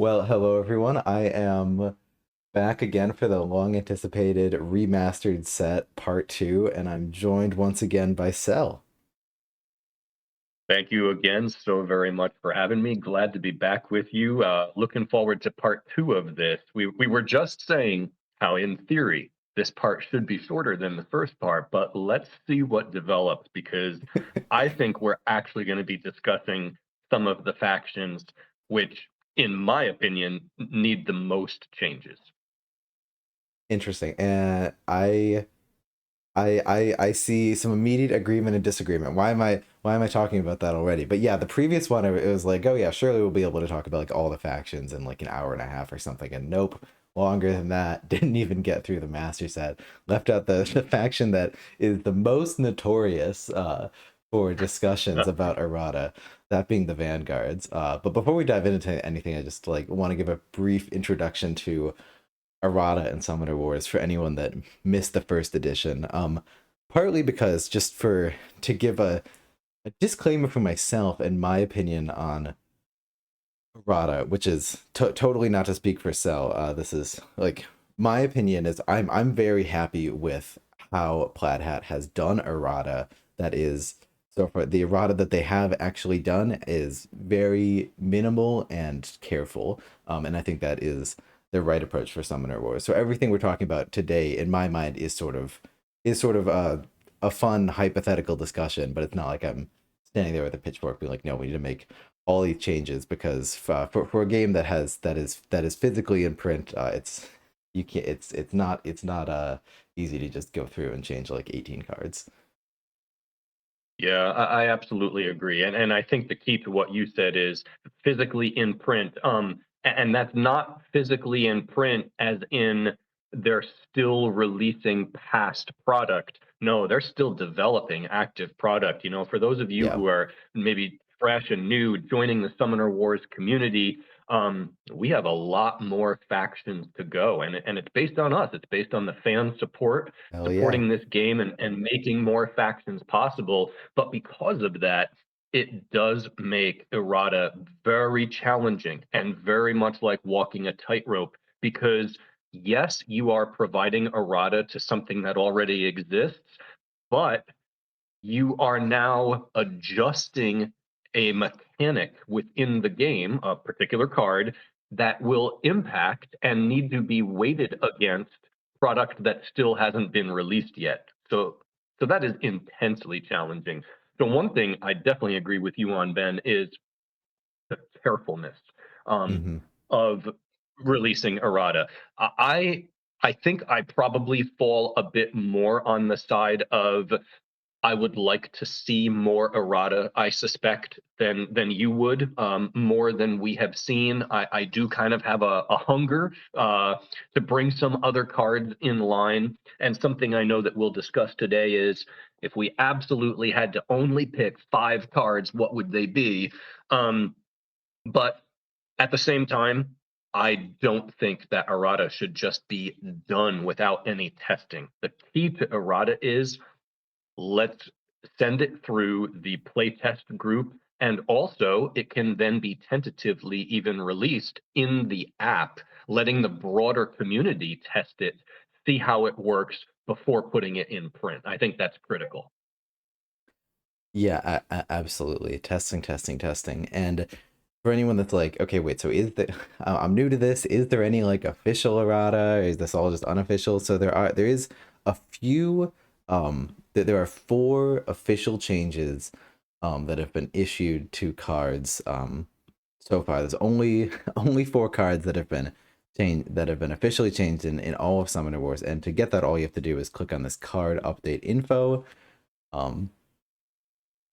Well, hello everyone. I am back again for the long anticipated remastered set part 2, and I'm joined once again by Cell. Thank you again so very much for having me. Glad to be back with you. Looking forward to part two of this. We were just saying how, in theory, this part should be shorter than the first part, but let's see what develops because I think we're actually going to be discussing some of the factions which, in my opinion, need the most changes. Interesting. And I see some immediate agreement and disagreement. Why am I talking about that already? But yeah, the previous one it was like, oh yeah, surely we'll be able to talk about like all the factions in like an hour and a half or something. And nope, longer than that. Didn't even get through the master set. Left out the faction that is the most notorious for discussions about errata, that being the Vanguards. But before we dive into anything, I just like want to give a brief introduction to errata and Summoner Wars for anyone that missed the first edition. Partly because just for to give a disclaimer for myself and my opinion on errata, which is totally not to speak for Cell. This is like my opinion is I'm very happy with how Plaid Hat has done errata. That is so far the errata that they have actually done is very minimal and careful. And I think that is the right approach for Summoner Wars. So everything we're talking about today, in my mind, is sort of a fun hypothetical discussion, but it's not like I'm standing there with a pitchfork being like, no, we need to make all these changes because for a game that is physically in print, it's you can't it's not easy to just go through and change like 18 cards. Yeah, I absolutely agree. And I think the key to what you said is physically in print. And that's not physically in print as in they're still releasing past product. No, they're still developing active product. For those of you Yeah. who are maybe fresh and new joining the Summoner Wars community, we have a lot more factions to go. And it's based on us. It's based on the fan support Hell yeah. supporting this game and making more factions possible. But because of that, it does make errata very challenging and very much like walking a tightrope because, yes, you are providing errata to something that already exists, but you are now adjusting a mechanic within the game, a particular card, that will impact and need to be weighted against product that still hasn't been released yet. So that is intensely challenging. So one thing I definitely agree with you on, Ben, is the carefulness um, Hmm. of releasing errata. I I think I probably fall a bit more on the side of I would like to see more errata, I suspect, than you would, more than we have seen. I do kind of have a hunger to bring some other cards in line. And something I know that we'll discuss today is if we absolutely had to only pick five cards, what would they be? Um, but at the same time, I don't think that errata should just be done without any testing. The key to errata is let's send it through the playtest group. And also, it can then be tentatively even released in the app, letting the broader community test it, see how it works before putting it in print. I think that's critical. Yeah, absolutely. Testing, testing, testing. And for anyone that's like, okay, wait, so is the I'm new to this. Is there any like official errata? Or is this all just unofficial? So there is a few there are four official changes that have been issued to cards so far. There's only only four cards that have been changed that have been officially changed in all of Summoner Wars. And to get that, all you have to do is click on this card update info. Um,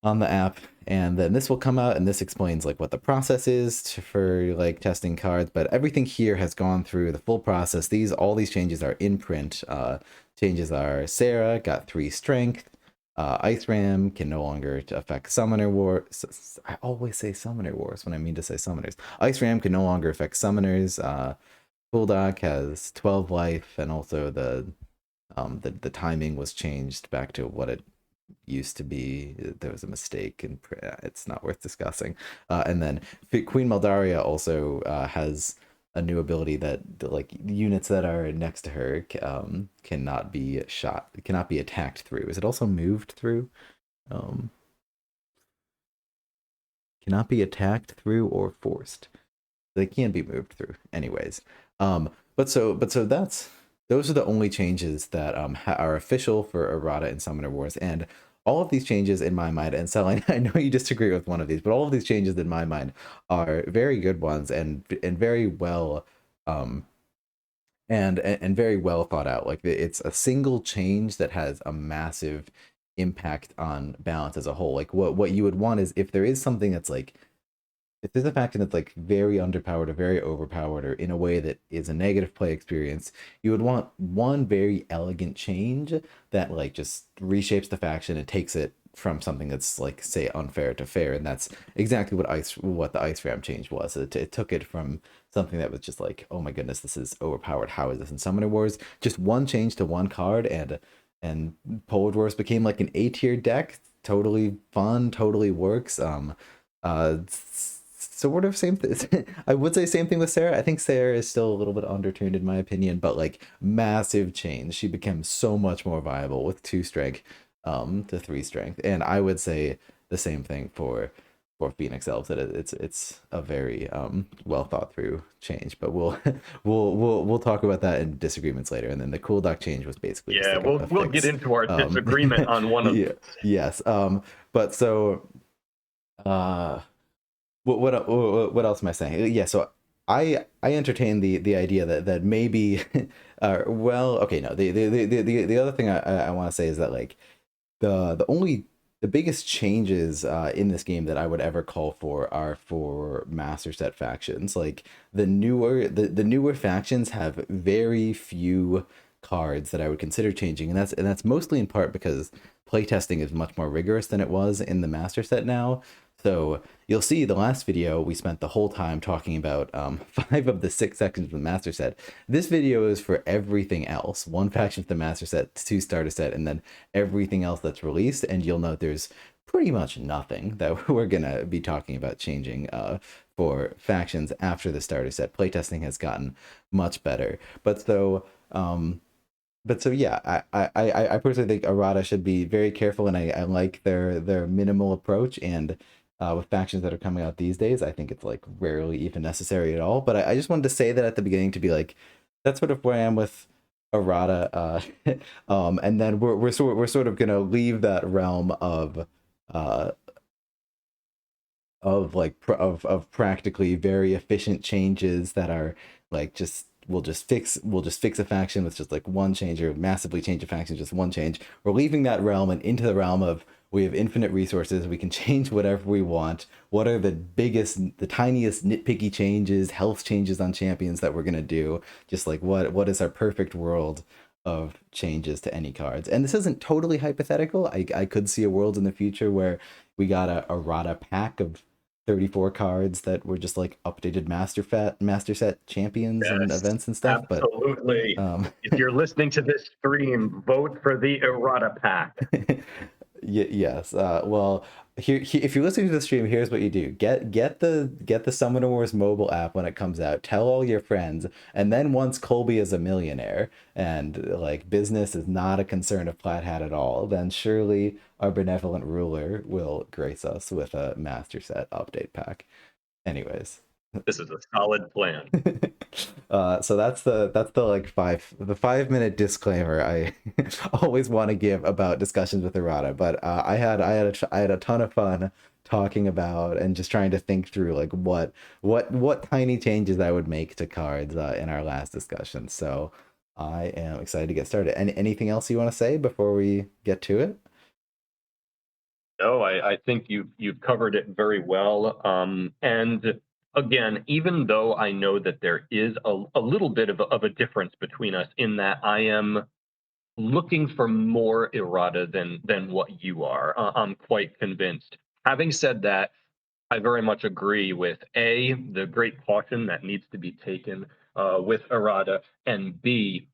on the app, and then this will come out, and this explains like what the process is for like testing cards. But everything here has gone through the full process. All these changes are in print. Changes are Sarah got 3 strength. Ice Ram can no longer affect Summoner War. I always say Summoner Wars when I mean to say Summoners. Ice Ram can no longer affect Summoners. Bulldog has 12 life, and also the timing was changed back to what it used to be. There was a mistake, and it's not worth discussing. And then Queen Meldaria also has a new ability that like units that are next to her cannot be shot, cannot be attacked through. Is it also moved through? Um, cannot be attacked through or forced. They can be moved through, anyways. But so that's those are the only changes that are official for Errata and Summoner Wars, and all of these changes in my mind, and Sel, I know you disagree with one of these, but all of these changes in my mind are very good ones and very well um and very well thought out. Like it's a single change that has a massive impact on balance as a whole. Like what you would want is if there is something that's like if there's a faction that's like very underpowered or very overpowered or in a way that is a negative play experience, you would want one very elegant change that like just reshapes the faction and takes it from something that's like say unfair to fair, and that's exactly what the ice ram change was. It took it from something that was just like, oh my goodness, this is overpowered, how is this in Summoner Wars, just one change to one card, and Polar Dwarfs became like an A-tier deck, totally fun, totally works. Sort of same thing. I would say same thing with Sarah. I think Sarah is still a little bit undertuned in my opinion, but like massive change. She became so much more viable with 2 strength to 3 strength. And I would say the same thing for Phoenix Elves, that it's a very well thought through change. But we'll we'll talk about that in disagreements later. And then the cool duck change was basically just Yeah, like a we'll get fix. into our disagreement on one of Yeah, these. yes. But so uh what else am I saying? Yeah, so I entertain the idea that maybe well, okay, no, the other thing I want to say is that like the only the biggest changes in this game that I would ever call for are for master set factions. Like the newer factions have very few cards that I would consider changing, and that's mostly in part because playtesting is much more rigorous than it was in the master set now. So you'll see the last video we spent the whole time talking about 5 of the 6 sections of the master set. This video is for everything else. One faction for the master set, 2 starter set, and then everything else that's released. And you'll note there's pretty much nothing that we're gonna be talking about changing for factions after the starter set. Playtesting has gotten much better. But so yeah, I personally think Arata should be very careful, and I like their minimal approach. And with factions that are coming out these days, I think it's like rarely even necessary at all. But I just wanted to say that at the beginning to be like, that's sort of where I am with Arata. And then we're sort of gonna leave that realm uh of practically very efficient changes that are like just we'll just fix a faction with just like one change, or massively change a faction just one change. We're leaving that realm and into the realm of we have infinite resources, we can change whatever we want. What are the tiniest nitpicky changes, health changes on champions that we're going to do? Just like what is our perfect world of changes to any cards? And this isn't totally hypothetical. I could see a world in the future where we got a Rada pack of 34 cards that were just like updated master set champions and Yes, events and stuff. But absolutely. um If you're listening to this stream, vote for the errata pack. yes, well, if you're listening to the stream, here's what you do: get the Summoner Wars mobile app when it comes out, tell all your friends, and then once Colby is a millionaire and like business is not a concern of Plaid Hat at all, then surely our benevolent ruler will grace us with a master set update pack. Anyways. This is a solid plan. So that's the like 5 minute disclaimer I always want to give about discussions with errata. But I had a ton of fun talking about and just trying to think through like what tiny changes I would make to cards in our last discussion. So I am excited to get started. Anything else you want to say before we get to it? No, I think you've covered it very well. And again, even though I know that there is a little bit of a difference between us in that I am looking for more errata than what you are. I'm quite convinced. Having said that, I very much agree with A, the great caution that needs to be taken with errata, and B,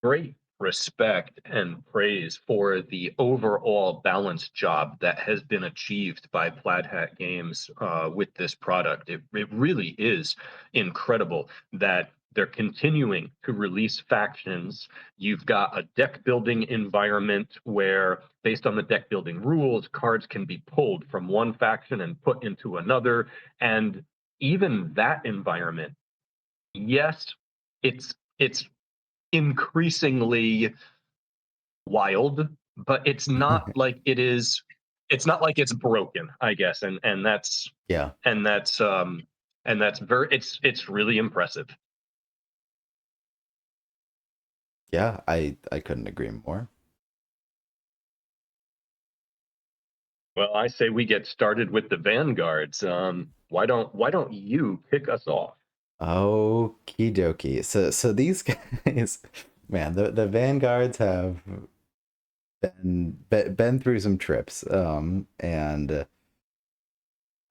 great respect and praise for the overall balanced job that has been achieved by Plaid Hat Games with this product. It really is incredible that they're continuing to release factions. You've got a deck building environment where, based on the deck building rules, cards can be pulled from one faction and put into another. And even that environment, yes, it's increasingly wild, but it's not like it's broken, I guess. Yeah. And that's and that's very it's really impressive. Yeah, I couldn't agree more. Well, I say we get started with the vanguards. Why don't you kick us off? Okie dokie. So these guys, man, the Vanguards have been through some trips. And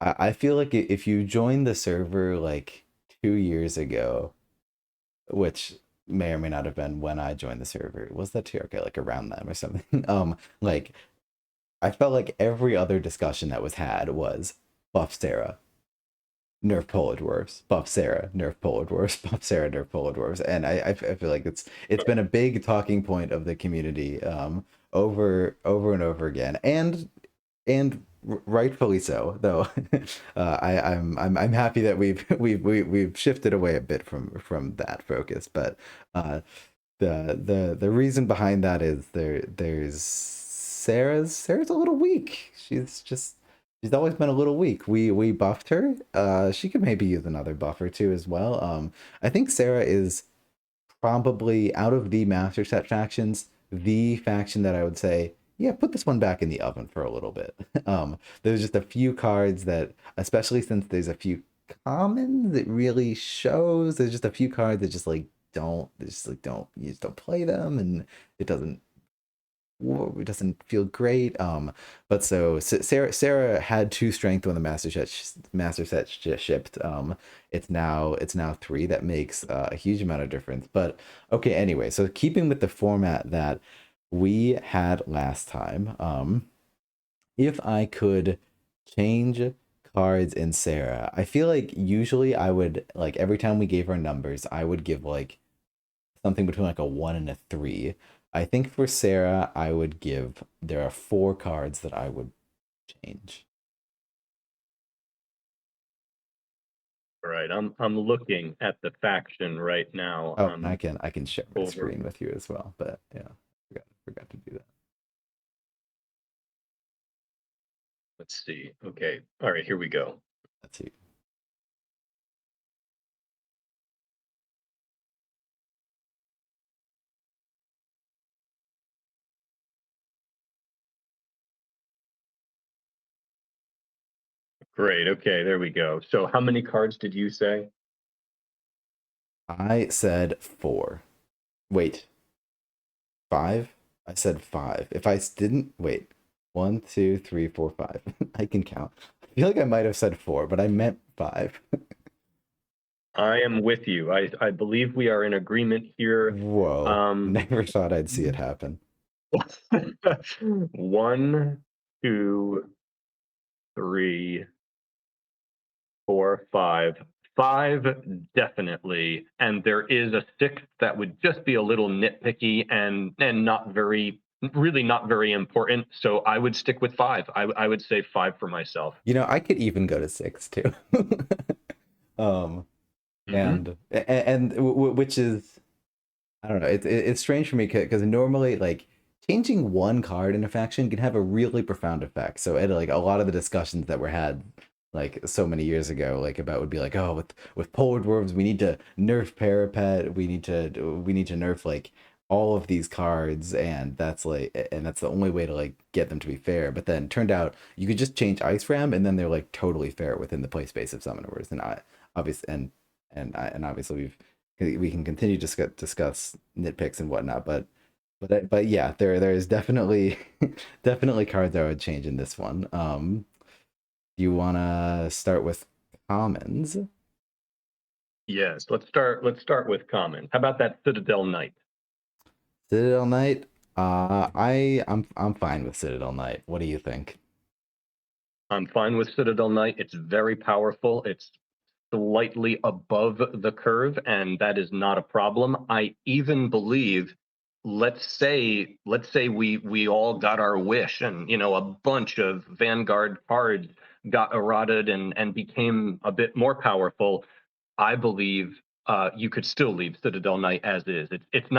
I feel like if you joined the server like 2 years ago, which may or may not have been when I joined the server, was that too? Okay, like around then or something. Like I felt like every other discussion that was had was buff Sarah, nerf polar dwarfs, buff Sarah, nerf polar dwarfs, buff Sarah, nerf polar dwarfs, and I feel like it's been a big talking point of the community over and over again, and rightfully so. Though I'm happy that we've shifted away a bit from that focus, but the reason behind that is there's Sarah's a little weak. She's always been a little weak. We buffed her. She could maybe use another buff or two as well. I think Sarah is probably out of the master set factions, the faction that I would say, yeah, put this one back in the oven for a little bit. There's just a few cards that, especially since there's a few commons, it really shows. There's just a few cards that just like don't, they just like don't, you just don't play them, and it doesn't feel great. But so Sarah had 2 strength when the master set shipped. It's now 3. That makes a huge amount of difference. But okay, anyway, so keeping with the format that we had last time, if I could change cards in Sarah, I feel like usually I would, like, every time we gave our numbers, I would give like something between like a 1 and a 3. I think for Sarah, I would give, there are 4 cards that I would change. All right, I'm looking at the faction right now. Oh, and I can share my Over. screen with you as well, but yeah, forgot to do that. Let's see. Okay. All right, here we go. Let's see. Great. Okay, there we go. So how many cards did you say? I said 4. Wait, 5? I said 5. If I didn't wait, 1, 2, 3, 4, 5. I can count. I feel like I might have said 4, but I meant 5. I am with you. I believe we are in agreement here. Whoa! Never thought I'd see it happen. 1, 2, 3, 4, 5. 5 definitely, and there is a 6 that would just be a little nitpicky and not very, really not very important. So I would stick with 5. I would say 5 for myself. I could even go to 6 too. um, Hmm. and which is, I don't know. It's strange for me because normally, like, changing one card in a faction can have a really profound effect. So at like a lot of the discussions that were had like so many years ago, like about would be like, oh, with polar dwarves, we need to nerf parapet, we need to nerf like all of these cards, and that's the only way to like get them to be fair. But then turned out you could just change ice ram, and then they're like totally fair within the play space of summoners. And I obviously and obviously we can continue to discuss nitpicks and whatnot, but yeah, there is definitely definitely cards I would change in this one. You wanna start with commons? Yes, let's start with common. How about that Citadel Knight? Citadel Knight. I'm fine with Citadel Knight. What do you think? I'm fine with Citadel Knight. It's very powerful. It's slightly above the curve, and that is not a problem. I even believe, let's say we all got our wish, and a bunch of Vanguard cards got eroded and became a bit more powerful. I believe you could still leave Citadel Knight as is. It's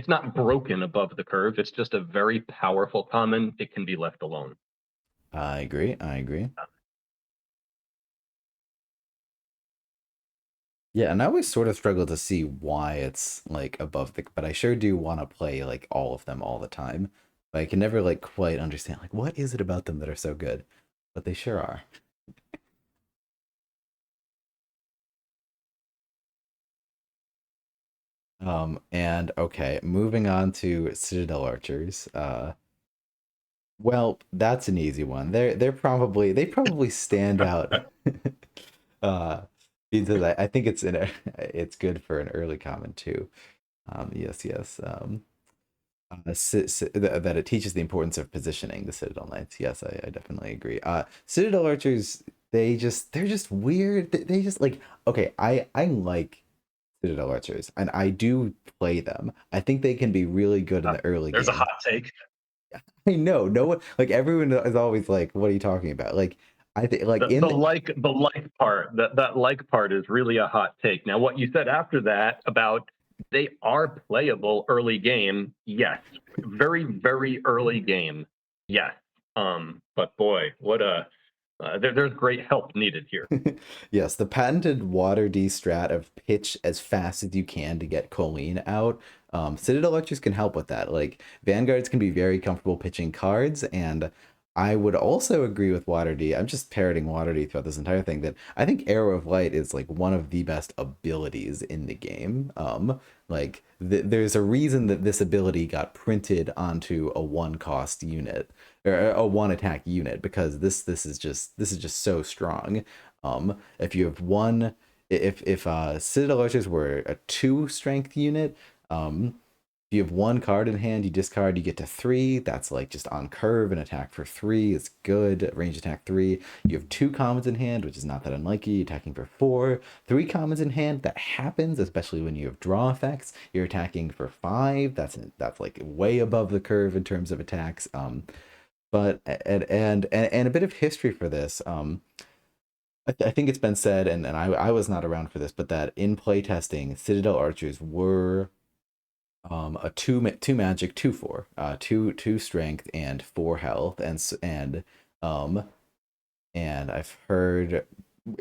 not broken above the curve. It's just a very powerful common. It can be left alone. I agree. I agree. Yeah, and I always sort of struggle to see why it's like above the, but I sure do want to play like all of them all the time. But I can never like quite understand like what is it about them that are so good, but they sure are. And okay, moving on to Citadel Archers. Well, that's an easy one. They probably stand out. uh, because I think it's good for an early comment too. Yes, yes. That it teaches the importance of positioning the Citadel Knights. Yes, I definitely agree. Citadel Archers, they're just weird. They just like okay. I like Citadel Archers, and I do play them. I think they can be really good in Uh, the early there's a game. hot take. I know, no one like everyone is always like, "What are you talking about?" Like, I think like The like part, that like part is really a hot take. Now, what you said after that about they are playable early game, yes, very very early game, yes. But boy, what a there's great help needed here. yes, the patented water D strat of pitch as fast as you can to get Colleen out. Citadel Archers can help with that. Like Vanguards can be very comfortable pitching cards, and I would also agree with Water D. I'm just parroting Water D throughout this entire thing that I think Arrow of Light is like one of the best abilities in the game. Like there's a reason that this ability got printed onto a one cost unit or a one attack unit because this is just so strong. If you have one, if Citadel Archers were a two strength unit, if you have one card in hand, you discard, you get to three. That's like just on curve and attack for three. It's good. Range attack three. You have two commons in hand, which is not that unlikely. Attacking for four. Three commons in hand. That happens, especially when you have draw effects. You're attacking for five. That's like way above the curve in terms of attacks. But and a bit of history for this. I think it's been said, and I was not around for this, but that in playtesting, Citadel Archers were a two magic, 2/4, two strength and four health, um and I've heard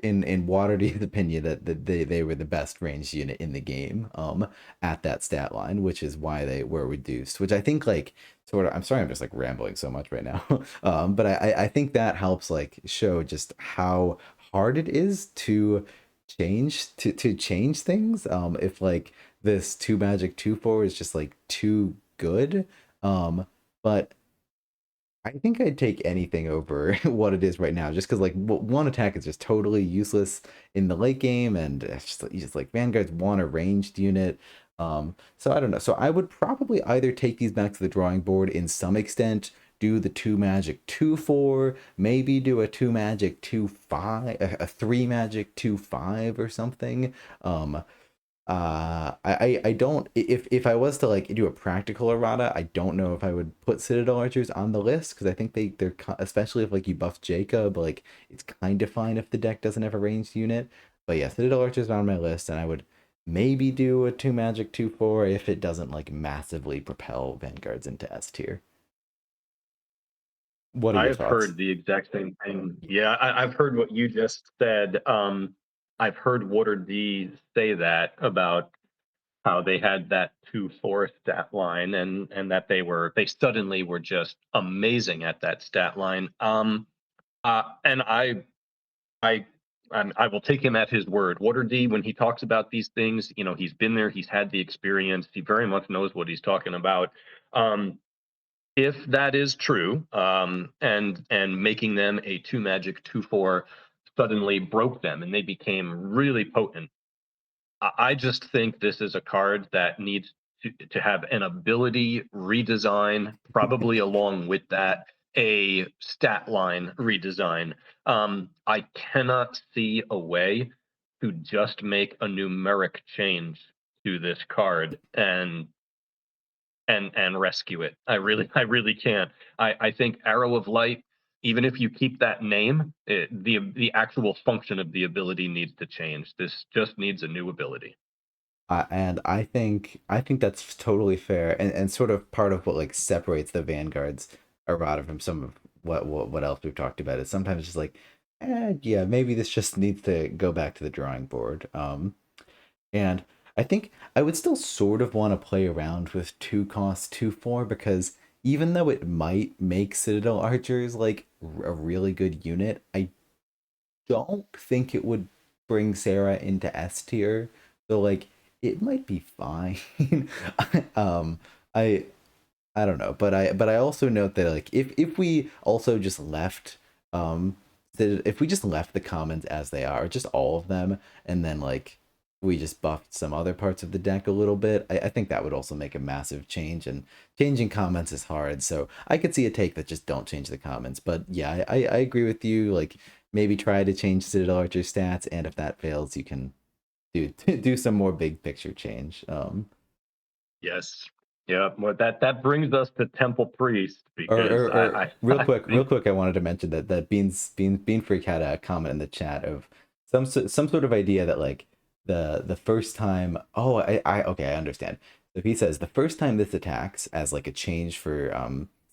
in Waterdeep's opinion that they were the best ranged unit in the game at that stat line, which is why they were reduced. Which I think like sort of I'm sorry I'm just like rambling so much right now, but I think that helps like show just how hard it is to change things. If like this two magic 2/4 is just like too good, but I think I'd take anything over what it is right now, just because like one attack is just totally useless in the late game, and it's just you just like Vanguard's want a ranged unit. So I don't know. So I would probably either take these back to the drawing board in some extent, do the two magic 2/4, maybe do a two magic 2/5, a three magic 2/5 or something. I don't if I was to like do a practical errata, I don't know if I would put Citadel Archers on the list because I think especially if like you buff Jacob, like it's kind of fine if the deck doesn't have a ranged unit. But yeah, Citadel Archers are on my list, and I would maybe do a two magic 2/4 if it doesn't like massively propel Vanguards into S tier. What are your I've thoughts? heard the exact same thing. Yeah, I've heard what you just said. I've heard Water D say that about how they had that 2/4 stat line and that they suddenly were just amazing at that stat line. And I I will take him at his word. Water D, when he talks about these things, he's been there, he's had the experience, he very much knows what he's talking about. Um, if that is true, and making them a two magic 2/4 suddenly broke them and they became really potent. I just think this is a card that needs to have an ability redesign, probably along with that a stat line redesign. I cannot see a way to just make a numeric change to this card and rescue it. I really can't. I think Arrow of Light, even if you keep that name, the actual function of the ability needs to change. This just needs a new ability. And I think that's totally fair, and sort of part of what like separates the vanguards errata from some of what else we've talked about is sometimes just like, yeah, maybe this just needs to go back to the drawing board. And I think I would still sort of want to play around with 2 cost 2/4 because even though it might make Citadel Archers like a really good unit, I don't think it would bring Sarah into S tier. So like it might be fine. um I I don't know, but I also note that like if we also just left if we just left the commons as they are, just all of them, and then like we just buffed some other parts of the deck a little bit, I think that would also make a massive change. And changing comments is hard, so I could see a take that just don't change the comments. But yeah, I agree with you. Like maybe try to change Citadel Archer stats, and if that fails, you can do some more big picture change. Yes. Yeah. Well, that brings us to Temple Priest because Or I I real think quick, I wanted to mention that Bean Freak had a comment in the chat of some sort of idea that like the first time. Oh, I okay, I understand. So he says the first time this attacks as like a change for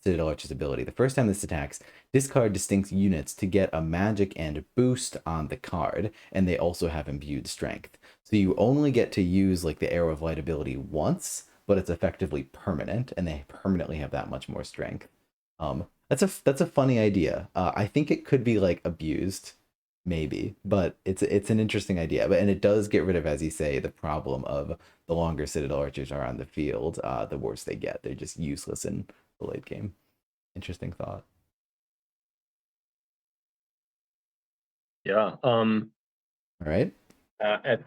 Citadel Archer's ability. The first time this attacks, discard distinct units to get a magic and boost on the card, and they also have imbued strength. So you only get to use like the Arrow of Light ability once, but it's effectively permanent, and they permanently have that much more strength. That's a funny idea. I think it could be like abused, maybe, but it's an interesting idea. But and it does get rid of, as you say, the problem of the longer Citadel Archers are on the field, the worse they get. They're just useless in the late game. Interesting thought. yeah. All right. At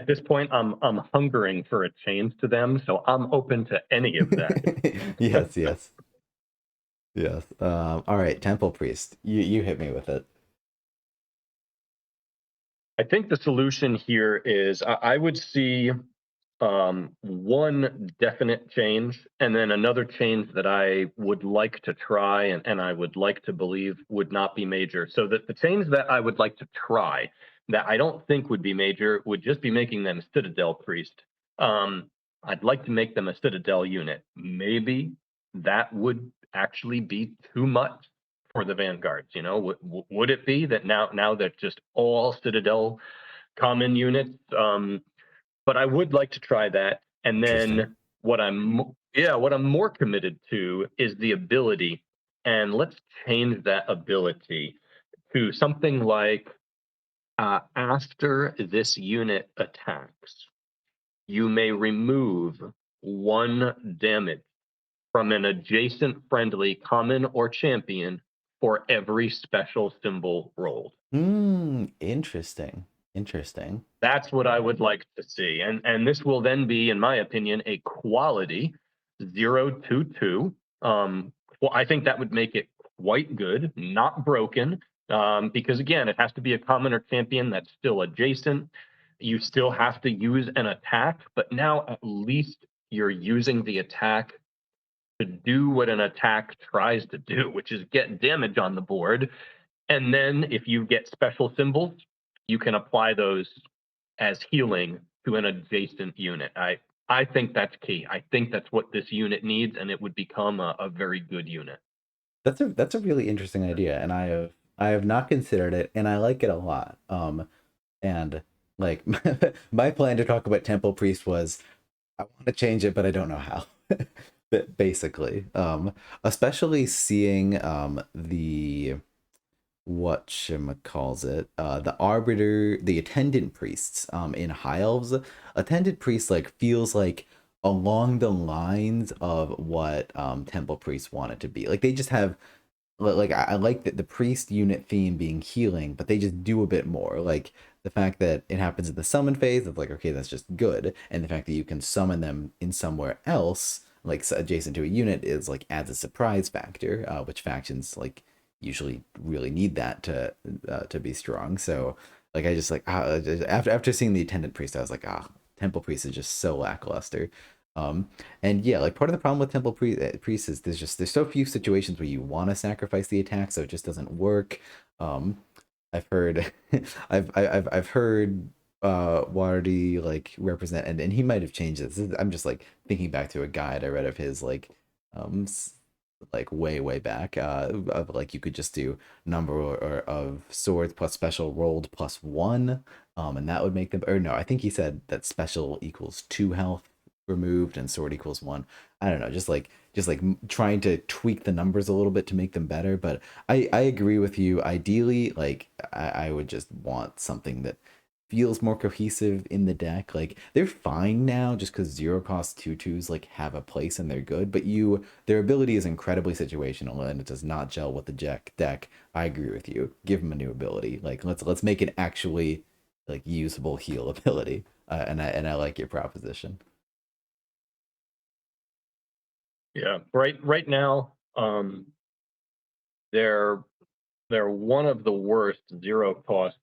this point, I'm hungering for a change to them, so I'm open to any of that. Yes, yes, yes. All right, Temple Priest. You hit me with it. I think the solution here is I would see one definite change and then another change that I would like to try and I would like to believe would not be major. So that the change that I would like to try that I don't think would be major would just be making them Citadel Priest. Um, I'd like to make them a Citadel unit. Maybe that would actually be too much for the Vanguards. You know, would it be that now that just all Citadel common units? But I would like to try that. And Interesting. then what I'm more committed to is the ability. And let's change that ability to something like after this unit attacks, you may remove 1 damage from an adjacent friendly common or champion for every special symbol rolled. Interesting. Interesting. That's what I would like to see. And this will then be, in my opinion, a quality 0/2/2. Well, I think that would make it quite good, not broken. Because again, it has to be a common or champion that's still adjacent. You still have to use an attack, but now at least you're using the attack to do what an attack tries to do, which is get damage on the board. And then if you get special symbols, you can apply those as healing to an adjacent unit. I think that's key. I think that's what this unit needs, and it would become a very good unit. That's a really interesting idea, and I have not considered it, and I like it a lot. And like my plan to talk about Temple Priest was I want to change it, but I don't know how. But basically, especially seeing the calls it the arbiter, the attendant priests in high elves. Attendant priests like feels like along the lines of what temple priests want it to be. Like they just have like I like that the priest unit theme being healing, but they just do a bit more. Like the fact that it happens in the summon phase, of like, okay, that's just good, and the fact that you can summon them in somewhere else, like adjacent to a unit, is like adds a surprise factor, which factions like usually really need that to be strong. So like I just like after seeing the attendant priest, I was like, temple priest is just so lackluster. And yeah, like part of the problem with priests is there's so few situations where you want to sacrifice the attack, so it just doesn't work. Um, I've heard, I've heard Wardy like represent, and he might have changed this. I'm just like thinking back to a guide I read of his um like way back of like you could just do number of swords plus special rolled plus one, and that would make them, or no, I think he said that special equals 2 health removed and sword equals one. I don't know, just like trying to tweak the numbers a little bit to make them better. But I agree with you. Ideally, like I would just want something that feels more cohesive in the deck. Like they're fine now just because zero cost tutus like have a place and they're good, but their ability is incredibly situational and it does not gel with the deck. I agree with you. Give them a new ability. Like let's make it actually like usable heal ability. And I like your proposition. Yeah. Right now, they're they're one of the worst zero cost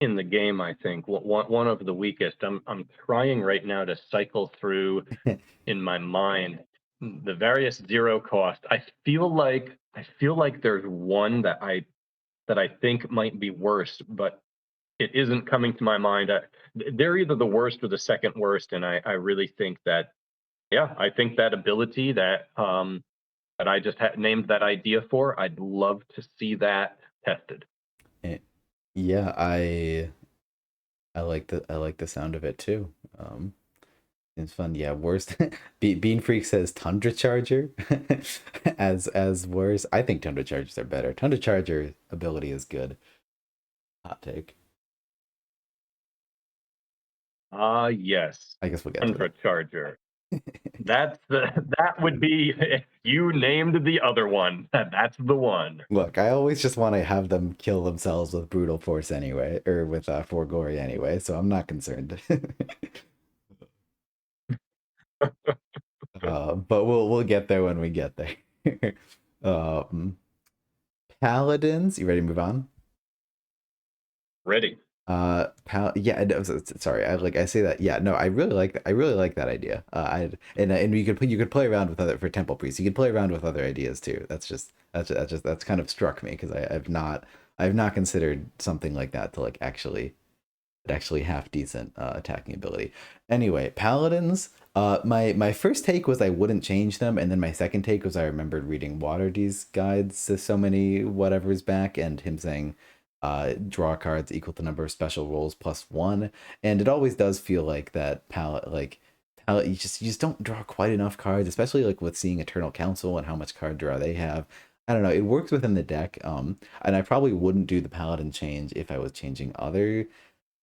in the game, I think. One of the weakest. I'm trying right now to cycle through in my mind the various zero cost. I feel like there's one that I think might be worse, but it isn't coming to my mind. They're either the worst or the second worst, and I really think that, yeah, I think that ability that I just named that idea for, I'd love to see that tested. Eh, yeah, I like the sound of it too. It's fun. Yeah, worst. Bean Freak says Tundra Charger as worse. I think Tundra Chargers are better. Tundra Charger ability is good. Hot take. Ah, yes, I guess we'll get to Tundra it. Charger. That would be, you named the other one. That's the one. Look, I always just want to have them kill themselves with brute force anyway, or with Forgory anyway, so I'm not concerned. But we'll get there when we get there. um, Paladins, you ready to move on? Ready. Yeah, no, sorry, I say that. Yeah, no, I really like that idea. And you could play around with other for temple priests. You could play around with other ideas too. That's kind of struck me because I've not considered something like that to like actually have decent attacking ability. Anyway, paladins. My first take was I wouldn't change them, and then my second take was I remembered reading Waterdee's guides to so many whatever's back, and him saying, draw cards equal to number of special rolls plus one, and it always does feel like that palette you just don't draw quite enough cards, especially like with seeing Eternal Council and how much card draw they have. I don't know. It works within the deck, and I probably wouldn't do the paladin change if I was changing other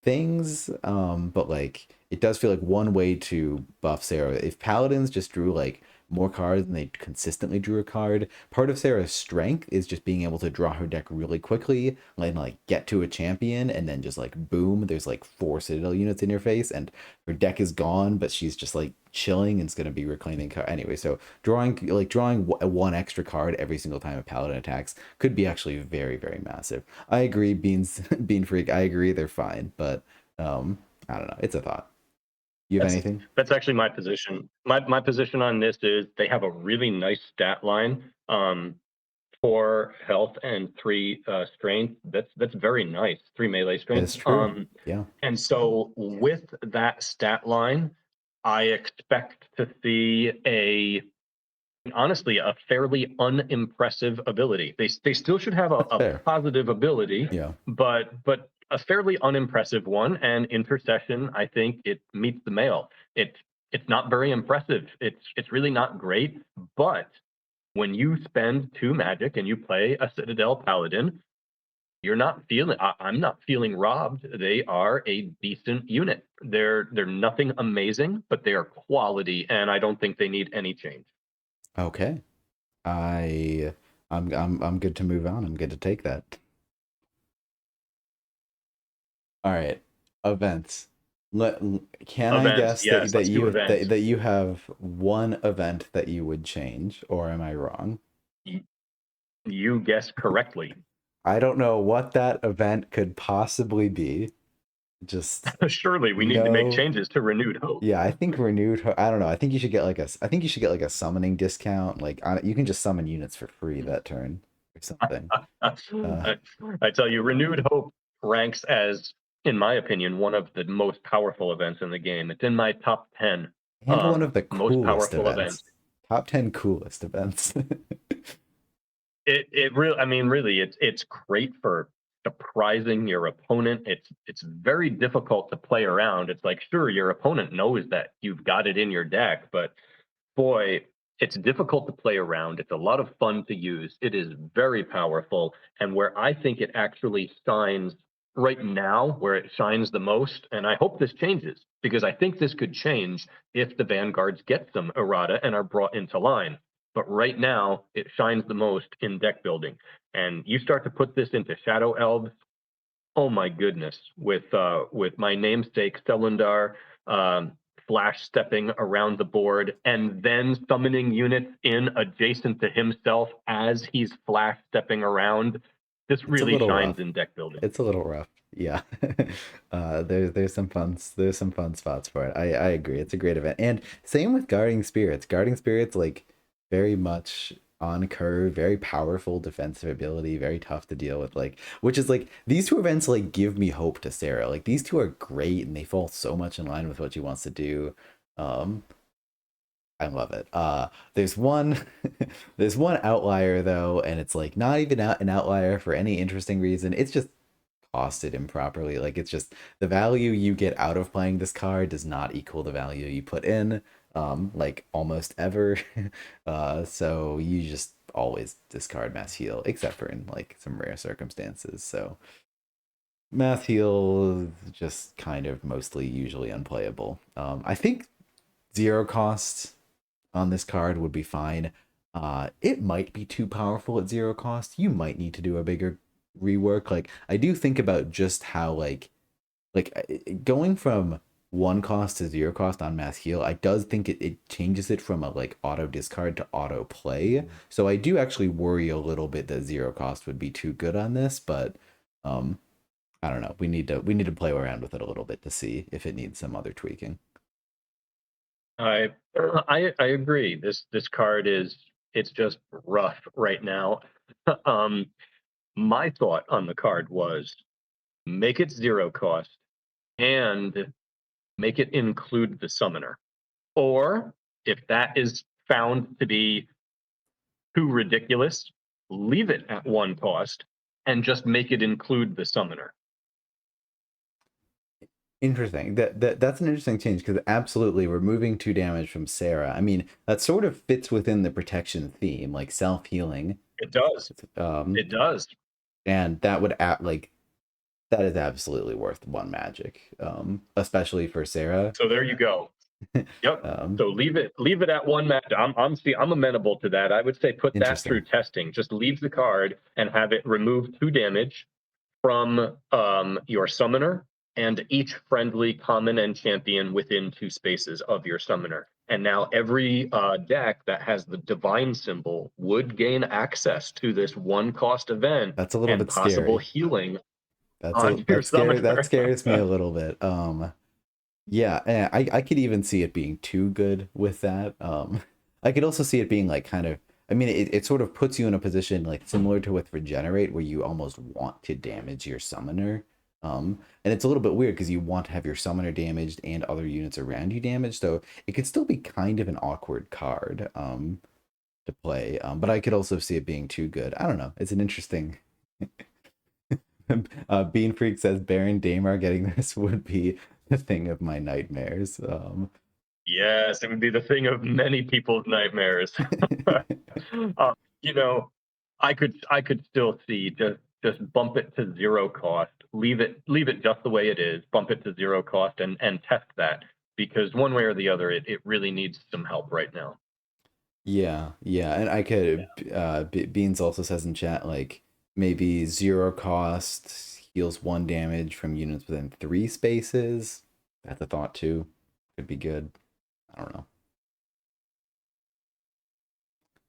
things. But like it does feel like one way to buff Sarah. If paladins just drew like more cards and they consistently drew a card, part of Sarah's strength is just being able to draw her deck really quickly and like get to a champion and then just like boom, there's like 4 Citadel units in your face and her deck is gone, but she's just like chilling and it's gonna be reclaiming card anyway. So drawing one extra card every single time a paladin attacks could be actually very massive. I agree, Bean Freak. I agree, they're fine, but I don't know. It's a thought. You have That's anything? that's actually my position. My position on this is they have a really nice stat line. 4 health and 3 strength. That's very nice. 3 melee It's strength. true. Yeah. And so with that stat line, I expect to see honestly a fairly unimpressive ability. They still should have That's a fair. positive ability, Yeah. but a fairly unimpressive one. And intercession, I think it meets the mail. It's not very impressive. It's really not great. But when you spend 2 magic and you play a Citadel Paladin, you're not feeling. I'm not feeling robbed. They are a decent unit. They're nothing amazing, but they are quality, and I don't think they need any change. Okay. I I'm good to move on. I'm good to take that. All right. Events. Let can I Events. guess Yes, let's do events. that you have one event that you would change, or am I wrong? Y- You guessed correctly. I don't know what that event could possibly be. Just Surely we need to make no. changes to Renewed Hope. Yeah, I think I don't know. I think you should get like I think you should get like a summoning discount. Like you can just summon units for free that turn or something. Uh, I tell you, Renewed Hope ranks as, in my opinion, one of the most powerful events in the game. It's in my top 10 and one of the most coolest powerful events. events. Top 10 coolest events. It really, I mean, really, it's great for surprising your opponent. It's very difficult to play around. It's like, sure, your opponent knows that you've got it in your deck, but boy, it's difficult to play around. It's a lot of fun to use. It is very powerful. And where I think it actually shines right now, where it shines the most, and I hope this changes because I think this could change if the Vanguards get some errata and are brought into line. But right now, it shines the most in deck building. And you start to put this into Shadow Elves. Oh my goodness, with my namesake Selundar, flash stepping around the board and then summoning units in adjacent to himself as he's flash stepping around. This It's a really little rough. shines in deck building. It's a little rough. Yeah. There's some fun spots for it. I agree. It's a great event. And same with Guarding Spirits. Guarding Spirits like very much on curve, very powerful defensive ability, very tough to deal with, like which is like these two events like give me hope to Sarah. Like these two are great and they fall so much in line with what she wants to do. Um I love it. There's one, there's one outlier though, and it's like not even an outlier for any interesting reason. It's just costed improperly. Like it's just the value you get out of playing this card does not equal the value you put in, like almost ever. So you just always discard mass heal, except for in like some rare circumstances. So mass heal just kind of mostly usually unplayable. I think zero cost on this card would be fine. It might be too powerful at zero cost. You might need to do a bigger rework. Like I do think about just how going from one cost to zero cost on mass heal. I does think it changes it from a like auto discard to auto play. So I do actually worry a little bit that zero cost would be too good on this, but um I don't know. We need to play around with it a little bit to see if it needs some other tweaking. I I agree. This card is it's just rough right now. um, my thought on the card was make it zero cost and make it include the summoner. Or if that is found to be too ridiculous, leave it at one cost and just make it include the summoner. Interesting. That's an interesting change because absolutely removing 2 damage from Sarah. I mean, that sort of fits within the protection theme, like self-healing. It does. Um, It does. and that would like that is absolutely worth 1 magic. Especially for Sarah. So there you go. Yep. Um, So leave it at one match. I'm amenable to that. I would say put that through interesting. testing. Just leave the card and have it remove 2 damage from your summoner and each friendly common and champion within 2 spaces of your summoner. And now every deck that has the divine symbol would gain access to this one cost event That's a little and bit possible scary. healing on your That summoner. scares me a little bit. Yeah, and I could even see it being too good with that. I could also see it being like kind of. I mean, it sort of puts you in a position like similar to with Regenerate, where you almost want to damage your summoner. And it's a little bit weird because you want to have your summoner damaged and other units around you damaged, so it could still be kind of an awkward card to play. But I could also see it being too good. I don't know. It's an interesting. Bean Freak says Baron Daemar getting this would be the thing of my nightmares. Yes, it would be the thing of many people's nightmares. You know, I could still see just bump it to zero cost, leave it just the way it is, bump it to zero cost, and test that because one way or the other, it really needs some help right now. Yeah, yeah, and I could. Beans also says in chat like maybe zero cost Heals 1 damage from units within 3 spaces. That's a thought too. Could be good. I don't know.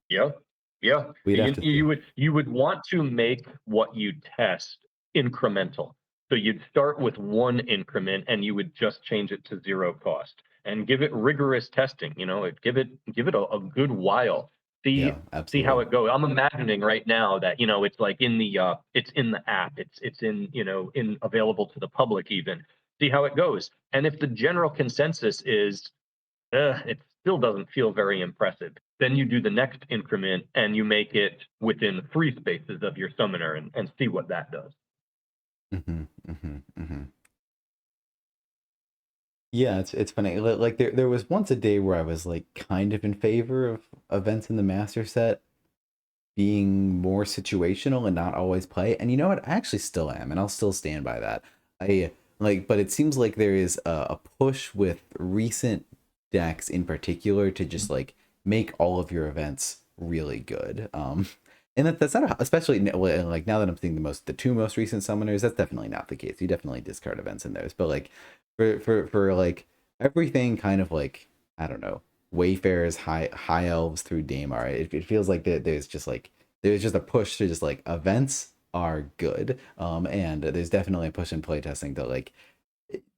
Yeah, yeah. We'd have to see. You would want to make what you test incremental. So you'd start with one increment and you would just change it to zero cost and give it rigorous testing. Give it a good while. Yeah, See how absolutely. it goes. I'm imagining right now that it's like it's in the app. It's in in available to the public even. See how it goes. And if the general consensus is it still doesn't feel very impressive. Then you do the next increment and you make it within 3 spaces of your summoner and see what that does. Yeah, it's funny. Like there was once a day where I was like kind of in favor of events in the master set being more situational and not always play. And you know what? I actually still am, and I'll still stand by that. I like, but it seems like there is a push with recent decks in particular to just like make all of your events really good. And that's not especially like now that I'm seeing the 2 most recent summoners, that's definitely not the case. You definitely discard events in those, but like for like everything kind of like I don't know Wayfarers, high elves through Daemar. It feels like there's just a push to just like events are good. And there's definitely a push in playtesting to like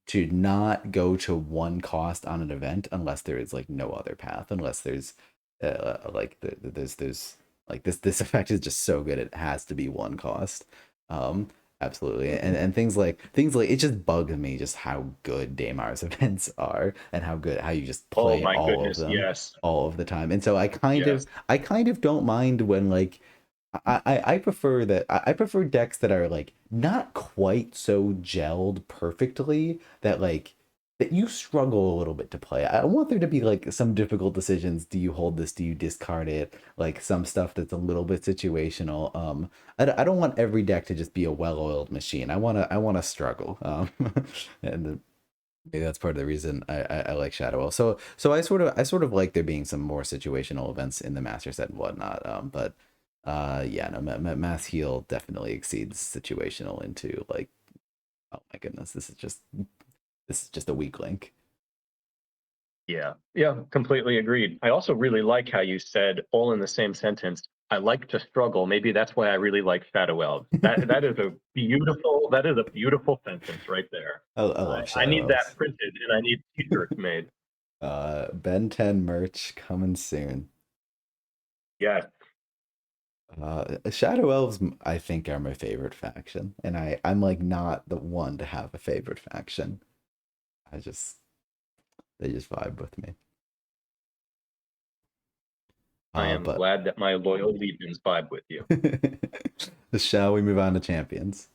to not go to 1 cost on an event unless there is like no other path, unless there's like there's like this effect is just so good it has to be 1 cost. Um, absolutely, and things like it just bugs me just how good Damar's events are and how you just Oh play my all of goodness, them yes. all of the time. And so Yes. I kind of don't mind when like I prefer that I prefer decks that are like not quite so gelled perfectly that like that you struggle a little bit to play. I want there to be like some difficult decisions. Do you hold this? Do you discard it? Like some stuff that's a little bit situational. I don't want every deck to just be a well-oiled machine. I want to struggle. And maybe that's part of the reason I like Shadow Elf. So I sort of like there being some more situational events in the master set and whatnot. But yeah, no, Mass Heal definitely exceeds situational into like, oh my goodness, this is just a weak link. Yeah. Yeah, completely agreed. I also really like how you said all in the same sentence. I like to struggle. Maybe that's why I really like Shadow Elves. That is a beautiful sentence right there. I love I Shadow need that Elves. printed and I need t-shirts made. Ben 10 merch coming soon. Yes. Shadow Elves, I think, are my favorite faction, and I'm like not the one to have a favorite faction. I just they just vibe with me. I am But glad that my loyal legions vibe with you. shall we move on to champions?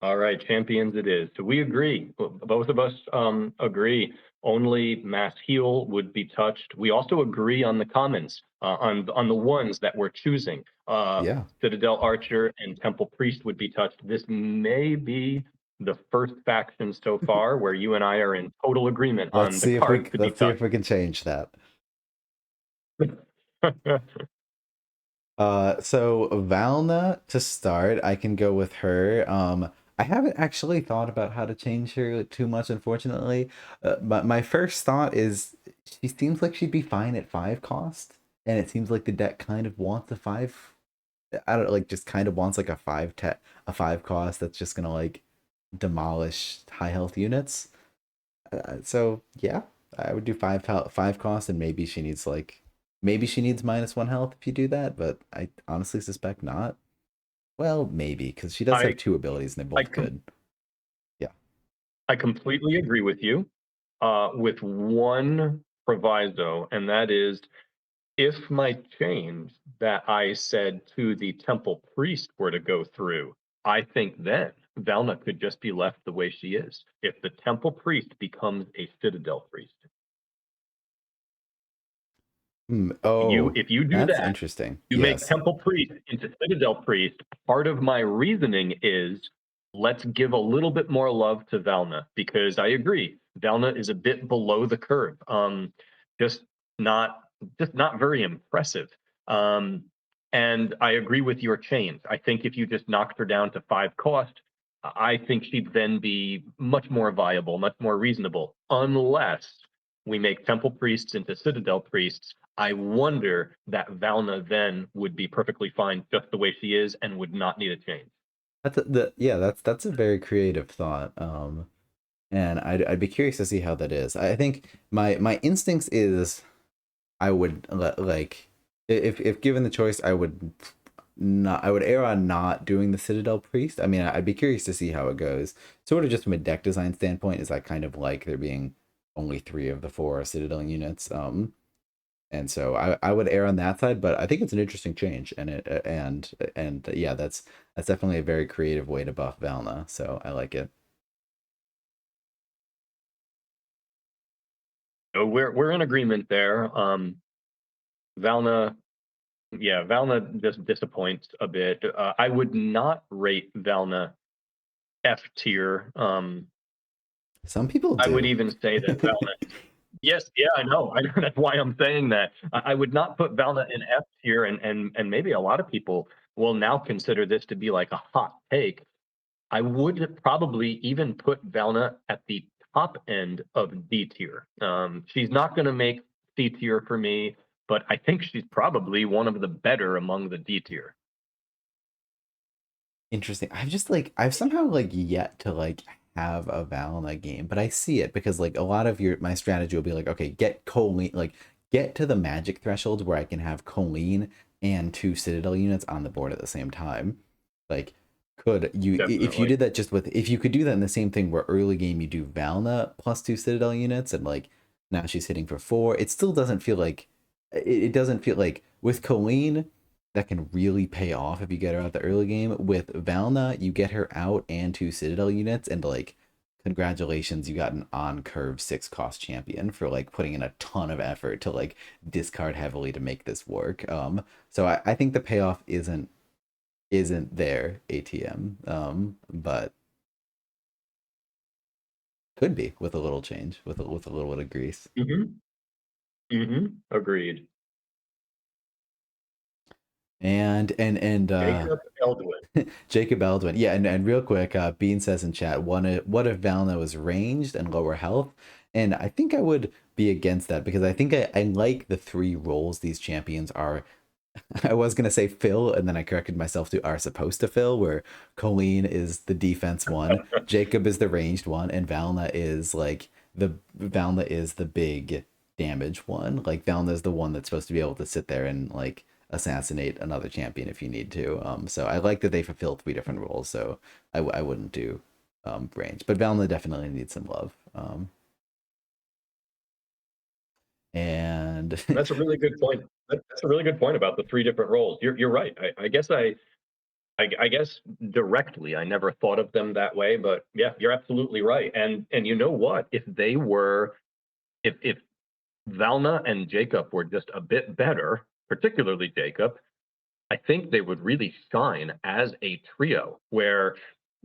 All right, champions it is. So we agree. Both of us agree. Only Mass Heal would be touched. We also agree on the commons, on the ones that we're choosing. Yeah, Citadel Archer and Temple Priest would be touched. This may be the first faction so far where you and I are in total agreement let's on the see if we cards to be let's see touched. if we can change that. So Valna to start, I can go with her. I haven't actually thought about how to change her too much, unfortunately. But my first thought is she seems like she'd be fine at 5 cost, and it seems like the deck kind of wants a 5. I don't like just kind of wants like a 5 cost that's just gonna like demolish high health units. So yeah, I would do 5 cost, and maybe she needs -1 health if you do that, but I honestly suspect not. Well, maybe because she does have I 2 abilities and they're I both com- good. Yeah. I completely agree with you, with one proviso, and that is if my change that I said to the temple priest were to go through, I think then Velna could just be left the way she is. If the temple priest becomes a citadel priest, Oh, if you do that's that, interesting. you make Yes. temple priest into citadel priest. Part of my reasoning is let's give a little bit more love to Velna because I agree Velna is a bit below the curve. Just not just not very impressive. Um, and I agree with your change. I think if you just knocked her down to 5 cost, I think she'd then be much more viable, much more reasonable, unless we make Temple priests into Citadel priests. I wonder that Valna then would be perfectly fine just the way she is and would not need a change. Yeah, that's a very creative thought. And I'd be curious to see how that is. I think my instincts is I would like if given the choice, I would err on not doing the Citadel Priest. I mean, I'd be curious to see how it goes. Sort of just from a deck design standpoint, is I kind of like there being only three of the four Citadel units. And so I would err on that side, but I think it's an interesting change, and yeah, that's definitely a very creative way to buff Valna. So I like it. So we're in agreement there. Valna, yeah, Valna just disappoints a bit. I would not rate Valna F tier. Some people I would do. even say that Valna. Yes, yeah, I know. I know that's why I'm saying that. I would not put Valna in F tier, and maybe a lot of people will now consider this to be like a hot take. I would probably even put Valna at the top end of D tier. She's not going to make C tier for me, but I think she's probably one of the better among the D tier. Interesting. I've somehow like yet to like have a Valna game, but I see it because like a lot of my strategy will be like, okay, get Colleen, like get to the magic threshold where I can have Colleen and two Citadel units on the board at the same time. Like, could you if you Definitely. did that just with if you could do that in the same thing where early game you do Valna plus two Citadel units and like now she's hitting for four, it still doesn't feel like it doesn't feel like with Colleen that can really pay off if you get her out the early game. With Valna, you get her out and two Citadel units, and like, congratulations, you got an on curve 6 cost champion for like putting in a ton of effort to like discard heavily to make this work. So I think the payoff isn't there, ATM. But could be with a little change, with a little bit of grease. Hmm. Agreed. And Jacob Eldwin. Jacob Eldwin. Yeah, and real quick, Bean says in chat, what if Valna was ranged and lower health? And I think I would be against that because I think I like the three roles these champions are. I was gonna say fill, and then I corrected myself to are supposed to fill, where Colleen is the defense one, Jacob is the ranged one, and Valna is the big damage one. Like Valna is the one that's supposed to be able to sit there and like assassinate another champion if you need to. So I like that they fulfill three different roles. So I wouldn't do range, but Valna definitely needs some love. And That's a really good point. That's a really good point about the three different roles. You're right. I guess directly, I never thought of them that way, but yeah, you're absolutely right. And you know what? If Valna and Jacob were just a bit better, particularly Jacob, I think they would really shine as a trio where,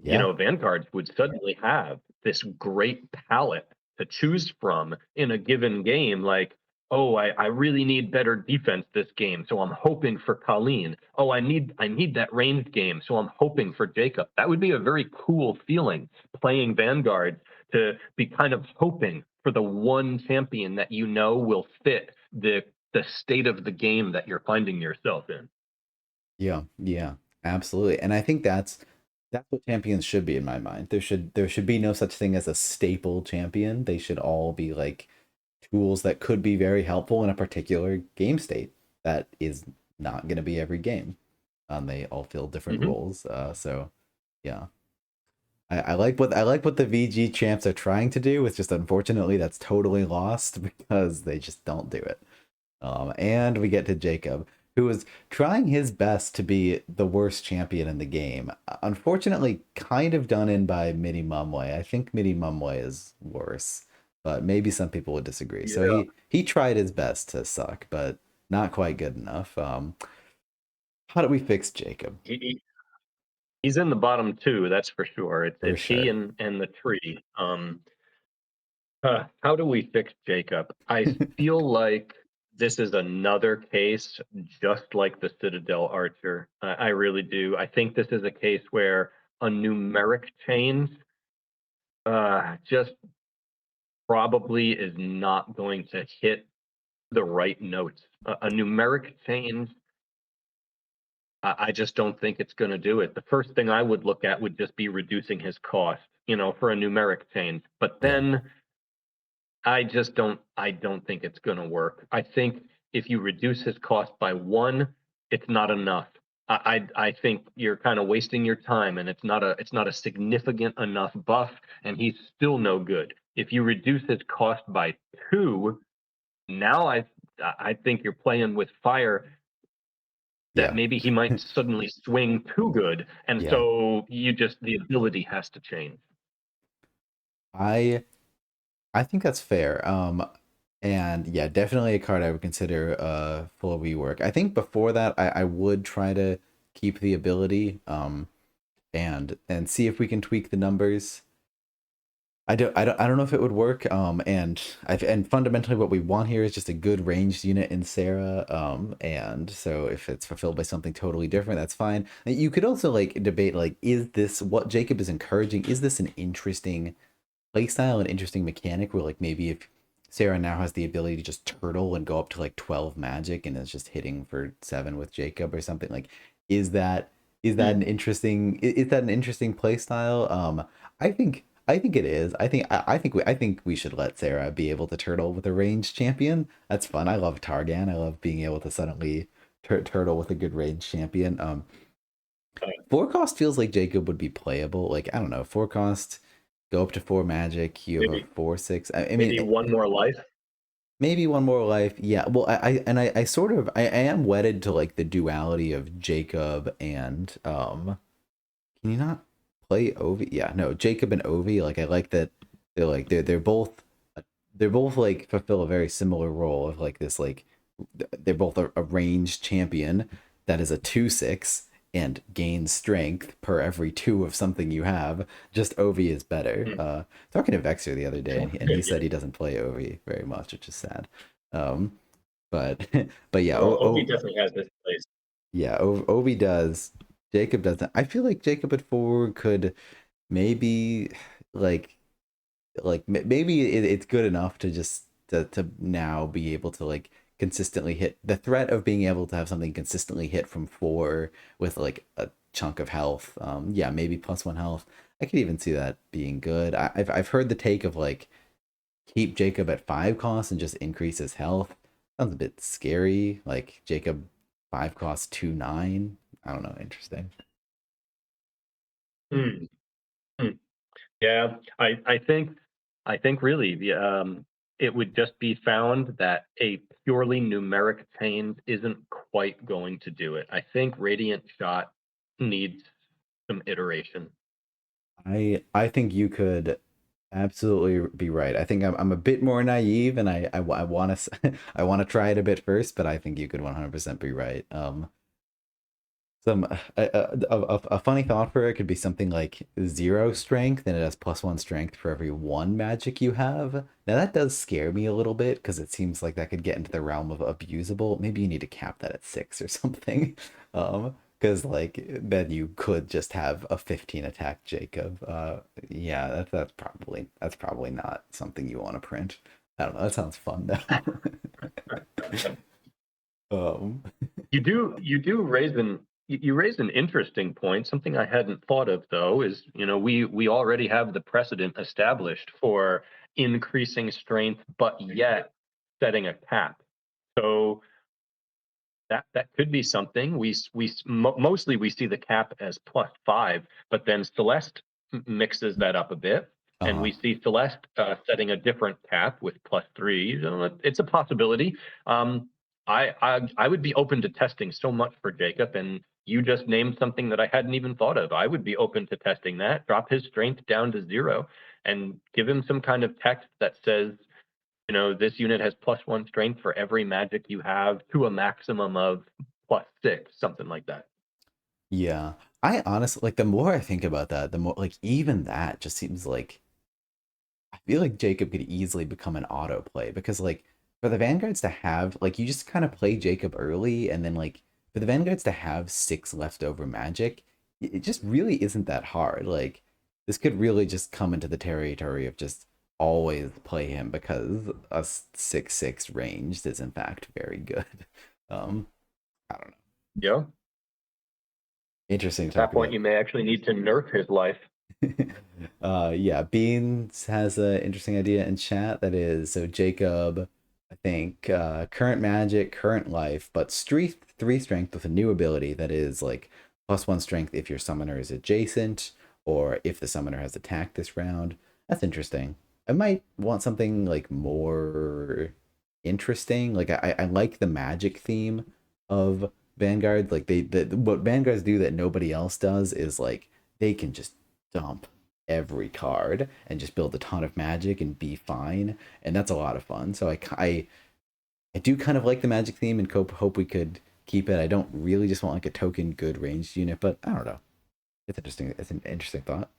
yeah, Vanguards would suddenly have this great palette to choose from in a given game. Like, oh, I really need better defense this game, so I'm hoping for Colleen. Oh, I need that ranged game, so I'm hoping for Jacob. That would be a very cool feeling playing Vanguard to be kind of hoping for the one champion that you know will fit the state of the game that you're finding yourself in. yeah, absolutely. And I think that's what champions should be in my mind. There should be no such thing as a staple champion. They should all be like tools that could be very helpful in a particular game state that is not going to be every game. They all fill different Hmm. roles. So yeah, I like what the VG champs are trying to do. It's just unfortunately that's totally lost because they just don't do it. And we get to Jacob, who is trying his best to be the worst champion in the game. Unfortunately, kind of done in by Mini Mumway. I think Mini Mumway is worse, but maybe some people would disagree. So Yeah. he tried his best to suck, but not quite good enough. How do we fix Jacob? He's in the bottom two, that's for sure. It's For it's he sure. and the tree. How do we fix Jacob? I feel like this is another case just like the Citadel Archer. I really do. I think this is a case where a numeric change just probably is not going to hit the right notes. A numeric change, I just don't think it's going to do it. The first thing I would look at would just be reducing his cost, for a numeric change. But Yeah. then I don't think it's going to work. I think if you reduce his cost by one, it's not enough. I think you're kind of wasting your time, and it's not a significant enough buff, and he's still no good. If you reduce his cost by two, now I think you're playing with fire, that Yeah. maybe he might suddenly swing too good, and Yeah. so the ability has to change. I I think that's fair. And yeah, definitely a card I would consider full rework. I think before that I would try to keep the ability and see if we can tweak the numbers. I don't know if it would work. And fundamentally what we want here is just a good ranged unit in Sarah. And so if it's fulfilled by something totally different, that's fine. And you could also like debate like, is this what Jacob is encouraging? Is this an interesting playstyle, an interesting mechanic where like maybe if Sarah now has the ability to just turtle and go up to like 12 magic and is just hitting for 7 with Jacob or something, like is that Hmm. an interesting is that an interesting playstyle? I think it is. I think we should let Sarah be able to turtle with a ranged champion. That's fun. I love Targan. I love being able to suddenly turtle with a good ranged champion. Four cost feels like Jacob would be playable. Like I don't know, four cost, go up to 4 magic. You have a Maybe 4/6. I mean, maybe one more life. maybe one more life. Yeah. Well, I sort of I am wedded to like the duality of Jacob and Can you not play Ovi? Yeah, no, Jacob and Ovi. Like I like that they're both like fulfill a very similar role of like this like they're both a ranged champion that is a 2/6 and gains strength per every two of something you have. Just Ovi is better. Hmm. Talking to Vexer the other day, and he Yeah. said he doesn't play Ovi very much, which is sad. Um, but but yeah, Well, Obi definitely has this place. yeah, Ovi does. Jacob doesn't. I feel like Jacob at 4 could maybe like maybe it's good enough to just to now be able to like consistently hit the threat of being able to have something consistently hit from 4 with like a chunk of health. Yeah, maybe +1 health. I could even see that being good. I've heard the take of like keep Jacob at 5 cost and just increase his health. Sounds a bit scary. Like Jacob 5 cost 2/9. I don't know. Interesting. Hmm. Hmm. Yeah, I think really it would just be found that a purely numeric change isn't quite going to do it. I think Radiant Shot needs some iteration. I think you could absolutely be right. I think I'm a bit more naive, and I want to I want to try it a bit first, but I think you could 100% be right. Some a funny thought for it could be something like 0 strength, and it has +1 strength for every 1 magic you have. Now that does scare me a little bit because it seems like that could get into the realm of abusable. Maybe you need to cap that at 6 or something. Because like then you could just have a 15 attack Jacob. Yeah, that's probably not something you want to print. I don't know. That sounds fun though. um, You do raise an interesting point. Something I hadn't thought of though is, we already have the precedent established for increasing strength, but yet setting a cap. So that could be something. Mostly we see the cap as +5, but then Celeste mixes that up a bit, and uh-huh. we see Celeste setting a different cap with +3. It's a possibility. Um, I would be open to testing so much for Jacob, and you just named something that I hadn't even thought of. I would be open to testing that. Drop his strength down to 0, and give him some kind of text that says, this unit has +1 strength for every magic you have to a maximum of +6, something like that. Yeah. I honestly like the more I think about that, the more like even that just seems like I feel like Jacob could easily become an autoplay because like for the Vanguards to have like you just kind of play Jacob early and then like for the Vanguards to have 6 leftover magic, it just really isn't that hard. Like this could really just come into the territory of just always play him because a 6/6 ranged is in fact very good. Um, I don't know. Yeah. Interesting to At talk that point, about. you may actually need to nerf his life. Yeah, Beans has an interesting idea in chat that is so Jacob, I think, current magic, current life, but strength 3 strength with a new ability that is like +1 strength if your summoner is adjacent or if the summoner has attacked this round. That's interesting. I might want something like more interesting. Like I like the magic theme of Vanguard. Like what Vanguards do that nobody else does is like they can just dump every card and just build a ton of magic and be fine, and that's a lot of fun. So I do kind of like the magic theme and hope we could keep it. I don't really just want like a token good ranged unit, but I don't know. It's interesting. It's an interesting thought.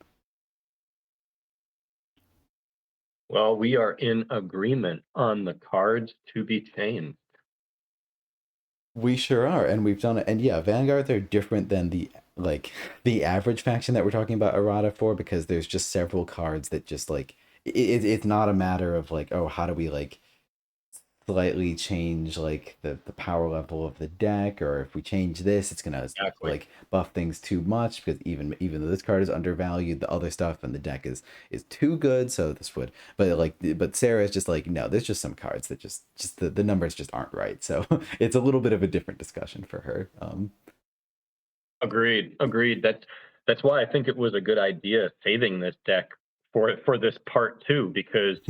Well, we are in agreement on the cards to be changed. We sure are, and we've done it. And yeah, Vanguards are different than the like the average faction that we're talking about errata for because there's just several cards that just like it's not a matter of like, oh, how do we like slightly change like the power level of the deck, or if we change this it's gonna Exactly. like buff things too much because even though this card is undervalued, the other stuff in the deck is too good, so this would, but Sarah is just like, no, there's just some cards that just the numbers just aren't right, so it's a little bit of a different discussion for her. Agreed. Agreed. That's why I think it was a good idea saving this deck for this part two, because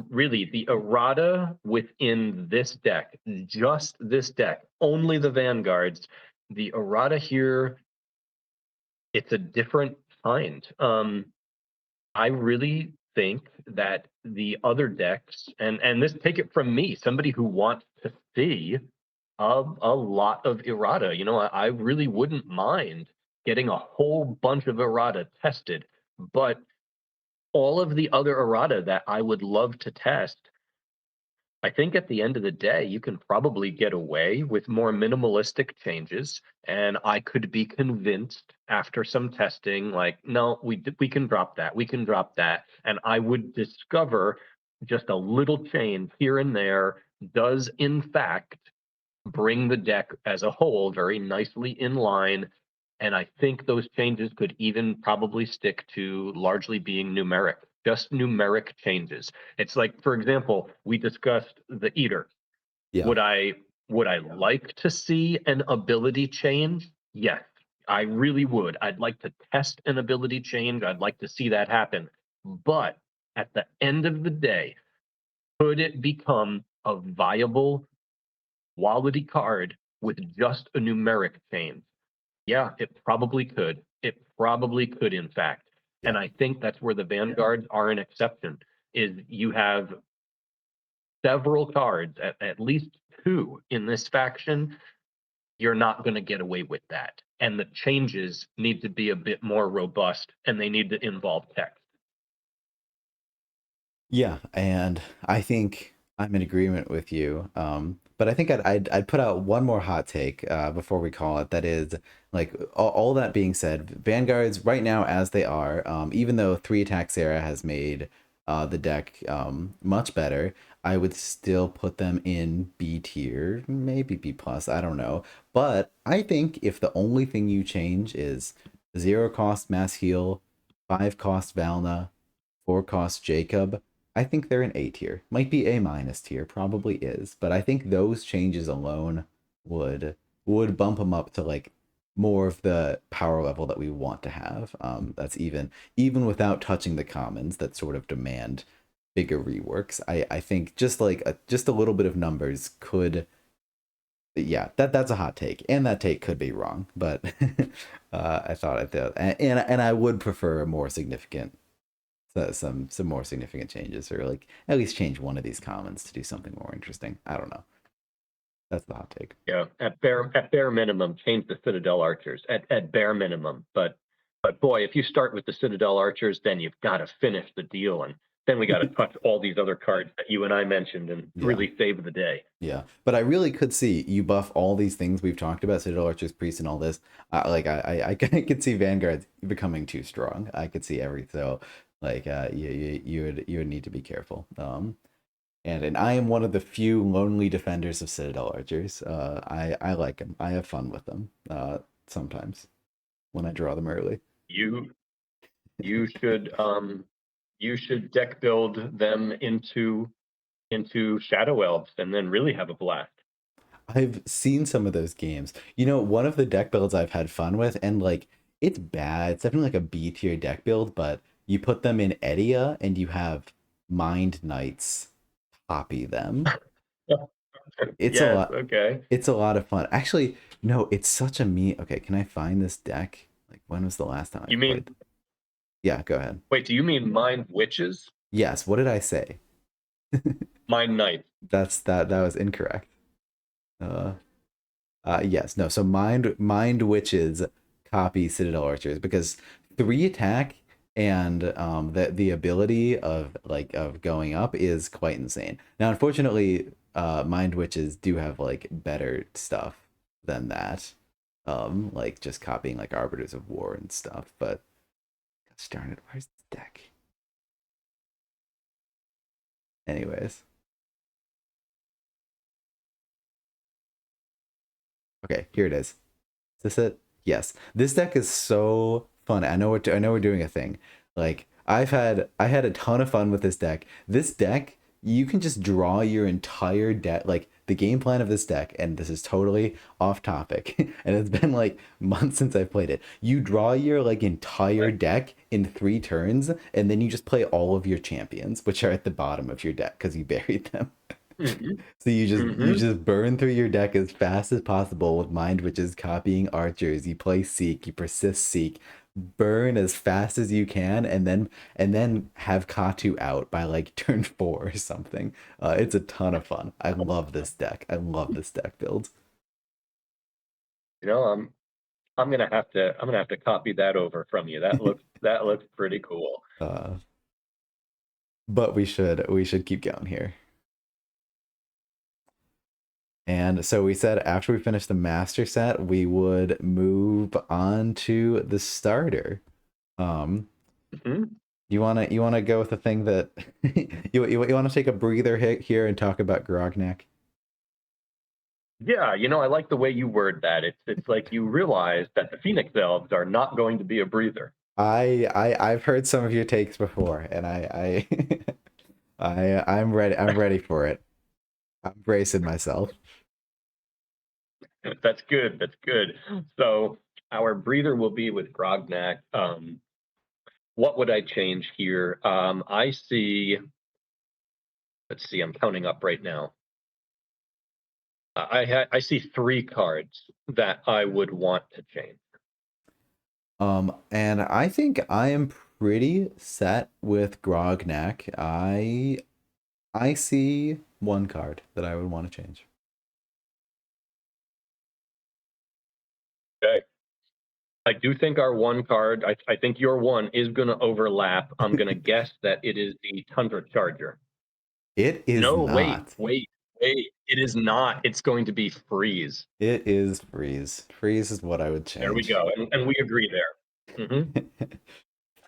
really the errata within this deck, just this deck, only the vanguards, the errata here, it's a different kind. I really think that the other decks, and this, take it from me, somebody who wants to see a lot of errata. You know, I really wouldn't mind getting a whole bunch of errata tested, but all of the other errata that I would love to test, I think at the end of the day, you can probably get away with more minimalistic changes. And I could be convinced after some testing, like, no, we can drop that. We can drop that. And I would discover just a little change here and there does, in fact, bring the deck as a whole very nicely in line. And I think those changes could even probably stick to largely being numeric, just numeric changes. It's like, for example, we discussed the Eater. Yeah. Would I would I like to see an ability change? Yes, I really would. I'd like to test an ability change. I'd like to see that happen. But at the end of the day, could it become a viable quality card with just a numeric change? Yeah, it probably could. It probably could, in fact. Yeah. And I think that's where the vanguards are an exception. Is you have several cards, at least two in this faction, you're not going to get away with that. And the changes need to be a bit more robust and they need to involve text. Yeah, and I think I'm in agreement with you. But I think I'd put out one more hot take before we call it. That is, like, all that being said, Vanguards right now as they are, even though 3 attack Sarah has made the deck much better, I would still put them in B tier, maybe B plus. I don't know. But I think if the only thing you change is 0 cost mass heal, 5 cost Valna, 4 cost Jacob, I think they're an A tier. Might be A minus tier, probably is, but I think those changes alone would would bump them up to like more of the power level that we want to have. That's even without touching the commons that sort of demand bigger reworks. I think just like just a little bit of numbers could, yeah, that's a hot take, and that take could be wrong, but I thought I thought and I would prefer a more significant, some more significant changes, or like at least change one of these commons to do something more interesting. I don't know. That's the hot take. Yeah, at bare minimum, change the Citadel Archers at bare minimum. But boy, if you start with the Citadel Archers, then you've got to finish the deal. And then we got to touch all these other cards that you and I mentioned and Yeah. really save the day. Yeah, but I really could see you buff all these things we've talked about, Citadel Archers, Priest, and all this. Like I could see Vanguard becoming too strong. I could see every so like you would need to be careful. And I am one of the few lonely defenders of Citadel Archers. I like them. I have fun with them. Sometimes when I draw them early. You you should deck build them into Shadow Elves and then really have a blast. I've seen some of those games. You know, one of the deck builds I've had fun with, and like it's bad. It's definitely like a B tier deck build, but you put them in Edia and you have Mind Knights copy them. It's a Yes, lot. okay. It's a lot of fun. Actually, no, it's such a me. Okay, can I find this deck? Like, when was the last time I You mean played? Yeah, go ahead. wait, do you mean Mind Witches? Yes, what did I say? Mind Knights. That was incorrect. Uh, yes, no. So mind witches copy Citadel Archers because 3 attack and the ability of going up is quite insane. Now, unfortunately, mind witches do have like better stuff than that. Like just copying like Arbiters of War and stuff. But gosh darn it, where's the deck? Anyways, okay, here it is. Is this it? Yes. This deck is so fun. I know we're doing a thing. Like I had a ton of fun with this deck. This deck, you can just draw your entire deck, like the game plan of this deck, and this is totally off topic. And it's been like months since I've played it. You draw your like entire Right. deck in 3 turns, and then you just play all of your champions, which are at the bottom of your deck because you buried them. Hmm. So you Hmm. just burn through your deck as fast as possible with Mind Witches copying archers. You play Seek, you persist Seek, burn as fast as you can, and then have Katu out by like turn 4 or something. It's a ton of fun. I love this deck. I love this deck build. You know, I'm gonna have to copy that over from you. That looks pretty cool. Uh, but we should keep going here. And so we said after we finish the master set, we would move on to the starter. Um, Hmm. you wanna go with the thing that you want to take a breather hit here and talk about Grognak? Yeah, you know, I like the way you word that. It's like you realize that the Phoenix Elves are not going to be a breather. I've heard some of your takes before, and I'm ready. I'm ready for it. I'm bracing myself. That's good. That's good. So our breather will be with Grognak. What would I change here? I see. Let's see. I'm counting up right now. I see 3 cards that I would want to change. And I think I am pretty set with Grognak. I see 1 card that I would want to change. Okay. I do think our 1 card. I think your one is going to overlap. I'm going to guess that it is the Tundra Charger. It is No, not. wait. It is not. It's going to be Freeze. It is Freeze. Freeze is what I would There we change. go, and we agree there. Hmm.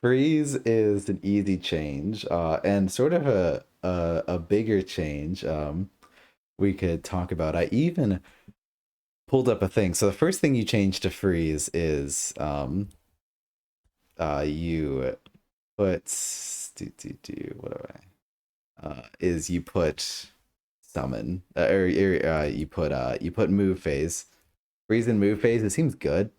Freeze is an easy change, and sort of a bigger change. We could talk about. I even pulled up a thing. So the first thing you change to Freeze is you put what do I is you put summon you put move phase. Freeze and move phase. It seems good.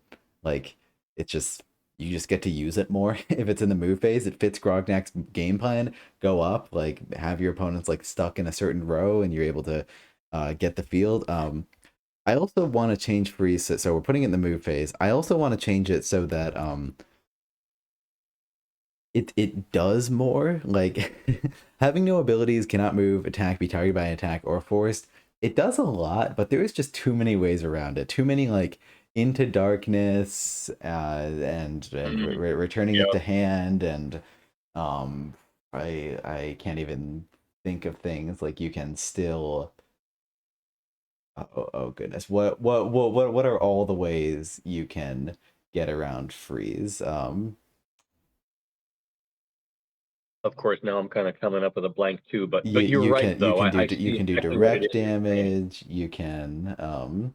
Like it's just you just get to use it more if it's in the move phase. It fits Grognak's game plan. Go up, like have your opponents like stuck in a certain row, and you're able to get the field. I also want to change freeze. So we're putting it in the move phase. I also want to change it so that it does more. Like having no abilities, cannot move, attack, be targeted by an attack, or forced. It does a lot, but there is just too many ways around it. Too many like into darkness and Mm, returning it yeah. to hand and um I can't even think of things like you can still. Oh goodness. What are all the ways you can get around freeze? Of course, now I'm kind of coming up with a blank too, but you're You right can though. I you see can do exactly what it direct is you're saying. damage. You can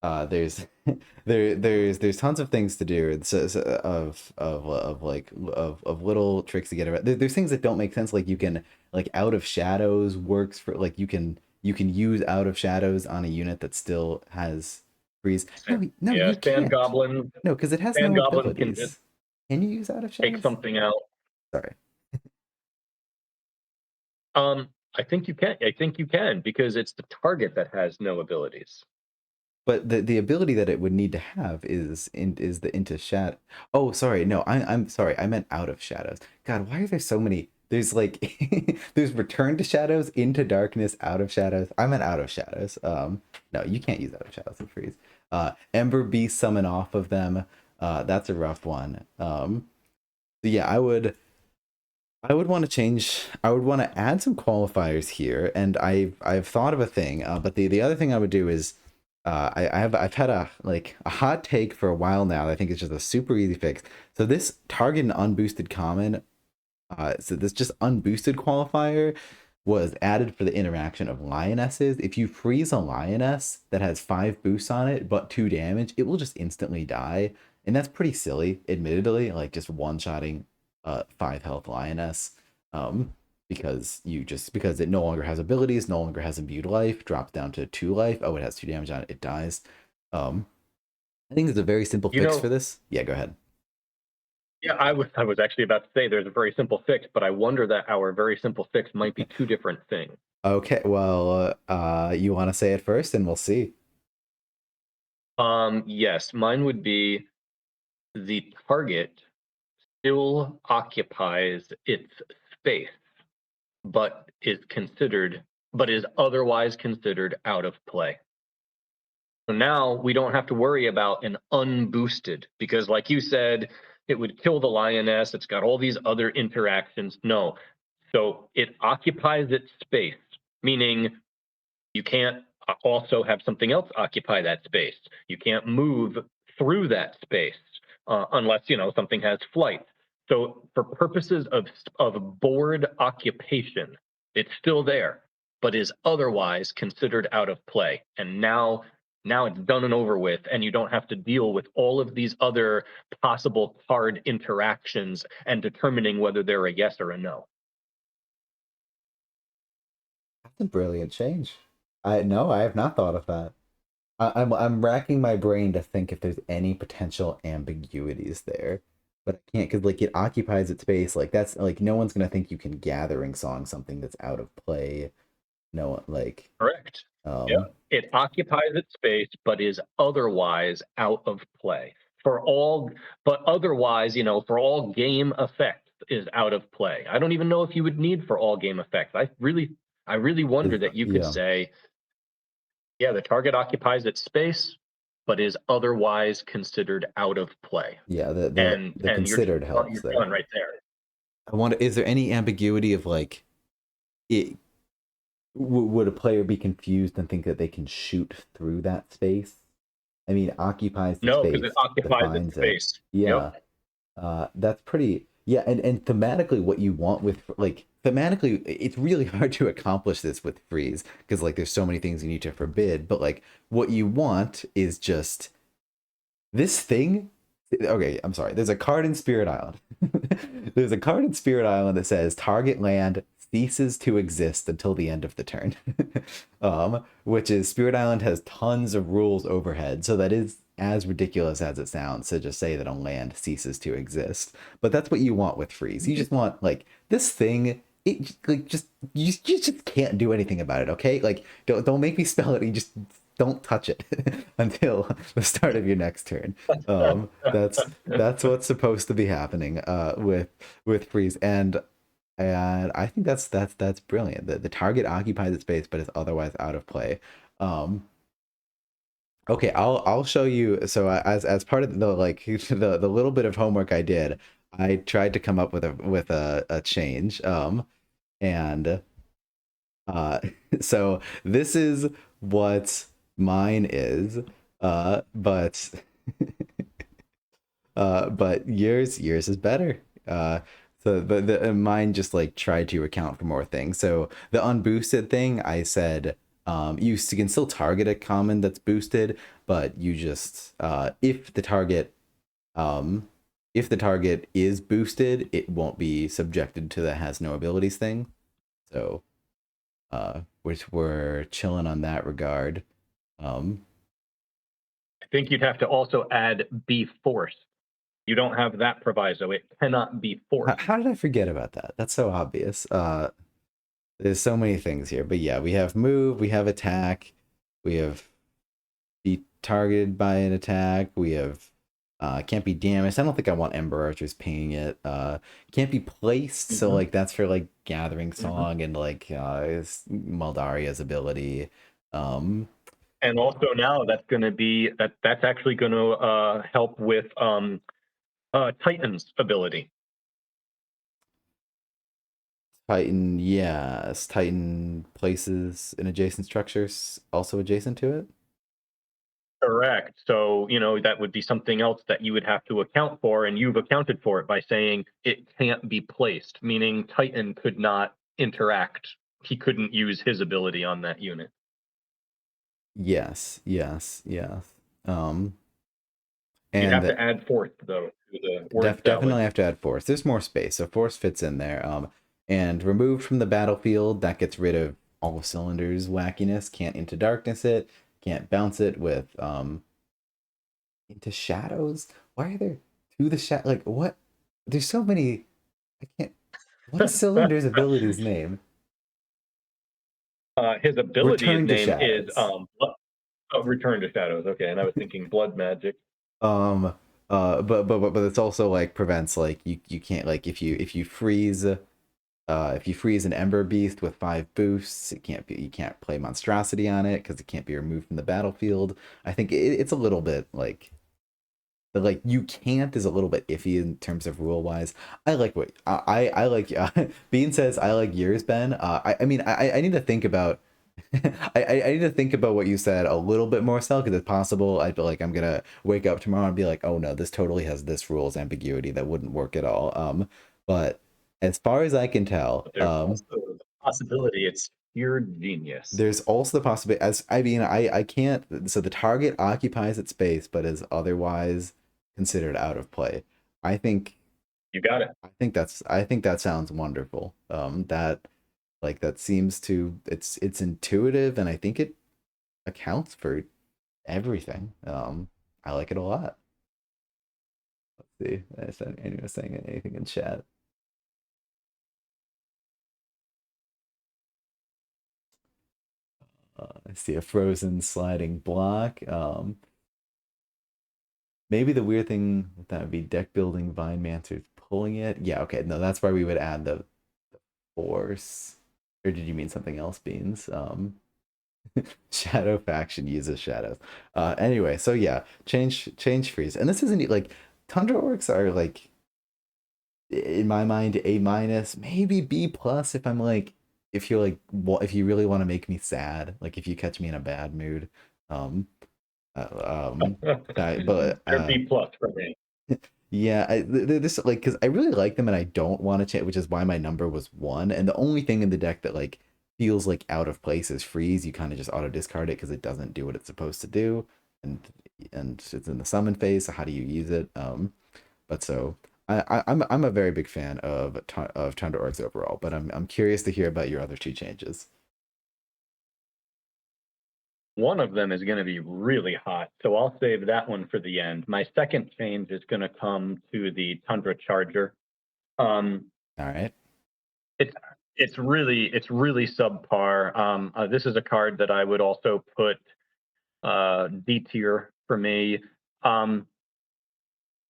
there's there's tons of things to do. Of like of little tricks to get around. There's things that don't make sense. Like you can like out of shadows works for like you can use out of shadows on a unit that still has freeze. No, Yeah, you can't. No, because it has Sand no goblin can abilities. Can you use out of take shadows? something out. Sorry. I think you can. I think you can because it's the target that has no abilities. But the ability that it would need to have is the into shadow. Oh, sorry. No, I'm sorry. I meant out of shadows. God, why are there so many? There's like there's return to shadows, into darkness, out of shadows. I meant out of shadows. No, you can't use out of shadows and freeze. Ember Beast summon off of them. That's a rough one. Yeah, I would want to change. I would want to add some qualifiers here, and I've thought of a thing. But the other thing I would do is, I've had a like a hot take for a while now. I think it's just a super easy fix. So this target and unboosted common, so this just unboosted qualifier was added for the interaction of lionesses. If you freeze a lioness that has 5 boosts on it but 2 damage, it will just instantly die, and that's pretty silly, admittedly. Like just one-shotting 5 health lioness, um, because it no longer has abilities, no longer has imbued life, drops down to 2 life. Oh, it has 2 damage on it, it dies. Um, I think there's a very simple You fix for know, this. Yeah, go ahead. yeah, I was actually about to say there's a very simple fix, but I wonder that our very simple fix might be two different things. Okay, well, you want to say it first, and we'll see. Yes, mine would be the target still occupies its space, but is otherwise considered out of play. So now we don't have to worry about an unboosted because, like you said, it would kill the lioness. It's got all these other interactions. No. So it occupies its space, meaning you can't also have something else occupy that space. You can't move through that space unless something has flight. So for purposes of board occupation, it's still there, but is otherwise considered out of play. And now it's done and over with, and you don't have to deal with all of these other possible card interactions and determining whether they're a yes or a no. That's a brilliant change. I no, I have not thought of that. I'm racking my brain to think if there's any potential ambiguities there, but I can't because like it occupies its space. Like that's like no one's gonna think you can gathering song something that's out of play. No one like Correct. um Yep. It occupies its space, but is otherwise out of play. For all, but otherwise, for all game effects is out of play. I don't even know if you would need for all game effects. I really wonder that you could yeah, say, yeah, the target occupies its space, but is otherwise considered out of play. yeah, And the and you're considered helps you're there. done right there. I wonder, is there any ambiguity of like it would a player be confused and think that they can shoot through that space? I mean, occupies the No, because it space, occupies its defines it. space. Yeah. Yep. That's pretty. Yeah, and thematically, what you want with like thematically, it's really hard to accomplish this with freeze because like there's so many things you need to forbid. But like what you want is just this thing. Okay, I'm sorry. There's a card in Spirit Island. There's a card in Spirit Island that says target land ceases to exist until the end of the turn. Which is Spirit Island has tons of rules overhead, so that is as ridiculous as it sounds to just say that a land ceases to exist. But that's what you want with freeze. You just want like this thing. It like just you just can't do anything about it. Okay, like don't make me spell it. You just don't touch it until the start of your next turn. That's what's supposed to be happening with freeze, and I think that's brilliant. The target occupies its space but is otherwise out of play. Um, okay, I'll show you. So as part of the like the little bit of homework I did, I tried to come up with a change. And uh, so this is what mine is. But but yours is better. So but mine just like tried to account for more things. So the unboosted thing, I said, can still target a common that's boosted, but you just um if the target is boosted, it won't be subjected to the has no abilities thing. So which we're chilling on that regard. Um, I think you'd have to also add be forced. You don't have that proviso. It cannot be forced. how did I forget about that? That's so obvious. There's so many things here, but yeah, we have move, we have attack, we have be targeted by an attack, we have can't be damaged. I don't think I want Ember Archers pinging it. Can't be placed, so Mhm. like that's for like Gathering Mhm. Song and like Maldaria's ability. Um, And also now that's going to be that's actually going to help with Titan's ability. Titan, yes, Titan places in adjacent structures, also adjacent to it. Correct. So, that would be something else that you would have to account for, and you've accounted for it by saying it can't be placed, meaning Titan could not interact. He couldn't use his ability on that unit. Yes, yes, yes. Um, You'd have and to add forth, though, to the word salad. definitely have to add force. There's more space, so force fits in there. And removed from the battlefield, that gets rid of all cylinders wackiness. Can't into darkness it. Can't bounce it with into shadows. Why are there to the shadow? Like what? There's so many. I can't. What is Cylinder's ability's name? His ability Return to name is shadows. Return to Shadows. Okay, and I was thinking Blood Magic. Um. But it's also like prevents like you can't like if you freeze an Ember Beast with 5 boosts, it can't be you can't play Monstrosity on it because it can't be removed from the battlefield. I think it's a little bit like the like you can't is a little bit iffy in terms of rule wise. I like what I like. Bean says I like yours, Ben. I mean I need to think about. I need to think about what you said a little bit more, Sal, because it's possible I feel like I'm gonna wake up tomorrow and be like, oh no, this totally has this rules ambiguity that wouldn't work at all. But as far as I can tell, But there's also the possibility it's pure genius. there's also the possibility as I mean I can't so the target occupies its space but is otherwise considered out of play. I think You got it. I think that sounds wonderful. That like that seems to it's intuitive and I think it accounts for everything. I like it a lot. Let's see. Is anyone saying anything in chat? I see a frozen sliding block. Maybe the weird thing with that would be deck building Vine Mancers pulling it. Yeah, okay. No, that's why we would add the force. Or did you mean something else, Beans? Shadow faction uses shadows. Anyway, so yeah, change freeze. And this isn't like Tundra Orcs are like in my mind A minus, maybe B plus if I'm like if you're like if you really want to make me sad, like if you catch me in a bad mood. Um but They're B plus for me. yeah, this like because I really like them and I don't want to change, which is why my number was 1. And the only thing in the deck that like feels like out of place is freeze. You kind of just auto discard it because it doesn't do what it's supposed to do, and it's in the summon phase. So how do you use it? But so I'm a very big fan of Tundra Orcs overall, but I'm curious to hear about your other 2 changes. One of them is going to be really hot, so I'll save that one for the end. My second change is going to come to the Tundra Charger. Um, All right. it's it's really subpar. This is a card that I would also put D tier for me. Um,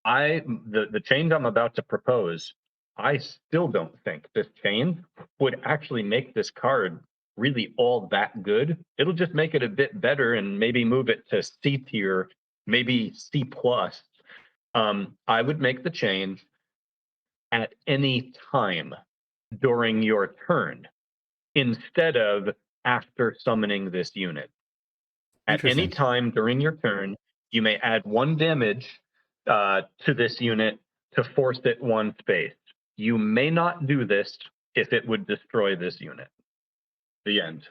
the change I'm about to propose, I still don't think this change would actually make this card really all that good. It'll just make it a bit better and maybe move it to C tier, maybe C plus. I would make the change. at any time during your turn instead of after summoning this unit. At any Interesting. time during your turn, you may add 1 damage to this unit to force it 1 space. You may not do this if it would destroy this unit. The end.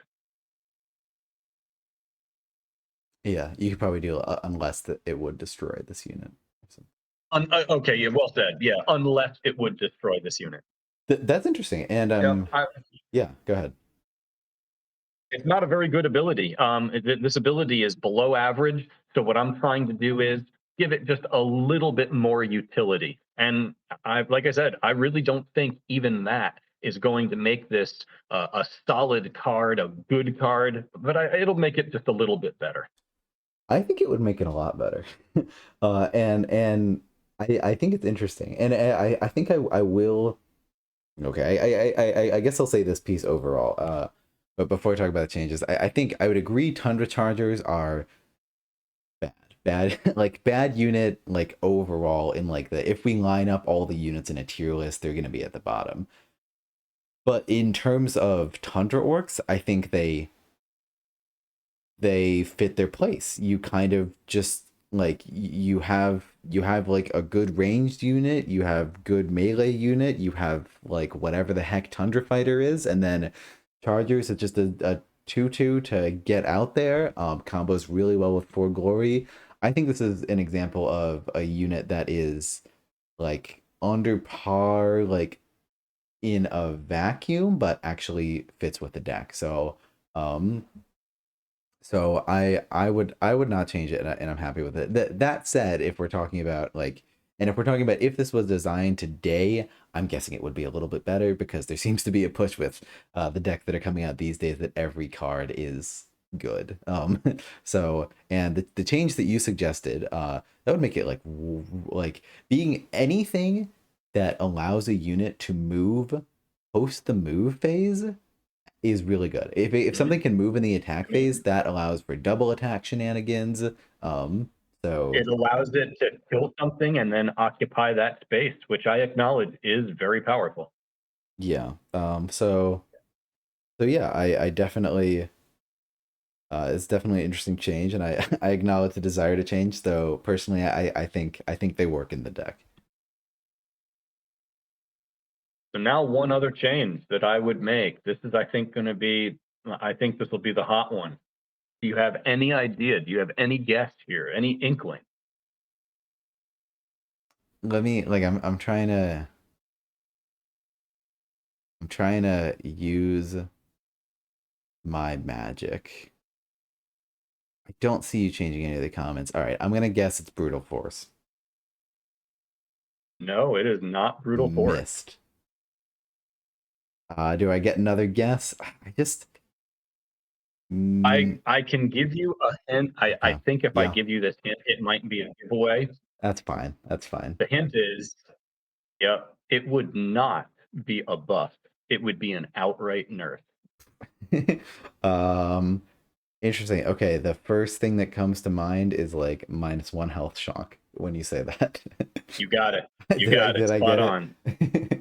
Yeah, you could probably do unless that it would destroy this unit. Okay, yeah, well said. Yeah, unless it would destroy this unit. That's interesting. And Yep. yeah, go ahead. It's not a very good ability. This ability is below average. So what I'm trying to do is give it just a little bit more utility. And like I said, I really don't think even that is going to make this a solid card, a good card, but it'll make it just a little bit better. I think it would make it a lot better. And I think it's interesting. And I think I will. Okay, I guess I'll say this piece overall. But before I talk about the changes, I think I would agree Tundra Chargers are bad like bad unit like overall in like the if we line up all the units in a tier list, they're gonna be at the bottom. But in terms of Tundra Orcs, I think they fit their place. You kind of just like you have like a good ranged unit, you have good melee unit, you have like whatever the heck Tundra Fighter is, and then Chargers is just a 2/2 to get out there. Combos really well with For Glory. I think this is an example of a unit that is like under par, like in a vacuum, but actually fits with the deck. Um, so I would not change it, and I'm happy with it. That said, if we're talking about like, and if we're talking about if this was designed today, I'm guessing it would be a little bit better because there seems to be a push with the decks that are coming out these days that every card is good. So and the change that you suggested, that would make it like being anything that allows a unit to move post the move phase is really good. If something can move in the attack phase, that allows for double attack shenanigans. So It allows it to kill something and then occupy that space, which I acknowledge is very powerful. yeah. So yeah, I definitely it's definitely an interesting change, and I I acknowledge the desire to change. So personally, I think they work in the deck. So now one other change that I would make. This is, I think, going to be. I think this will be the hot one. Do you have any idea? Do you have any guess here? Any inkling? Let me like I'm trying to use my magic. I don't see you changing any of the comments. All right, I'm gonna guess it's Brutal Force. No, it is not Brutal Force. Missed. Do I get another guess? I just. I can give you a hint. I Yeah, think if I yeah, give you this hint, it might be a giveaway. that's fine. That's fine. The hint is, yeah, it would not be a buff. It would be an outright nerf. um, interesting. Okay, the first thing that comes to mind is like -1 health shock when you say that. You got it. You got it. Did I Spot get on. it?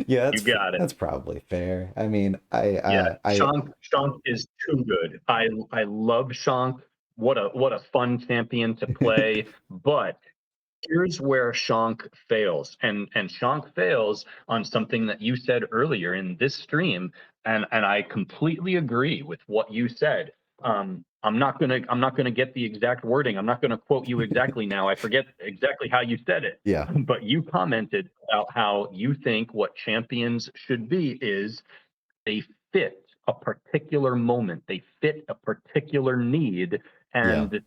Yeah, You got it. that's probably fair. I mean, Yeah, I Shank is too good. I love Shank. What a fun champion to play. But here's where Shank fails, and Shank fails on something that you said earlier in this stream, and I completely agree with what you said. I'm not gonna get the exact wording. I'm not gonna quote you exactly now. I forget exactly how you said it, yeah, but you commented about how you think what champions should be is they fit a particular moment, they fit a particular need, yeah, and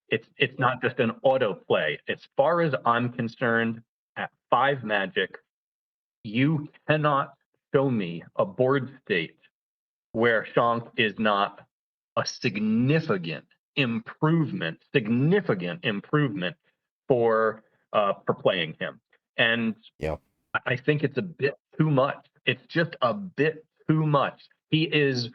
it's not just an autoplay. As far as I'm concerned, at 5 Magic, you cannot show me a board state where Shank is not a significant improvement for playing him. And yeah. I think it's a bit too much. It's just a bit too much. He is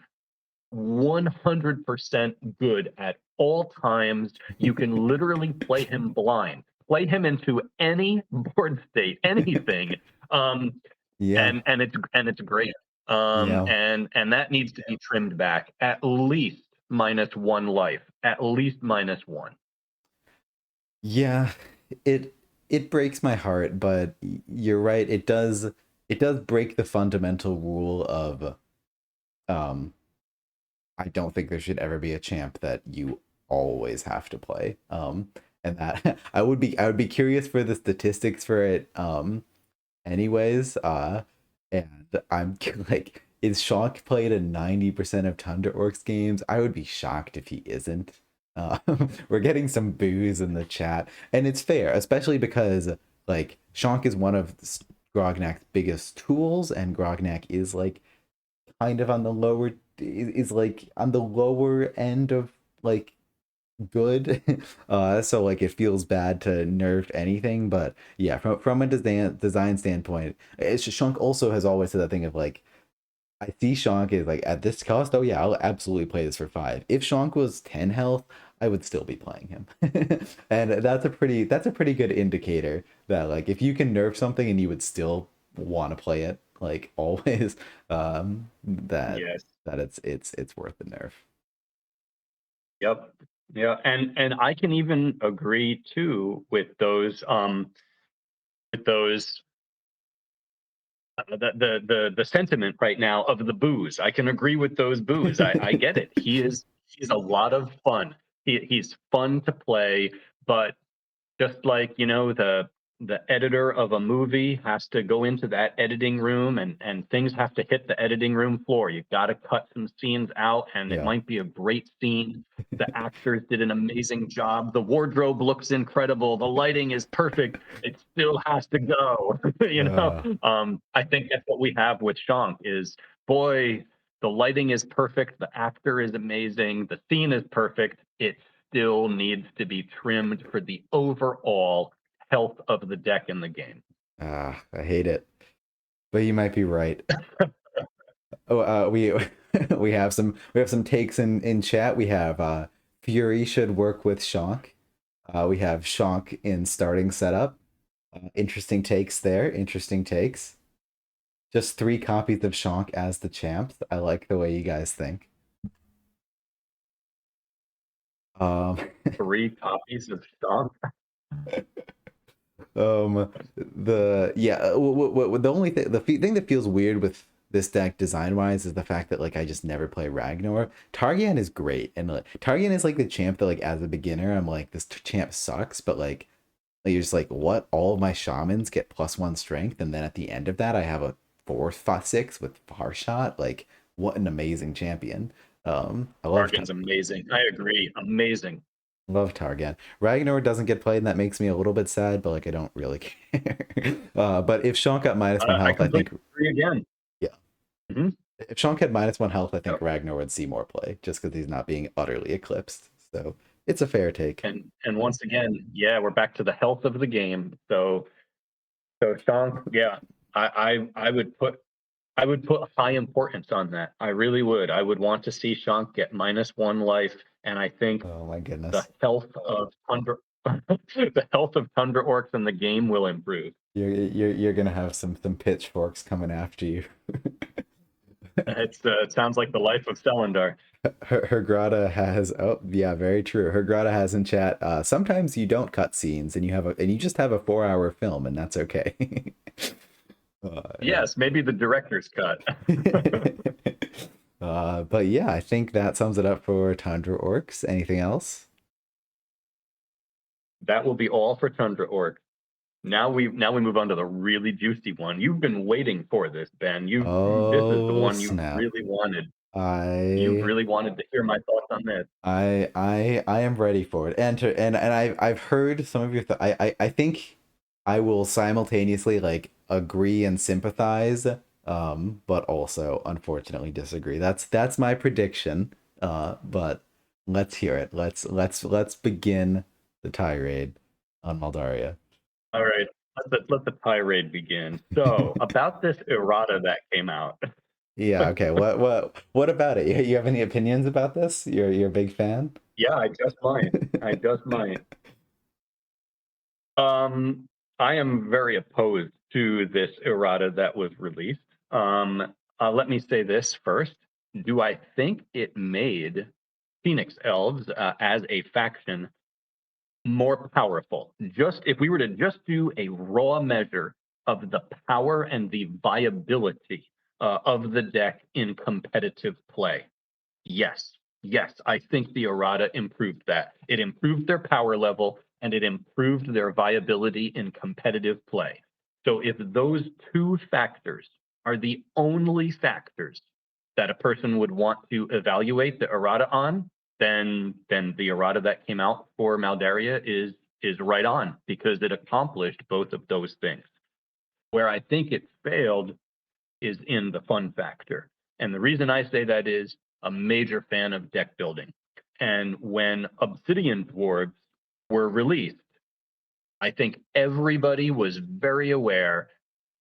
100% good at all times. You can literally play him blind. play him into any board state, anything, um, Yeah. and it's great. Yeah. And that needs to be trimmed back at least -1 life, at least -1. Yeah, it it breaks my heart, but you're right. It does break the fundamental rule of um I don't think there should ever be a champ that you always have to play. And that I would be curious for the statistics for it anyways. And I'm like, is Shock played in 90% of Tundra Orcs games? I would be shocked if he isn't. We're getting some boos in the chat, and it's fair, especially because like Shock is one of Grognak's biggest tools, and Grognak is like kind of on the lower is like on the lower end of like good. So like it feels bad to nerf anything, but yeah, from a design standpoint, it's just Shunk also has always said that thing of like, I see Shonk is like at this cost, oh yeah, I'll absolutely play this for 5. If Shonk was 10 health, I would still be playing him. And that's a pretty good indicator that like if you can nerf something and you would still want to play it, like always, Yes. that it's worth the nerf. Yep. Yeah. And I can even agree too with those the sentiment right now of the booze. I can agree with those booze. I get it. He's a lot of fun. He's fun to play, but just like, the editor of a movie has to go into that editing room, and things have to hit the editing room floor. You've got to cut some scenes out, and it Yeah. might be a great scene. The actors did an amazing job. The wardrobe looks incredible. The lighting is perfect. It still has to go. Uh, I think that's what we have with Shank is, boy, the lighting is perfect. The actor is amazing. The scene is perfect. It still needs to be trimmed for the overall health of the deck in the game. I hate it, but you might be right. Oh, we we have some takes in chat. We have Fury should work with Shonk. We have Shonk in starting setup. Interesting takes there. Interesting takes. Just 3 copies of Shonk as the champs. I like the way you guys think. Um, 3 copies of Stomp. the yeah, the only thing thing that feels weird with this deck design wise is the fact that like I just never play Ragnar. Targian is great, and like Targian is like the champ that like as a beginner I'm like this champ sucks, but like you're just like what, all of my shamans get +1 strength, and then at the end of that I have a 4 5 6 with far shot. Like what an amazing champion. I love Tarkin's amazing. I agree. Amazing. Love Targan. Ragnar doesn't get played, and that makes me a little bit sad, but like I don't really care. But if Shonk got -1 I health, I think completely agree again. yeah. Hmm. If Shonk had -1 health, I think Yep. Ragnar would see more play just because he's not being utterly eclipsed. So it's a fair take. And once again, yeah, we're back to the health of the game. So Shank, yeah, I would put high importance on that. I really would. I would want to see Shank get -1 life, and I think Oh my the goodness. health of Tundra, the health of Tundra Orcs in the game will improve. You're gonna have some pitchforks coming after you. It sounds like the life of Selendar. Her grata has, oh yeah, very true. Her grata has in chat. Sometimes you don't cut scenes and you just have a 4-hour film, and that's okay. Yeah. Yes, maybe the director's cut. But yeah, I think that sums it up for Tundra Orcs. Anything else? That will be all for Tundra Orc. Now we move on to the really juicy one. You've been waiting for this, Ben. This is the Oh one you snap. really wanted. You've I really wanted to hear my thoughts on this. I am ready for it. And I've heard some of your I think I will simultaneously like agree and sympathize, but also unfortunately disagree. That's my prediction. But let's hear it. Let's begin the tirade on Maldaria. All right, let the tirade begin. So about this errata that came out. Yeah, okay. What about it? You have any opinions about this? You're a big fan? Yeah, I just might. I just might. Um, I am very opposed to this errata that was released. Let me say this first. Do I think it made Phoenix Elves as a faction more powerful? Just if we were to just do a raw measure of the power and the viability of the deck in competitive play, yes. Yes, I think the errata improved that. It improved their power level and it improved their viability in competitive play. So if those two factors are the only factors that a person would want to evaluate the errata on, then the errata that came out for Maldaria is right on because it accomplished both of those things. Where I think it failed is in the fun factor. And the reason I say that is a major fan of deck building. And when Obsidian Dwarves were released, I think everybody was very aware.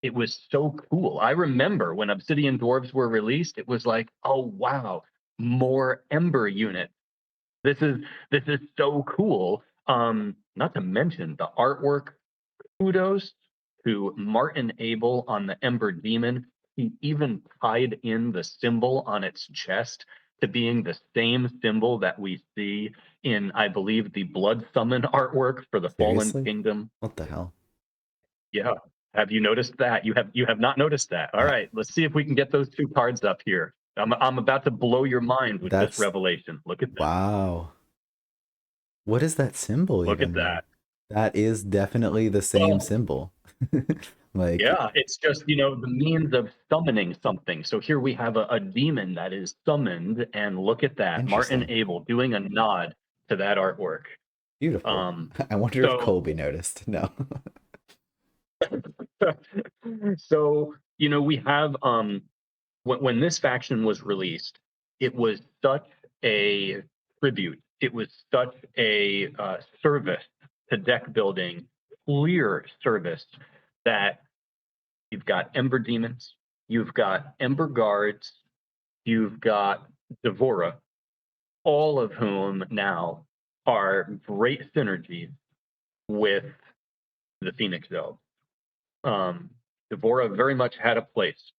It was so cool. I remember when Obsidian Dwarves were released, it was like, oh wow, more Ember units. This is this is so cool. Not to mention the artwork. Kudos to Martin Abel on the Ember Demon. He even tied in the symbol on its chest to being the same symbol that we see in, I believe, the Blood Summon artwork for the Fallen Seriously? Kingdom. What the hell? Yeah. Have you noticed that? You have not noticed that. All Uh, right, let's see if we can get those two cards up here. I'm about to blow your mind with this that's revelation. Look at that. wow. What is that symbol Look at even though? that. That is definitely the same Well, symbol. Like yeah, it's just, the means of summoning something. So here we have a demon that is summoned, and look at that. Martin interesting. Abel doing a nod to that artwork. Beautiful. Um, I wonder if so Colby noticed. No. so we have when this faction was released, it was such a tribute. It was such a service to deck building, clear service that you've got Ember Demons, you've got Ember Guards, you've got Devora, all of whom now are great synergies with the Phoenix Elves. Um, Devora very much had a place.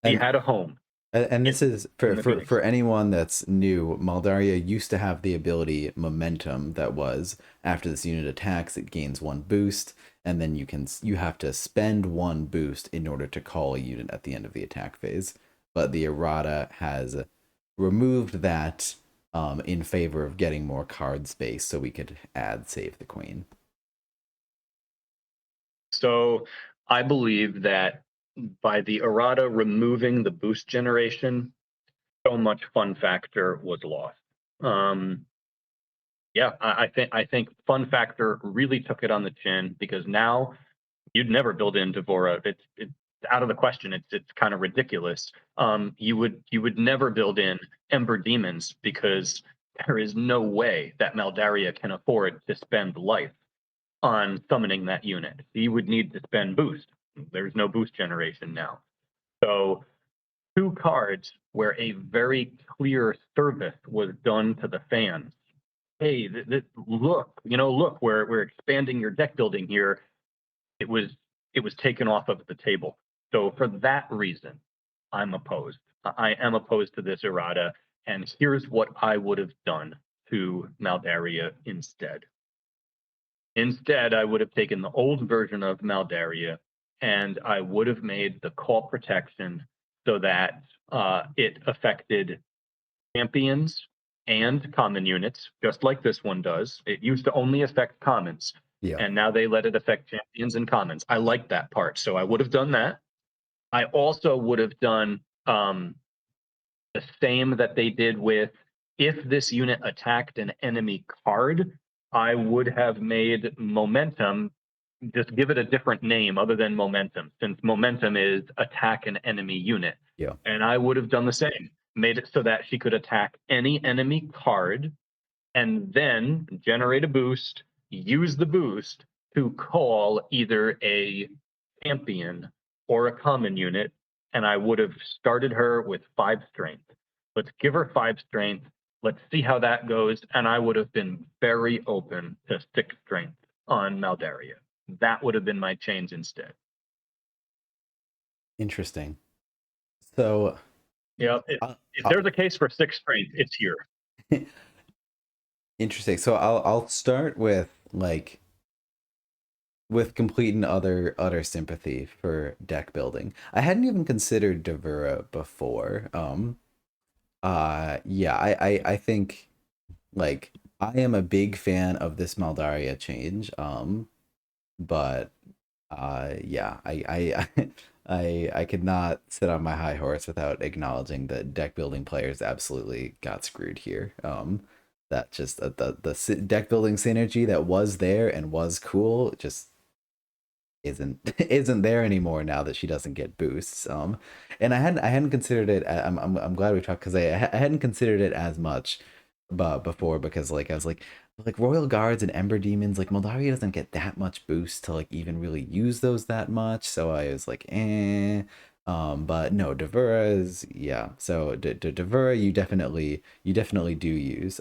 He And had a home and in, this is in the for Phoenix. anyone that's new. Maldaria used to have the ability Momentum that was after this unit attacks, it gains one boost, and then you have to spend one boost in order to call a unit at the end of the attack phase. But the errata has removed that in favor of getting more card space, so we could add Save the Queen. So I believe that by the errata removing the boost generation, so much fun factor was lost. Um, yeah, I think fun factor really took it on the chin because now you'd never build in Devora. It's out of the question. It's kind of ridiculous. You would never build in Ember Demons because there is no way that Maldaria can afford to spend life on summoning that unit. He would need to spend boost. There's no boost generation now. So two cards where a very clear service was done to the fans. Hey, look, we're expanding your deck building here. It was it was taken off of the table. So for that reason, I'm opposed. I am opposed to this errata, and here's what I would have done to Maldaria instead. Instead, I would have taken the old version of Maldaria and I would have made the call protection so that it affected champions and common units, just like this one does. It used to only affect commons, Yeah. and now they let it affect champions and commons. I like that part. So I would have done that. I also would have done the same that they did with if this unit attacked an enemy card, I would have made momentum, just give it a different name other than momentum, since momentum is attack an enemy unit. Yeah. And I would have done the same, made it so that she could attack any enemy card and then generate a boost, use the boost to call either a champion or a common unit, and I would have started her with 5 strength. Let's give her 5 strength. Let's see how that goes. And I would have been very open to 6 strength on Maldaria. that would have been my change instead. Interesting. So, Yeah, uh, if uh, there's a case for sixth strength, it's here. interesting. So I'll start with like with complete and utter sympathy for deck building. I hadn't even considered Devura before. Yeah, I think like I am a big fan of this Maldaria change. But yeah, I could not sit on my high horse without acknowledging that deck building players absolutely got screwed here. That just the deck building synergy that was there and was cool just isn't there anymore now that she doesn't get boosts. And I hadn't considered it. I'm glad we talked because I hadn't considered it as much, but before because like I was like Royal Guards and Ember Demons, like Moldaria doesn't get that much boost to like even really use those that much. So I was like, eh. But no, Devura is yeah. So Devura, you definitely do use.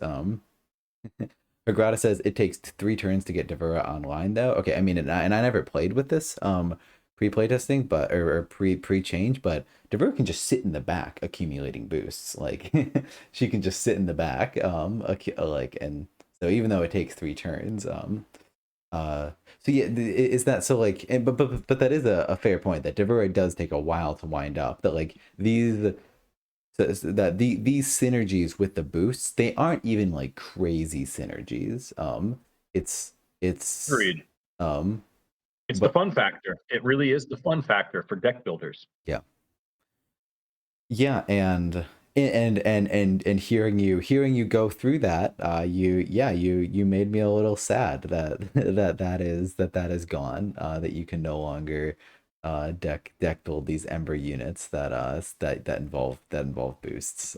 Agrada says it takes 3 turns to get Devura online though. Okay, I mean, and I never played with this pre-playtesting, but or pre-change, but Devura can just sit in the back accumulating boosts. Like she can just sit in the back, like and so even though it takes 3 turns, uh, so yeah, is that so like, and, but that is a fair point that Devura does take a while to wind up. That like that these synergies with the boosts, they aren't even like crazy synergies. It's it's Agreed. um It's the but fun factor. It really is the fun factor for deck builders. yeah. Yeah, and hearing you go through that, you made me a little sad that that is gone, that you can no longer deck build these Ember units that involve boosts.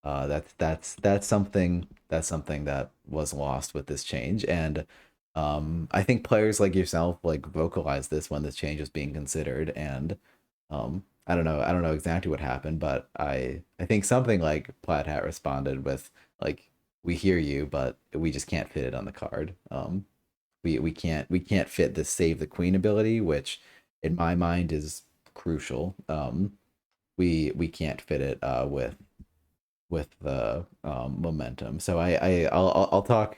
That's something that was lost with this change, and I think players like yourself like vocalized this when this change was being considered, and I don't know exactly what happened, but I think something like Plaid Hat responded with like, we hear you, but we just can't fit it on the card. We can't fit the Save the Queen ability, which in my mind is crucial. We can't fit it with the momentum. So I'll talk.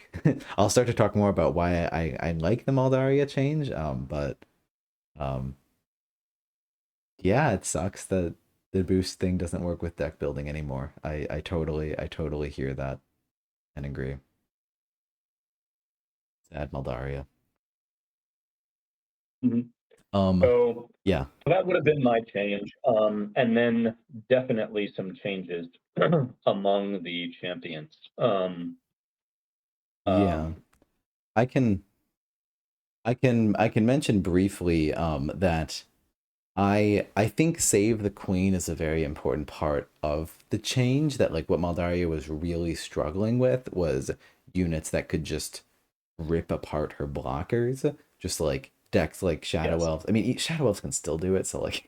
I'll start to talk more about why I like the Maldaria change. But um, yeah, it sucks that the boost thing doesn't work with deck building anymore. I totally hear that and agree. Sad Maldaria. Mhm. Um, So yeah, that would have been my change. And then definitely some changes among the champions. yeah. Um, I can I can mention briefly that I think Save the Queen is a very important part of the change. That like what Maldaria was really struggling with was units that could just rip apart her blockers, just like decks like Shadow yes. Elves. I mean, Shadow Elves can still do it, so like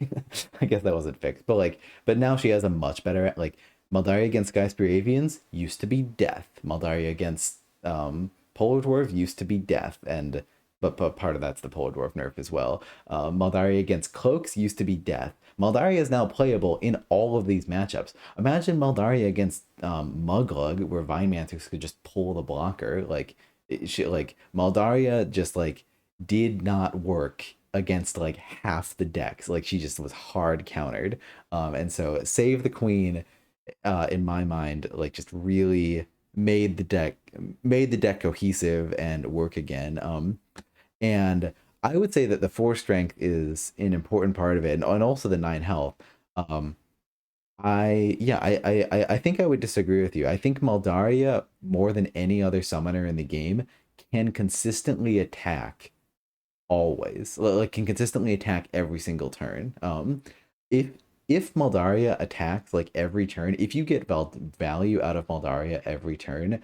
I guess that wasn't fixed. But now she has a much better like Maldaria against Skyspear Avians used to be death. Maldaria against Polar Dwarf used to be death, and but part of that's the Polar Dwarf nerf as well. Maldaria against Cloaks used to be death. Maldaria is now playable in all of these matchups. Imagine Maldaria against Muglug, where Vine Mantis could just pull the blocker. Like like Maldaria just like did not work against like half the decks. Like she just was hard countered. And so Save the Queen, in my mind, like just really made the deck cohesive and work again. And I would say that the 4 strength is an important part of it, and also the 9 health. Um, I think I would disagree with you. I think Maldaria, more than any other summoner in the game, can consistently attack always. Like can consistently attack every single turn. If if Maldaria attacks like every turn, if you get value out of Maldaria every turn,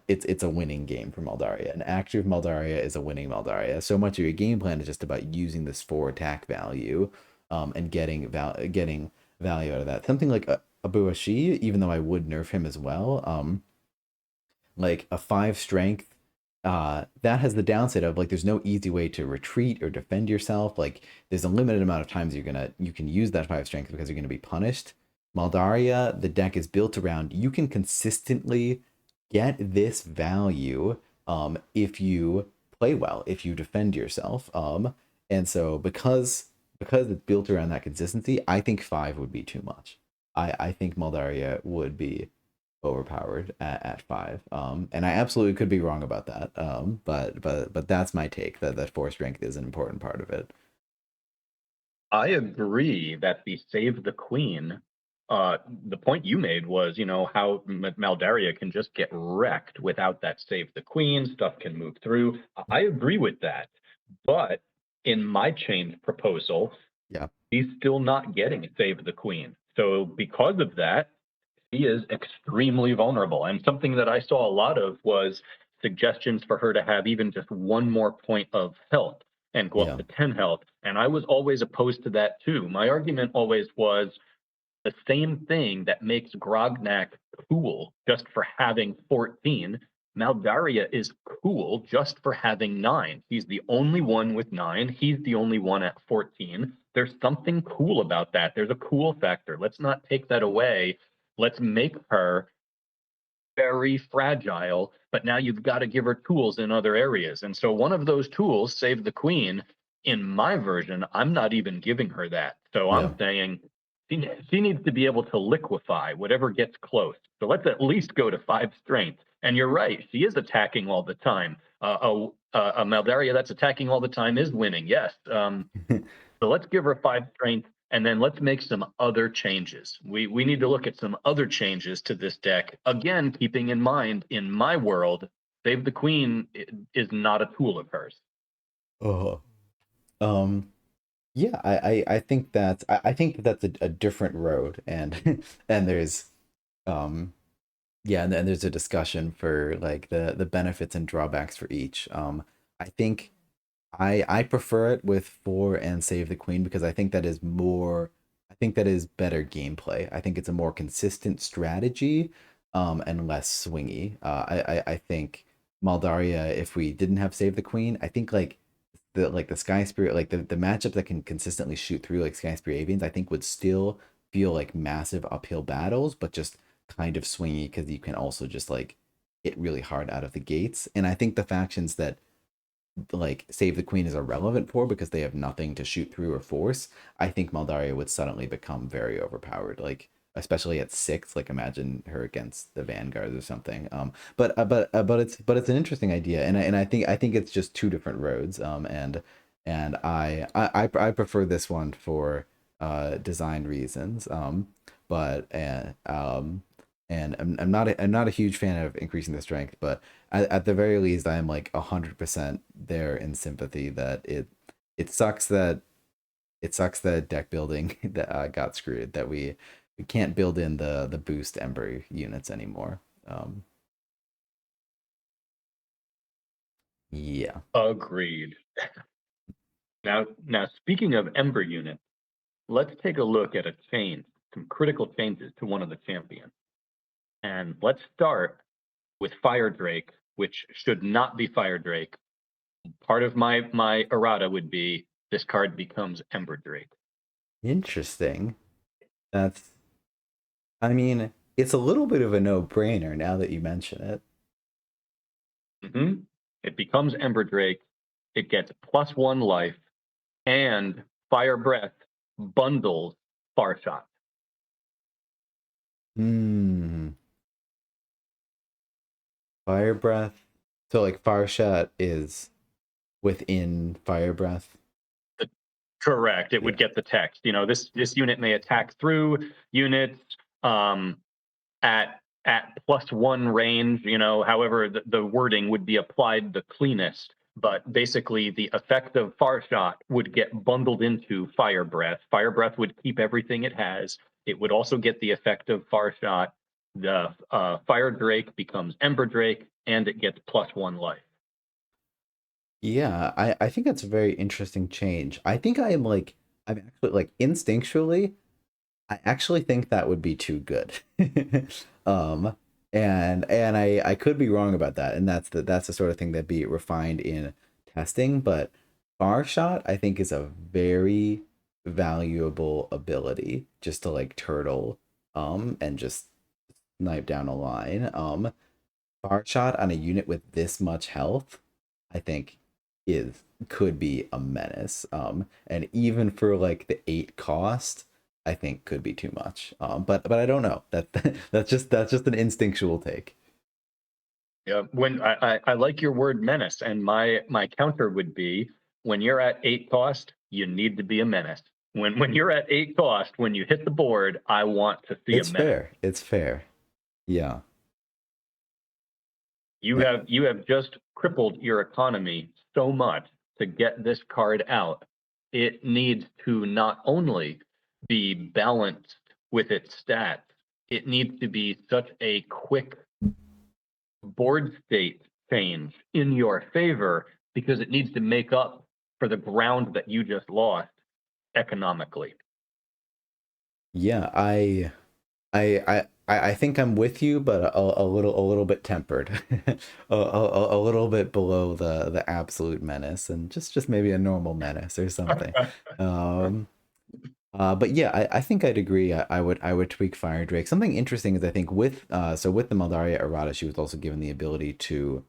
it's a winning game for Maldaria. An active Maldaria is a winning Maldaria. So much of your game plan is just about using this 4 attack value, and getting value out of that. Something like a Buashi, even though I would nerf him as well, like a 5 strength that has the downside of like there's no easy way to retreat or defend yourself. Like there's a limited amount of times you can use that 5 strength because you're gonna be punished. Maldaria, the deck is built around you can consistently get this value if you play well, if you defend yourself. And so because it's built around that consistency, I think 5 would be too much. I think Maldaria would be overpowered at 5. And I absolutely could be wrong about that. But that's my take that 4 strength is an important part of it. I agree that the Save the Queen, the point you made was, how Maldaria can just get wrecked without that Save the Queen, stuff can move through. I agree with that. But in my change proposal, Yeah. he's still not getting Save the Queen. So because of that, he is extremely vulnerable. And something that I saw a lot of was suggestions for her to have even just one more point of health and go up Yeah. to 10 health. And I was always opposed to that too. My argument always was the same thing that makes Grognak cool just for having 14. Maldaria is cool just for having 9. He's the only one with 9. He's the only one at 14. There's something cool about that. There's a cool factor. Let's not take that away. Let's make her very fragile, but now you've got to give her tools in other areas. And so one of those tools, Save the Queen, in my version, I'm not even giving her that. So Yeah. I'm saying she needs to be able to liquefy whatever gets close. So let's at least go to 5 strength. And you're right, she is attacking all the time. A Maldaria that's attacking all the time is winning, yes. So let's give her 5 strength, and then let's make some other changes. We need to look at some other changes to this deck. Again, keeping in mind, in my world, Save the Queen is not a tool of hers. Oh. Um yeah, I think I think that's a different road and and there's um yeah, and then there's a discussion for like the benefits and drawbacks for each. I think I prefer it with 4 and Save the Queen because I think that is better gameplay. I think it's a more consistent strategy and less swingy. I think Maldaria, if we didn't have Save the Queen, I think like the Sky Spirit, like the matchup that can consistently shoot through like Sky Spirit Avians, I think would still feel like massive uphill battles, but just kind of swingy because you can also just like hit really hard out of the gates. And I think the factions that like Save the Queen is irrelevant for because they have nothing to shoot through or force, I think Maldaria would suddenly become very overpowered. Like especially at 6, like imagine her against the Vanguards or something. But it's an interesting idea, and I think it's just two different roads. And I prefer this one for design reasons. But and I'm not a huge fan of increasing the strength, but at the very least, I am like 100% there in sympathy that it sucks that deck building that got screwed, that we can't build in the boost Ember units anymore. Yeah. Agreed. Now, speaking of Ember units, let's take a look at some critical changes to one of the champions. And let's start with Fire Drake, which should not be Fire Drake. Part of my errata would be this card becomes Ember Drake. Interesting. That's, I mean, it's a little bit of a no-brainer now that you mention it. It becomes Ember Drake. It gets +1 life, and Fire Breath bundles Far Shot. Hmm. Fire Breath. So like Fire Shot is within Fire Breath. Correct. It Yeah. would get the text. This unit may attack through units at +1 range. However, the wording would be applied the cleanest. But basically, the effect of Far Shot would get bundled into Fire Breath. Fire Breath would keep everything it has. It would also get the effect of Far Shot. The Fire Drake becomes Ember Drake, and it gets +1 life. Yeah, I think that's a very interesting change. I think I'm actually like instinctually, I actually think that would be too good. um And I could be wrong about that, and that's the sort of thing that be refined in testing. But far shot, I think, is a very valuable ability just to like turtle and just snipe down a line. Far shot on a unit with this much health, I think, is could be a menace. And even for like the 8 cost, I think could be too much. But I don't know. That's just an instinctual take. Yeah, when I like your word menace, and my counter would be when you're at 8 cost, you need to be a menace. When you're at 8 cost, when you hit the board, I want to see a It's menace. fair. It's fair. Yeah. You Yeah. have just crippled your economy so much to get this card out. It needs to not only be balanced with its stats, it needs to be such a quick board state change in your favor because it needs to make up for the ground that you just lost economically. Yeah, I think I'm with you, but a little bit tempered, a little bit below the absolute menace, and just maybe a normal menace or something. Um, but yeah, I think I'd agree. I would tweak Fire Drake. Something interesting is I think with so with the Maldaria errata, she was also given the ability to,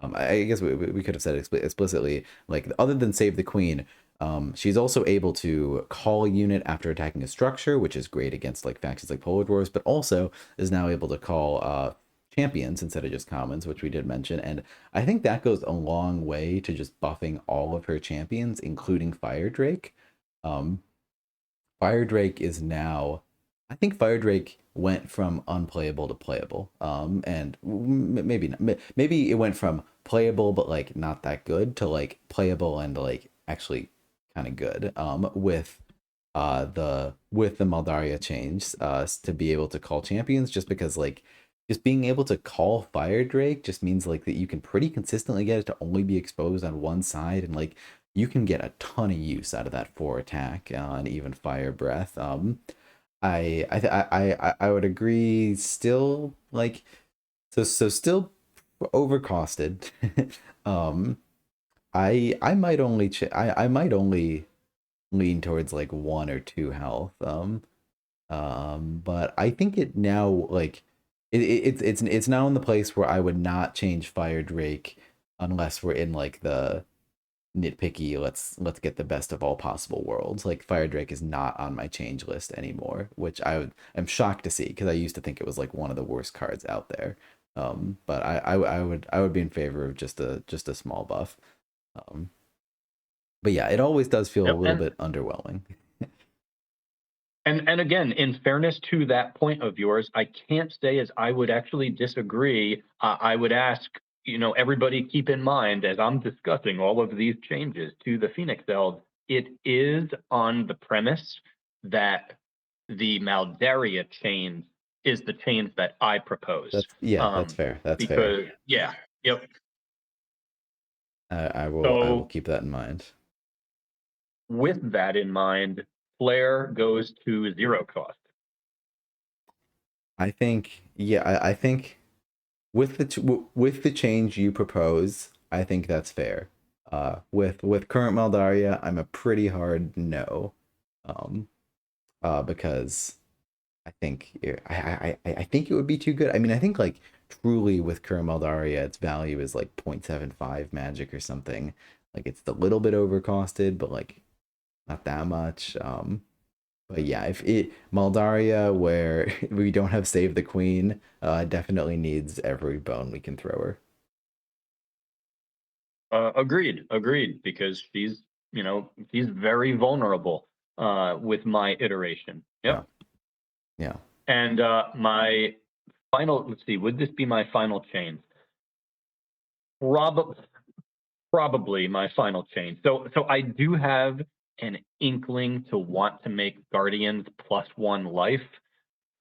I guess we could have said explicitly, like other than save the queen, she's also able to call a unit after attacking a structure, which is great against like factions like Polar Dwarves, but also is now able to call champions instead of just commons, which we did mention. And I think that goes a long way to just buffing all of her champions, including Fire Drake. Um, Fire Drake is now, I think Fire Drake went from unplayable to playable. And maybe not, maybe it went from playable but like not that good to like playable and like actually kind of good. With the Maldaria change, to be able to call champions, just because like just being able to call Fire Drake just means like that you can pretty consistently get it to only be exposed on one side, and like you can get a ton of use out of that 4 attack and even fire breath. I would agree. Still like so still overcosted. um, I might only I might only lean towards like 1 or 2 health. But I think it now like it's now in the place where I would not change Fire Drake unless we're in like the nitpicky let's get the best of all possible worlds. Like Fire Drake is not on my change list anymore, which am shocked to see because I used to think it was like one of the worst cards out there. But I would be in favor of just a small buff. Um, but yeah, it always does feel a Yep. little bit underwhelming. And again, in fairness to that point of yours, I can't say as I would actually disagree. I would ask, everybody keep in mind as I'm discussing all of these changes to the Phoenix Eld, it is on the premise that the Maldaria change is the change that I propose. That's fair. That's fair. Because yeah, yep. I will So keep that in mind. with that in mind, Flare goes to 0 cost. I think yeah, I think with the change you propose, I think that's fair. With current Maldaria, I'm a pretty hard no. Um, because I think it would be too good. I mean, I think like truly with current Maldaria, its value is like 0.75 magic or something. Like it's a little bit overcosted, but like not that much. But yeah, if it Maldaria where we don't have Save the Queen, definitely needs every bone we can throw her. Agreed. Because she's very vulnerable with my iteration. Yeah, Yep. yeah. And my final, let's see, would this be my final change? Probably, probably my final change. So I do have an inkling to want to make Guardians +1 life.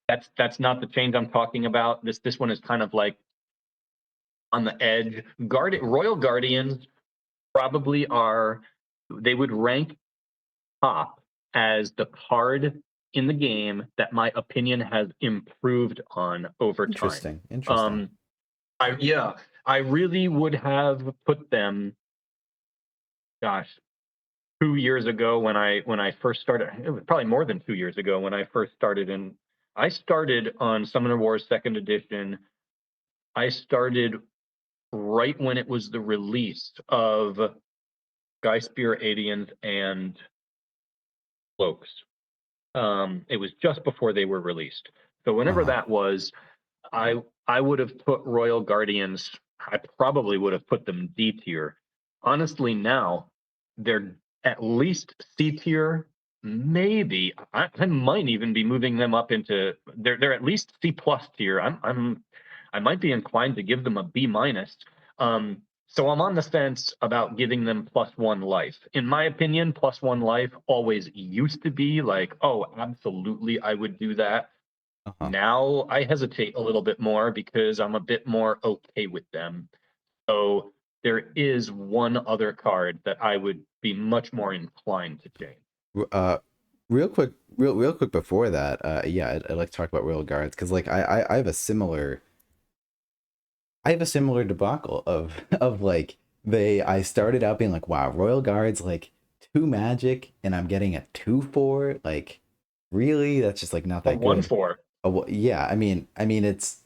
That's not the change I'm talking about. This one is kind of like on the edge. Royal Guardians probably are, they would rank top as the card in the game that my opinion has improved on over time. Interesting. Um, yeah, I really would have put them, gosh, 2 years ago when I first started. It was probably more than 2 years ago when I first started. And I started on Summoner Wars Second Edition. I started right when it was the release of Guy Spear Adians and Cloaks. It was just before they were released. So whenever Uh-huh. that was, I would have put Royal Guardians. I probably would have put them D tier. Honestly, now they're at least C tier. Maybe I might even be moving them up into they're at least C plus tier. I might be inclined to give them a B minus. So I'm on the fence about giving them +1 life. In my opinion, +1 life always used to be like, oh, absolutely, I would do that. Uh-huh. Now I hesitate a little bit more because I'm a bit more okay with them. So there is one other card that I would be much more inclined to change. Uh, real quick before that, yeah, I'd like to talk about Royal Guards because like I have a similar debacle of like I started out being like, wow, Royal Guards like 2 magic and I'm getting a 2/4, like really that's just like not A that one good. four. Oh, well, yeah, I mean it's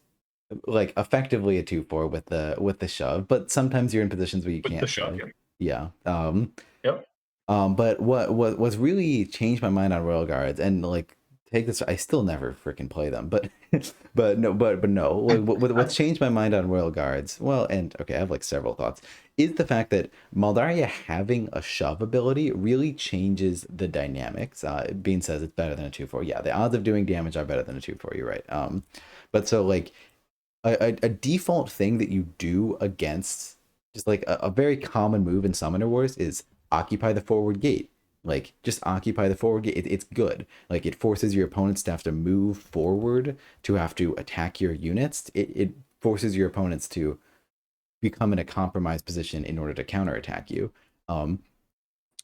like effectively a 2/4 with the shove, but sometimes you're in positions where you With the can't shove. shove. Yeah. Yeah. Yep. But what's really changed my mind on Royal Guards and like take this, I still never freaking play them, but but no, like, what's changed my mind on Royal Guards? Well, and okay, I have like several thoughts. Is the fact that Maldaria having a shove ability really changes the dynamics. Bean says it's better than a 2/4. Yeah, the odds of doing damage are better than a 2/4. You're right. But so like a default thing that you do against just like a very common move in Summoner Wars is occupy the forward gate. Like just occupy the forward gate. It's good. Like it forces your opponents to have to move forward to have to attack your units. It forces your opponents to become in a compromised position in order to counterattack you. Um,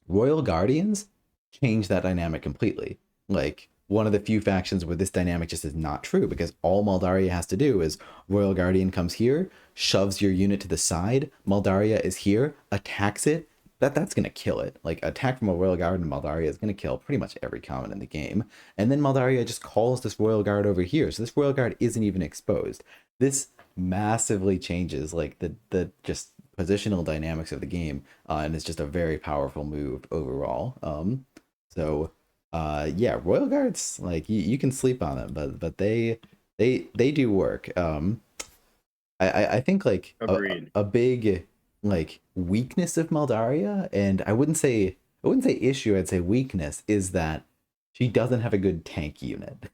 Royal Guardians change that dynamic completely. Like one of the few factions where this dynamic just is not true because all Maldaria has to do is Royal Guardian comes here, shoves your unit to the side, Maldaria is here, attacks it. That's gonna kill it. Like attack from a Royal Guard in Maldaria is gonna kill pretty much every common in the game. And then Maldaria just calls this Royal Guard over here. So this Royal Guard isn't even exposed. This massively changes like the just positional dynamics of the game, and it's just a very powerful move overall. So yeah, Royal Guards, like you can sleep on them, but they do work. I think like Agreed. a big like weakness of Maldaria, and I wouldn't say issue, I'd say weakness, is that she doesn't have a good tank unit.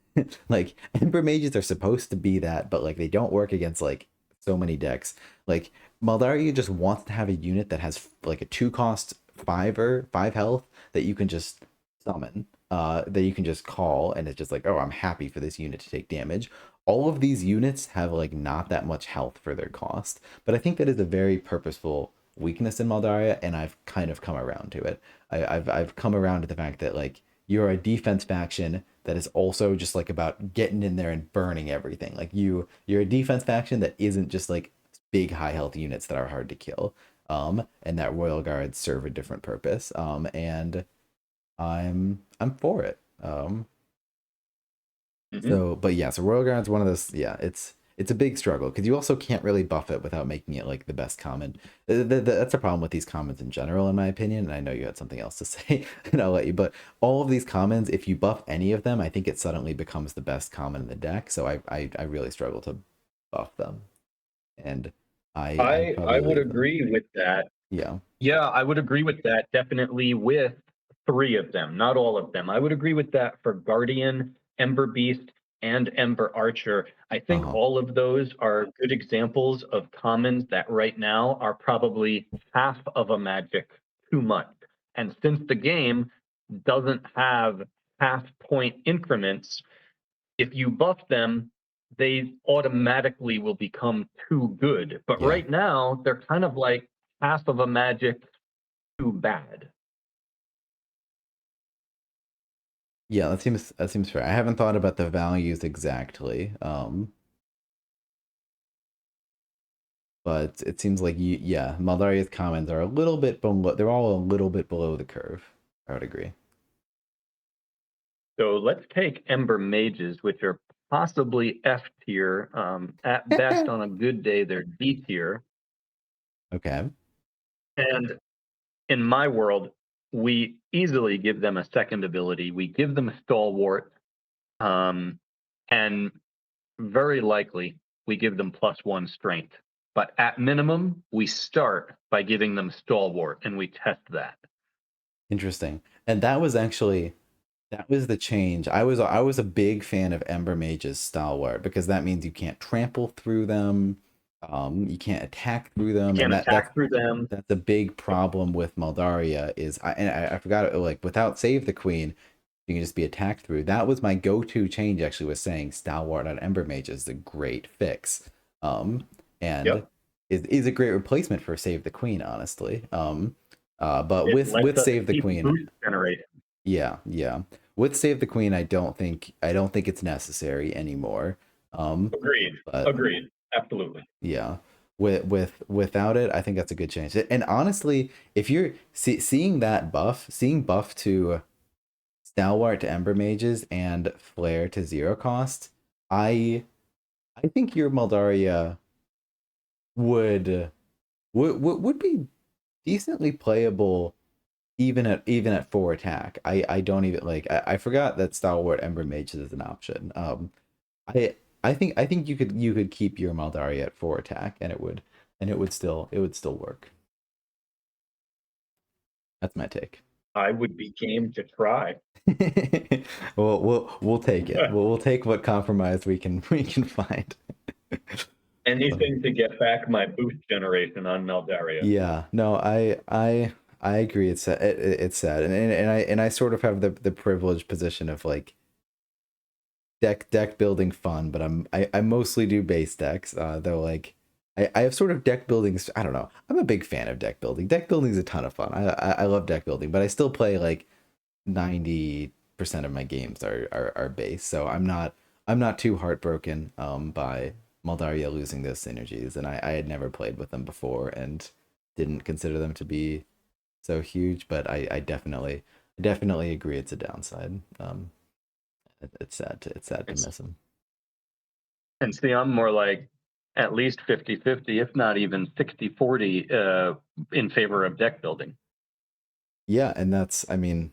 Like Ember Mages are supposed to be that, but like they don't work against like so many decks. Like Maldaria just wants to have a unit that has like a 2 cost 5 health that you can just summon, that you can just call, and it's just like, oh, I'm happy for this unit to take damage. All of these units have like not that much health for their cost, but I think that is a very purposeful weakness in Maldaria, and I've kind of come around to it. I've come around to the fact that like you're a defense faction that is also just like about getting in there and burning everything. Like you're a defense faction that isn't just like big high health units that are hard to kill. And that Royal Guards serve a different purpose. And I'm for it. Hmm. So, but yeah, so Royal Guard's one of those. Yeah, it's a big struggle because you also can't really buff it without making it like the best common. That's a problem with these commons in general, in my opinion. And I know you had something else to say, and I'll let you. But all of these commons, if you buff any of them, I think it suddenly becomes the best common in the deck. So I really struggle to buff them, and I I probably would leave them. agree with that. Yeah. Yeah, I would agree with that definitely with three of them, not all of them. I would agree with that for Guardian, Ember Beast, and Ember Archer. I Uh think huh. all of those are good examples of commons that right now are probably half of a magic too much. And since the game doesn't have half point increments, if you buff them, they automatically will become too good. But Yeah. right now, they're kind of like half of a magic too bad. Yeah, that seems fair. I haven't thought about the values exactly. But it seems like yeah, Maldaria's comments are a little bit below. They're all a little bit below the curve. I would agree. So let's take Ember Mages, which are possibly F tier. At best, on a good day, they're D tier. Okay. And in my world, we easily give them a second ability. We give them Stalwart, um, and very likely we give them +1 strength. But at minimum, we start by giving them Stalwart and we test that. Interesting. And that was actually that was the change. I was a big fan of Ember Mage's Stalwart because that means you can't trample through them, you can't attack through You them, and can't attack through them. that's a big problem with Maldaria. Is I forgot, like, without Save the Queen, you can just be attacked through. That was my go-to change. Actually, was saying Stalwart on Ember Mage is the great fix, and Yep. is a great replacement for Save the Queen, honestly. But It lets with us Save the keep Queen, boost generating. yeah, yeah. With Save the Queen, I don't think it's necessary anymore. Agreed. But Agreed. Absolutely. yeah, without it, I think that's a good change. And honestly, if you're seeing that buff, seeing buff to Stalwart to Ember Mages and Flare to zero cost, I I think your Maldaria would would be decently playable even at 4 attack. I don't even like I forgot that Stalwart Ember Mages is an option. I I think you could keep your Maldaria at 4 attack and it would still work. That's my take. I would be game to try. Well, we'll take it. We'll take what compromise we can find. So, Anything to get back my boost generation on Meldaria. yeah, no, I agree. It's sad, and I sort of have the privileged position of like deck building fun, but I mostly do base decks. Though like I have sort of deck buildings. I don't know. I'm a big fan of deck building. Deck building is a ton of fun. I love deck building, but I still play like 90% of my games are base. So I'm not too heartbroken by Moldaria losing those synergies, and I had never played with them before and didn't consider them to be so huge. But I definitely agree it's a downside. It's sad to It's, miss him. and see, I'm more like at least 50-50, if not even 60-40 in favor of deck building. Yeah, and that's I mean,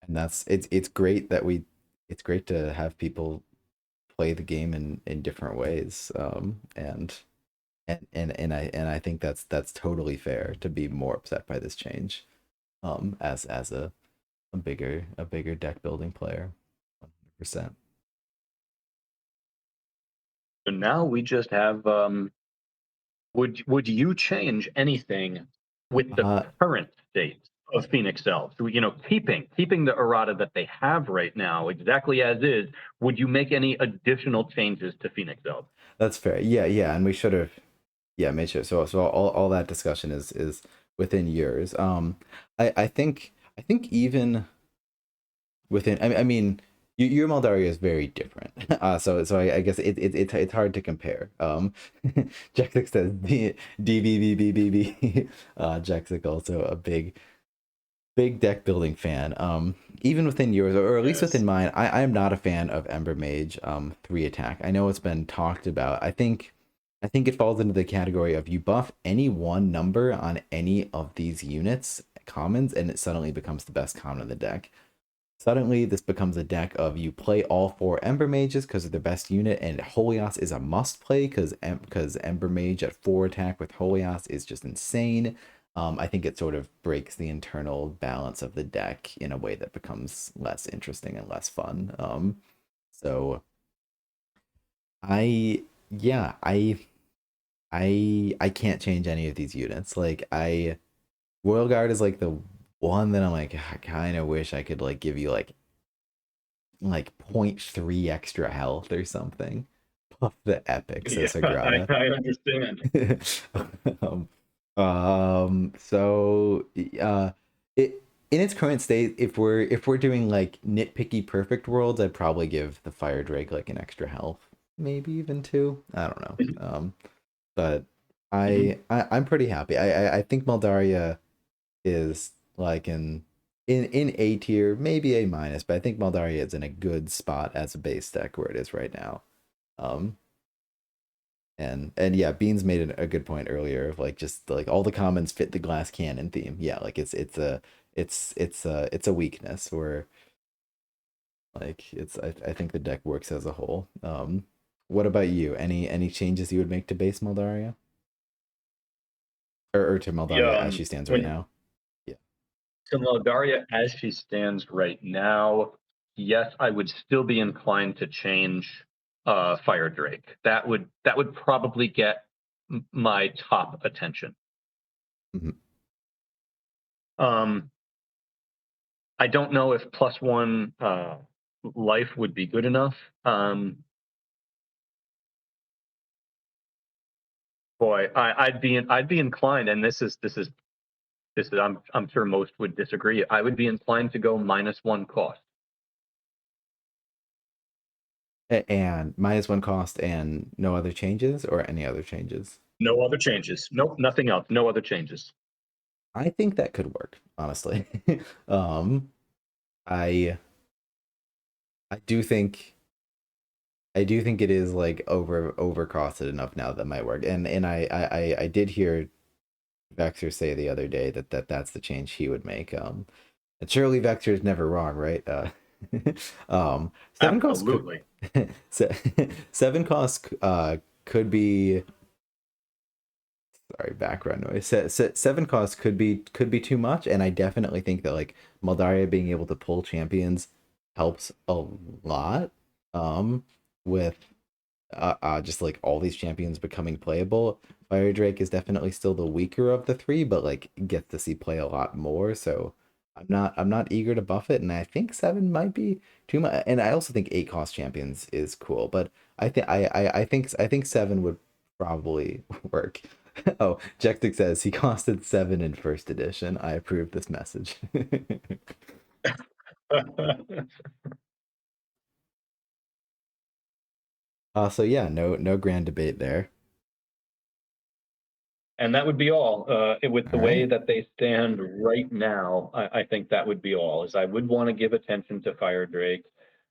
and that's it's great that it's great to have people play the game in different ways. And I think that's totally fair to be more upset by this change. As a bigger deck building player, 100%. So now we just have would you change anything with the Uh, current state of Phoenix Elves? So, keeping the errata that they have right now exactly as is, would you make any additional changes to Phoenix Elves? that's fair. Yeah, yeah, and we should have made sure. So all that discussion is within years. I think even within I mean your Moldaria is very different. So I guess it's hard to compare. Jexic says DBBBBB. Jexic also a big deck building fan. Even within yours, or at least Yes. within mine, I am not a fan of Ember Mage 3 attack. I know it's been talked about. I think it falls into the category of you buff any one number on any of these units commons, and it suddenly becomes the best common in the deck. Suddenly, this becomes a deck of you play all 4 Ember Mages because they're the best unit, and Holios is a must play because Ember Mage at 4 attack with Holios is just insane. I think it sort of breaks the internal balance of the deck in a way that becomes less interesting and less fun. So I yeah I can't change any of these units. Like Royal Guard is like the one that I'm like I kind of wish I could like give you like point 0.3 extra health or something. Puff the epic, Yeah, says Sagrada. I understand. um, so it in its current state, if we're doing like nitpicky perfect worlds, I'd probably give the Fire Drake like an extra health, maybe even two. I don't know. But Mhm. I'm pretty happy. I think Maldaria is like in A tier, maybe A minus, but I think Maldaria is in a good spot as a base deck where it is right now. Um, and yeah, Beans made a good point earlier of like just like all the commons fit the glass cannon theme. Yeah, like it's a weakness where like I think the deck works as a whole. What about you? Any changes you would make to base Maldaria? Or to Maldaria Yeah, as she stands right when now? Yeah. to Moldaria as she stands right now, yes, I would still be inclined to change Fire Drake. That would probably get my top attention. Mhm. Um, I don't know if +1 life would be good enough. Boy, I'd be inclined, and this is I'm sure most would disagree. I would be inclined to go -1 cost. And -1 cost and no other changes or any other changes? No other changes. Nope, nothing else. No other changes. I think that could work, honestly. um, I I do think I do think it is like overcosted enough now that might work. And I did hear Vexer say the other day that's the change he would make. And surely Vexer is never wrong, right? Seven cost could Absolutely. se- seven cost could be, sorry, background noise. Seven costs could be too much, and I definitely think that like Maldaria being able to pull champions helps a lot. With just like all these champions becoming playable. Fire Drake is definitely still the weaker of the three, but like gets to see play a lot more. So I'm not eager to buff it, and I think seven might be too much. And I also think eight cost champions is cool, but I think seven would probably work. Oh, Jektic says he costed seven in first edition. I approve this message. So yeah, no grand debate there. And that would be all. With the All way right. that they stand right now, I think that would be all. Is I would want to give attention to Fire Drake.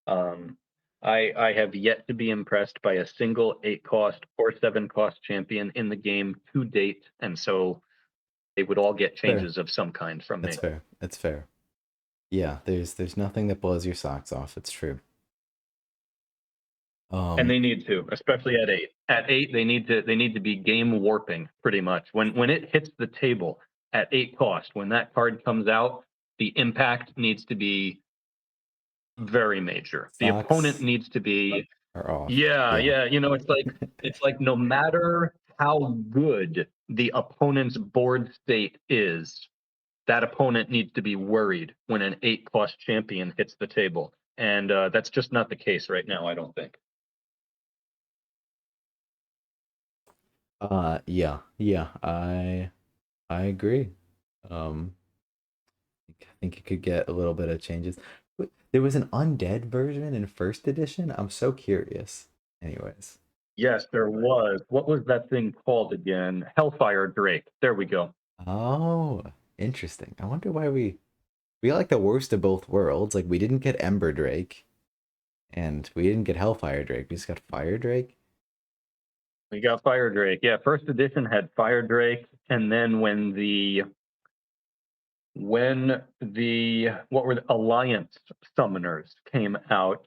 Um, I have yet to be impressed by a single 8 cost or 7 cost champion in the game to date, and so they would all get Fair. changes of some kind from That's me. fair. That's fair. Yeah, there's nothing that blows your socks off. It's true. And Um, they need to, especially at 8. At 8, they need to be game warping pretty much. When it hits the table at 8 cost, when that card comes out, the impact needs to be very major. The opponent socks needs to be are off. yeah, Yeah. yeah, it's like no matter how good the opponent's board state is, that opponent needs to be worried when an 8 cost champion hits the table. And that's just not the case right now, I don't think. Yeah, yeah. I agree. Um, I think it could get a little bit of changes. There was an undead version in first edition. I'm so curious. Anyways. Yes, there was. What was that thing called again? Hellfire Drake. There we go. Oh, interesting. I wonder why we got like the worst of both worlds. Like we didn't get Ember Drake and we didn't get Hellfire Drake. We just got Fire Drake. We got Fire Drake. Yeah, first edition had Fire Drake, and then when the what were the Alliance summoners came out,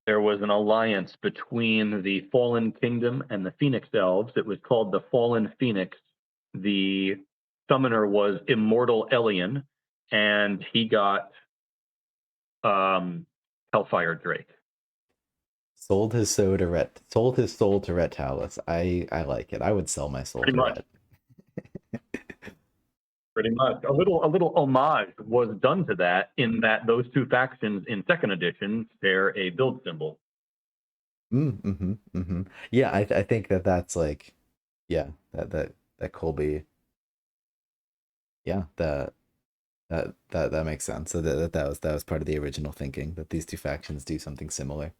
there was an alliance between the Fallen Kingdom and the Phoenix Elves. It was called the Fallen Phoenix. The summoner was Immortal Elion, and he got Hellfire Drake. Sold his soul to Ret Talus. I like it. I would sell my soul Pretty to much. Ret. Pretty much. A little homage was done to that in that those two factions in second edition share a build symbol. Yeah, I think that's like, yeah, that Colby, yeah, That makes sense. So that was part of the original thinking, that these two factions do something similar.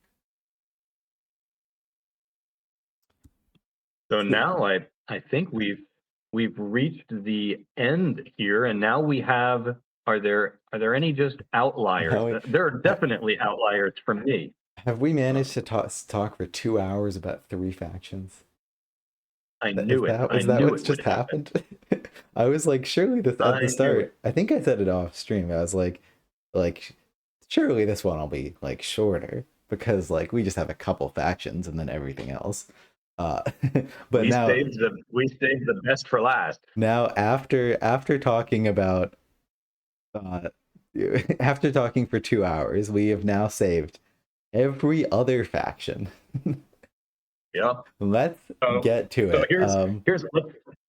So now I think we've reached the end here, and now we have. Are there any just outliers? Now There are definitely outliers for me. have we managed to talk for 2 hours about three factions? I Is knew it. that I is that knew what's it would just happen. happened? I was like, surely this at the I knew it. start. I think I said it off stream. I was like, surely this one will be like shorter because like we just have a couple factions and then everything else. Uh, but We saved the best for last. now after talking about uh, after talking for 2 hours, we have now saved every other faction. Yep. Let's So get to so it. here's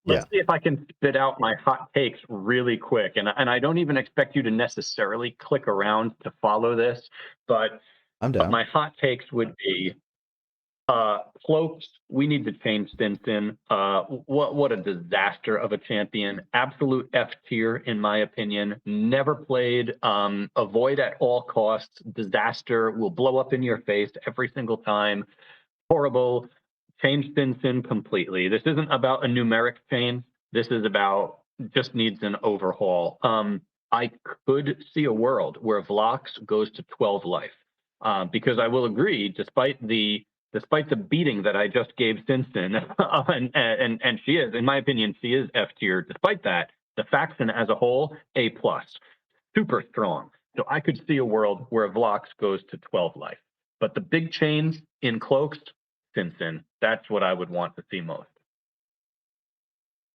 Yeah, let's see if I can spit out my hot takes really quick. And I don't even expect you to necessarily click around to follow this, but I'm down. my hot takes would be Cloaks, we need to change Stinson. What a disaster of a champion. Absolute F tier, in my opinion. Never played. Avoid at all costs. Disaster will blow up in your face every single time. Horrible. Change Stinson completely. This isn't about a numeric change. This is about just needs an overhaul. I could see a world where Vlox goes to 12 life. Because I will agree, despite the beating that I just gave Stinson, and she is, in my opinion, she is F tier. Despite that, the faction as a whole, A plus, super strong. So I could see a world where Vlox goes to 12 life. But the big change in Cloaks, Stinson, that's what I would want to see most.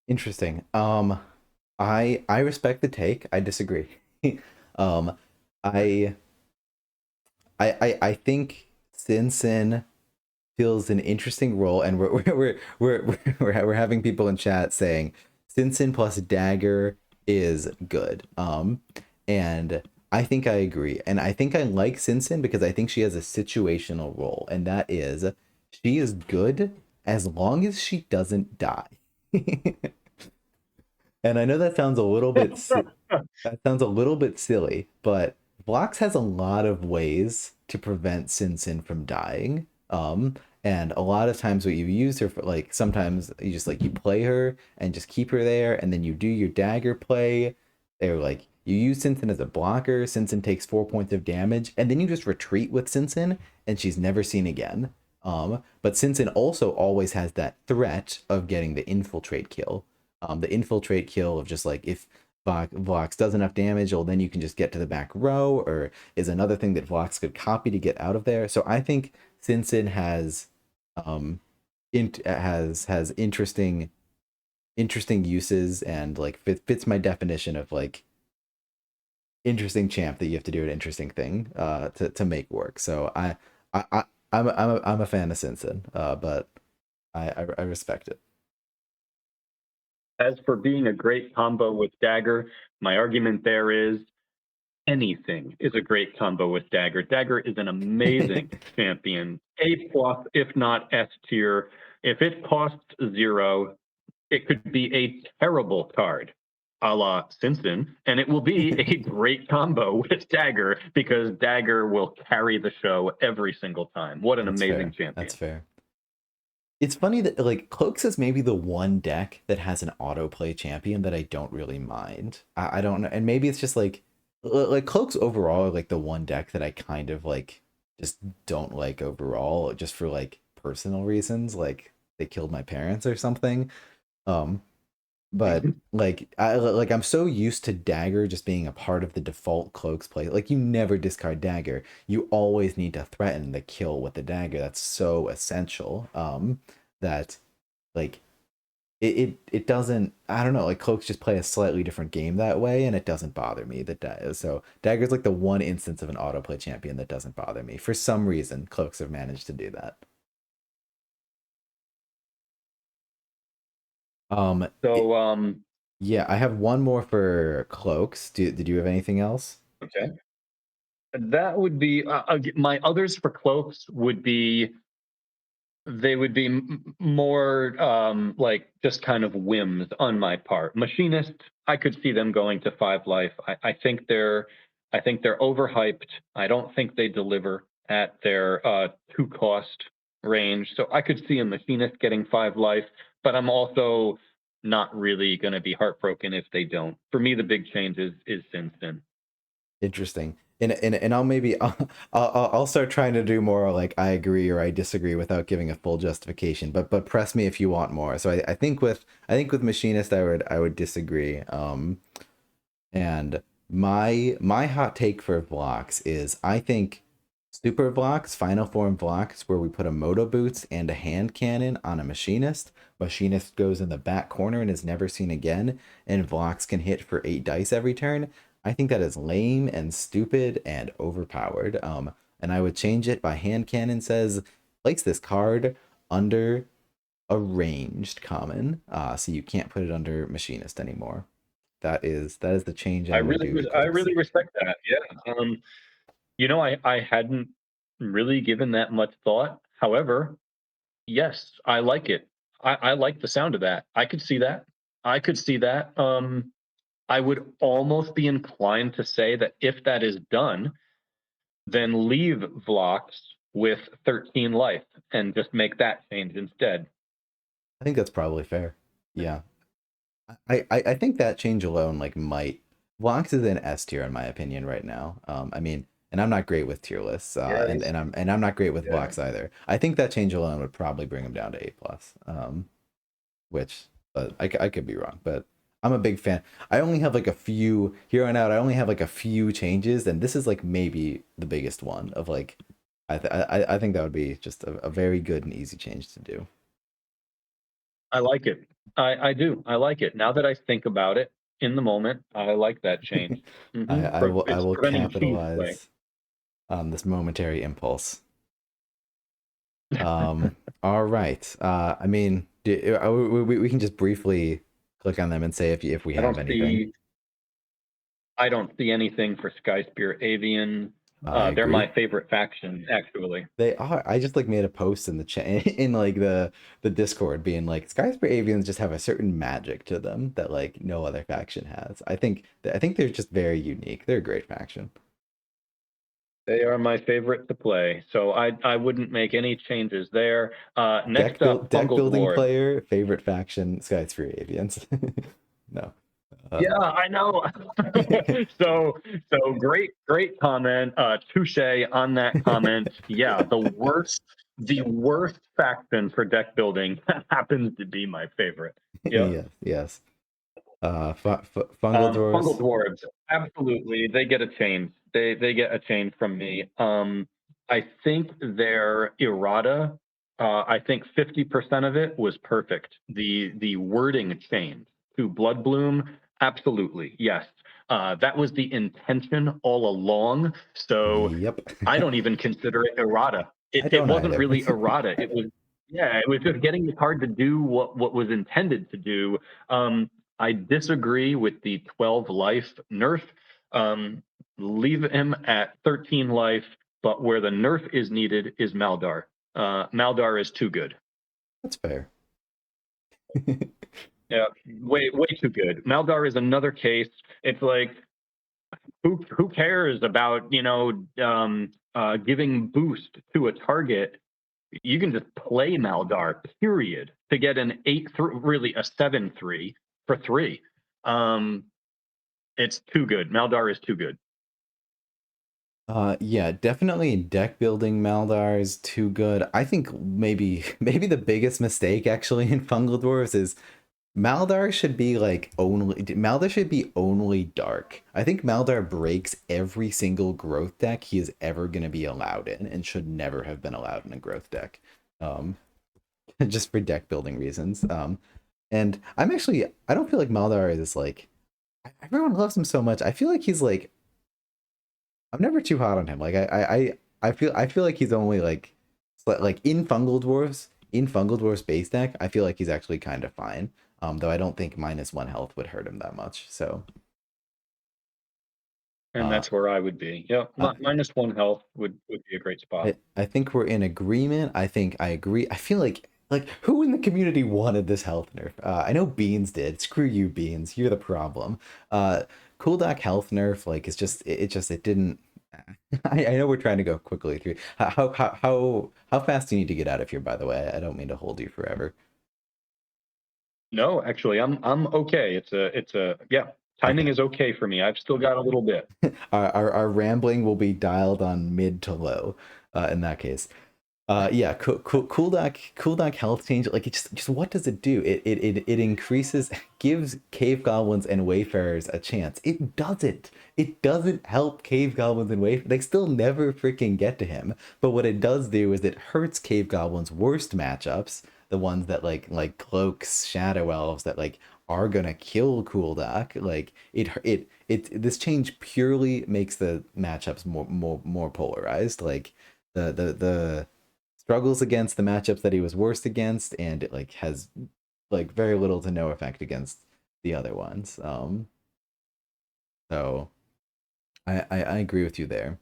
Interesting. I respect the take. I disagree. um, I I think Sin Sin feels an interesting role, and we're having people in chat saying Sin Sin plus Dagger is good. And I think I agree, and I think I like Sin Sin because I think she has a situational role, and that is she is good as long as she doesn't die. And I know that sounds a little bit that sounds a little bit silly, but Blocks has a lot of ways to prevent Sin Sin from dying. And a lot of times what you use her for, like sometimes you just like you play her and just keep her there, and then you do your dagger play. They're like you use Sin Sin as a blocker. Sin Sin takes 4 points of damage, and then you just retreat with Sin Sin, and she's never seen again. But Sin Sin also always has that threat of getting the infiltrate kill. The infiltrate kill of just like if Vox does enough damage, well, then you can just get to the back row, or is another thing that Vox could copy to get out of there. So I think Sin Sin has has interesting uses, and like fits my definition of like interesting champ that you have to do an interesting thing to make work. So I'm a fan of Sin Sin, but I respect it. As for being a great combo with Dagger, my argument there is anything is a great combo with Dagger. Dagger is an amazing champion, A plus, if not S tier. If it costs 0, it could be a terrible card, a la Simpson, and it will be a great combo with Dagger because Dagger will carry the show every single time. What an That's amazing fair. That's champion. fair. It's funny that like Cloaks is maybe the one deck that has an autoplay champion that I don't really mind. I don't know, and maybe it's just like Cloaks overall are like the one deck that I kind of like just don't like overall, just for like personal reasons, like they killed my parents or something. Um, but I'm so used to Dagger just being a part of the default Cloaks play. Like you never discard Dagger. You always need to threaten the kill with the Dagger. That's so essential. That like it doesn't, I don't know, like Cloaks just play a slightly different game that way, and it doesn't bother me so Dagger's like the one instance of an autoplay champion that doesn't bother me. For some reason, Cloaks have managed to do that. Um it, So, yeah, I have one more for Cloaks. Did you have anything else? okay. That would be my others for cloaks would be They would be more like just kind of whims on my part. Machinist, I could see them going to 5 life. I think they're overhyped. I don't think they deliver at their 2 cost range. So I could see a machinist getting 5 life, but I'm also not really going to be heartbroken if they don't. For me, the big change is Sin Sin. Interesting. And I'll maybe I'll start trying to do more like I agree or I disagree without giving a full justification. But press me if you want more. So I think with Machinist I would disagree. And my hot take for blocks is I think super blocks, final form blocks, where we put a moto boots and a hand cannon on a machinist. Machinist goes in the back corner and is never seen again, and blocks can hit for 8 dice every turn. I think that is lame and stupid and overpowered. And I would change it by hand cannon says place this card under a ranged common, so you can't put it under machinist anymore. That is the change I would do to I cards. really respect that. Yeah. I hadn't really given that much thought. However, yes, I like it. I like the sound of that. I could see that. I could see that. I would almost be inclined to say that if that is done, then leave Vlox with 13 life and just make that change instead. I think that's probably fair. Yeah. I think that change alone like might Blancs is in S tier in my opinion right now. I mean, and I'm not great with tier lists, Yes. and I'm not great with Yeah. blocks either. I think that change alone would probably bring him down to A plus. Which but I could be wrong, but I'm a big fan. I only have like a few here on out. I only have like a few changes, and this is like maybe the biggest one of like I think that would be just a very good and easy change to do. I like it. I do. I like it. Now that I think about it in the moment, I like that change. I It's will preventing cheese play. capitalize on this momentary impulse. Um, all right. I mean, we can just briefly click on them and say if we I have don't anything. see I don't see anything for Sky Spear Avian. I They're my agree. favorite faction, actually. They are. I just like made a post in the chat in like the Discord being like Skyscraper Avians just have a certain magic to them that like no other faction has. I think they're just very unique. They're a great faction. They are my favorite to play, so I wouldn't make any changes there. Next up, Deck Fungal building Dwarves. player favorite faction Skyscraper Avians. No. Uh, Yeah, I know. so great comment. Touche on that comment. Yeah, the worst faction for deck building happens to be my favorite. Yep. yes, yes. Fungal Fungal dwarves. dwarves, absolutely. They get a change. They get a change from me. I think their errata. I think 50% of it was perfect. The wording change to Blood Bloom, absolutely yes. That was the intention all along. So Yep. I don't even consider it errata. I It don't wasn't either. really errata. It was just getting the card to do what was intended to do. I disagree with the 12 life nerf. Um, Leave him at 13 life, but where the nerf is needed is Maldar. Maldar is too good. That's fair. Yeah, way too good. Maldar is another case. It's like who cares about giving boost to a target? You can just play Maldar, period, to get an really a 7/3 for 3. Um, it's too good. Maldar is too good. Yeah, definitely deck building Maldar is too good. I think maybe the biggest mistake actually in Fungal Dwarves is Maldar should be only dark. I think Maldar breaks every single growth deck he is ever gonna be allowed in and should never have been allowed in a growth deck. Um, just for deck building reasons. And I don't feel like Maldar is like everyone loves him so much. I feel like he's like I'm never too hot on him. Like I feel like he's only like in Fungal Dwarves base deck. I feel like he's actually kind of fine. Though I don't think -1 health would hurt him that much. So And that's where I would be. Yeah, Uh, minus one health would be a great spot. I think we're in agreement. I think I agree. I feel like who in the community wanted this health nerf? I know Beans did. Screw you, Beans. You're the problem. Cool Doc health nerf, like it's just it didn't. I know we're trying to go quickly through. How fast do you need to get out of here? By the way, I don't mean to hold you forever. No, actually, I'm okay. It's a yeah. Timing Okay. is okay for me. I've still got a little bit. Our rambling will be dialed on mid to low, in that case. Yeah, cool dock health change. Like it just what does it do? It increases, gives cave goblins and wayfarers a chance. It doesn't. It doesn't help cave goblins and wayfarers. They still never freaking get to him. But what it does do is it hurts cave goblins' worst matchups, the ones that like cloaks, shadow elves that like are gonna kill cool dock. Like this change purely makes the matchups more polarized. Like the struggles against the matchups that he was worst against, and it like has like very little to no effect against the other ones. So I agree with you there.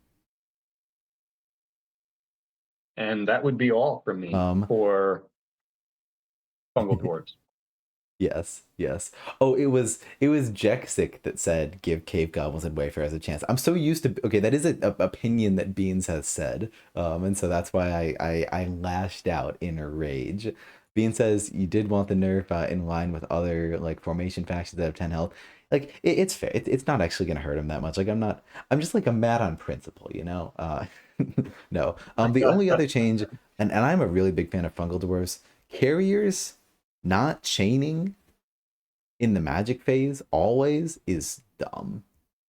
And that would be all from me Um, for fungal dwarves. yes, yes. Oh, it was Jexic that said give cave goblins and wayfarers a chance. I'm so used to okay, that is a opinion that Beans has said, and so that's why I lashed out in a rage. Bean says you did want the nerf in line with other like formation factions that have 10 health. Like it's fair. It's not actually gonna hurt him that much. Like I'm not. I'm just like a mad on principle, you know. No. The only other change, and I'm a really big fan of fungal dwarves. Carriers not chaining in the magic phase always is dumb.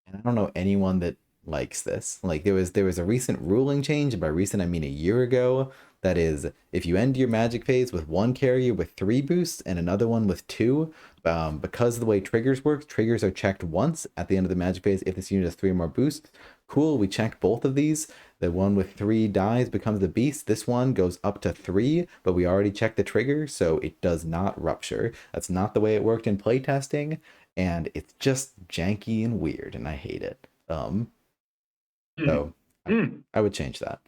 And I don't know anyone that likes this. Like there was a recent ruling change, and by recent I mean a year ago, that is if you end your magic phase with one carrier with 3 boosts and another one with 2, because of the way triggers work, triggers are checked once at the end of the magic phase if this unit has 3 or more boosts. Cool, we checked both of these. The one with 3 dies becomes the beast. This one goes up to 3, but we already checked the trigger, so it does not rupture. That's not the way it worked in playtesting, and it's just janky and weird, and I hate it. Hmm. So I, Hmm. I would change that.